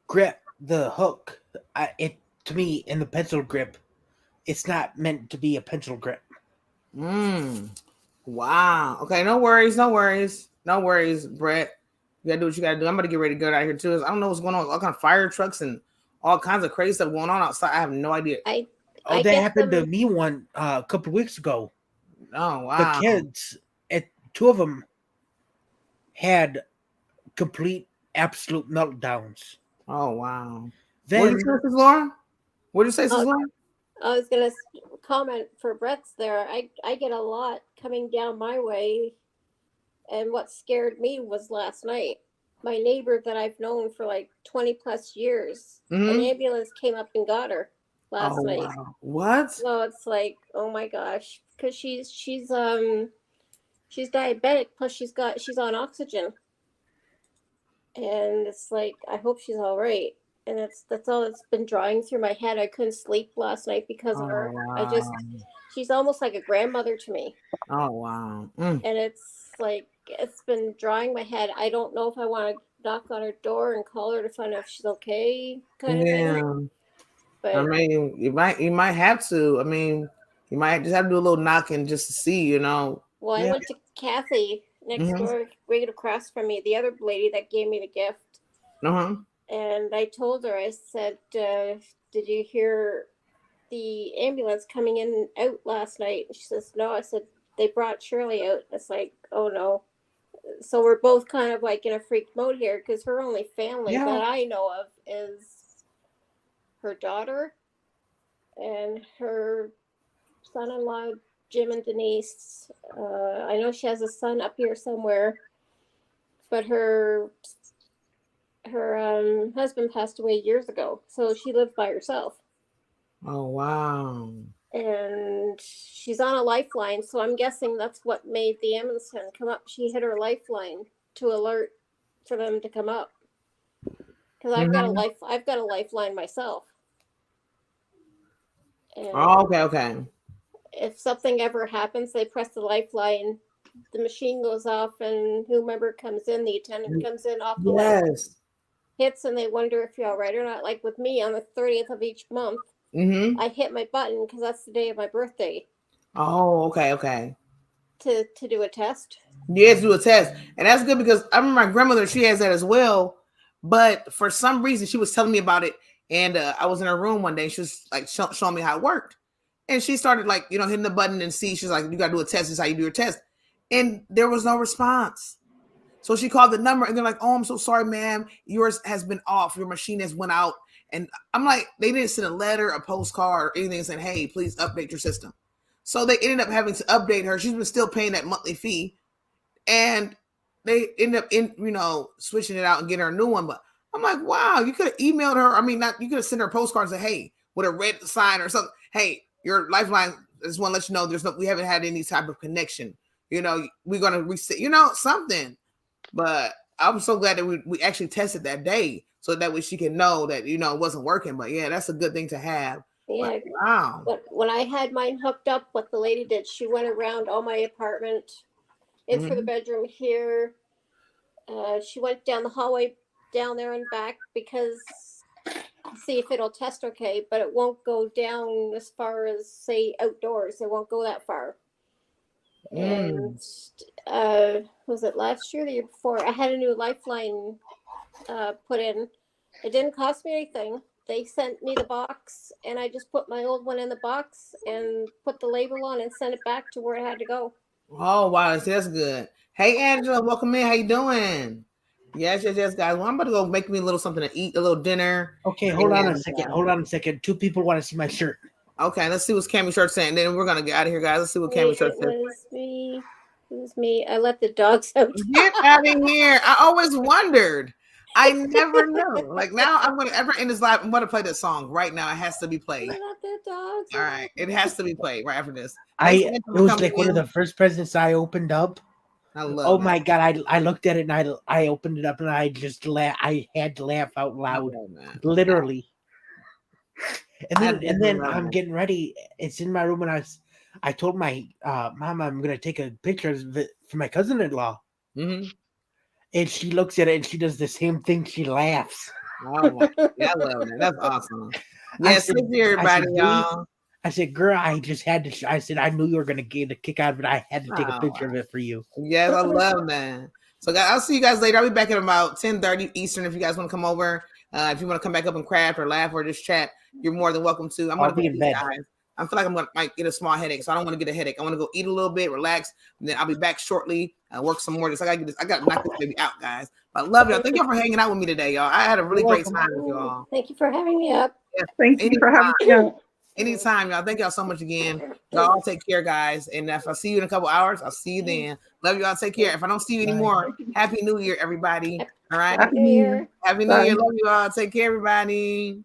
C: grip, the hook, to me in the pencil grip, it's not meant to be a pencil grip.
A: Wow. Okay, no worries, Brett. You gotta do what you gotta do. I'm gonna get ready to go out here too. I don't know what's going on. All kind of fire trucks and all kinds of crazy stuff going on outside. I have no idea.
C: That happened to me a couple of weeks ago.
A: Oh wow.
C: The kids, 2 of them had complete, absolute meltdowns.
A: Oh wow.
C: Then,
A: what did you say, Laura? What did you say, Laura?
I: I was gonna comment for Brett's there. I get a lot coming down my way, and what scared me was last night. My neighbor that I've known for like 20 plus years, an ambulance came up and got her last night.
A: Wow. What?
I: So it's like, oh my gosh, because she's diabetic, plus she's on oxygen, and it's like, I hope she's all right. And that's all that's been drawing through my head. I couldn't sleep last night because of her. Wow. She's almost like a grandmother to me.
A: Oh wow.
I: And it's like, it's been drawing my head. I don't know if I want to knock on her door and call her to find out if she's okay, kind of thing. But
A: I mean, you might have to. I mean, you might just have to do a little knocking just to see, you know.
I: Well, I went to Kathy next door, right across from me, the other lady that gave me the gift. And I told her, I said, did you hear the ambulance coming in and out last night? And she says, no. I said, they brought Shirley out. It's like, oh no. So we're both kind of like in a freak mode here because her only family that I know of is her daughter and her son-in-law, Jim and Denise. I know she has a son up here somewhere, but her husband passed away years ago, so she lived by herself.
A: Oh wow.
I: And she's on a lifeline, so I'm guessing that's what made the ambulance come up. She hit her lifeline to alert for them to come up. Because I've got a lifeline myself. And
A: okay.
I: If something ever happens, they press the lifeline, the machine goes off, and whomever comes in, the attendant comes in off the line, hits, and they wonder if you're all right or not. Like with me, on the 30th of each month, I hit my button because that's the day of my birthday.
A: Oh, okay.
I: To do a test.
A: Yes, do a test, and that's good because I remember my grandmother; she has that as well. But for some reason, she was telling me about it, and I was in her room one day. She was like showing me how it worked, and she started like hitting the button and see. She's like, "You got to do a test. This is how you do your test," and there was no response. So she called the number, and they're like, "Oh, I'm so sorry, ma'am. Yours has been off. Your machine has went out." And I'm like, they didn't send a letter, a postcard, or anything saying, "Hey, please update your system." So they ended up having to update her. She's been still paying that monthly fee, and they ended up switching it out and getting her a new one. But I'm like, wow, you could have emailed her. I mean, you could have sent her a postcard and say, "Hey," with a red sign or something. "Hey, your lifeline. I just want to let you know we haven't had any type of connection. We're gonna reset. Something." But I'm so glad that we actually tested that day, so that way she can know that it wasn't working. But yeah, that's a good thing to have.
I: Yeah.
A: But, wow.
I: But when I had mine hooked up, what the lady did, she went around all my apartment, in through the bedroom here. She went down the hallway, down there and back, because see if it'll test okay, but it won't go down as far as say outdoors. It won't go that far. And was it last year, the year before? I had a new lifeline put in. It didn't cost me anything. They sent me the box, and I just put my old one in the box and put the label on and sent it back to where it had to go.
A: Oh wow, that's good. Hey Angela, welcome in. How you doing? Yes, guys. Well, I'm about to go make me a little something to eat, a little dinner.
C: Okay, hold on a second. Two people want to see my shirt.
A: Okay, let's see what Cammy's shirt saying. Then we're gonna get out of here, guys. Let's see what Cammy's shirt says.
I: It was me. I let the dogs out.
A: Get out of here. I always wondered. I never know. Like now, I'm gonna ever in this live. I'm gonna play this song right now. It has to be played.
I: I let the dogs
A: All right, it has to be played right after this.
C: It was like one of the first presents I opened up.
A: I love.
C: Oh my god! I looked at it and I opened it up and I just I had to laugh out loud, literally. And then I'm getting ready. It's in my room, and I told my mom I'm gonna take a picture of it for my cousin-in-law. And she looks at it and she does the same thing. She laughs.
A: Oh my God. Yeah, I love that. That's awesome. Yes, everybody, y'all.
C: I said, girl, I just had to. I said, I knew you were gonna get a kick out of it. I had to take a picture of it for you.
A: Yes, I love that. So, guys, I'll see you guys later. I'll be back at about 10:30 Eastern. If you guys want to come over, if you want to come back up and craft or laugh or just chat, you're more than welcome to.
C: I'll be in bed.
A: Guys. I feel like might get a small headache, so I don't want to get a headache. I want to go eat a little bit, relax, and then I'll be back shortly. Work some more. I got to knock this baby out, guys. But I love y'all. Thank y'all for hanging out with me today, y'all. I had a really great time with y'all.
I: Thank you for having me up.
A: Yeah,
E: thank you for having me up.
A: Anytime, y'all. Thank y'all so much again. Y'all take care, guys. And if I see you in a couple hours, I'll see you then. Love y'all. Take care. If I don't see you anymore, Happy New Year, everybody. All right.
I: Happy New Year.
A: Happy New Year. Love you all. Take care, everybody.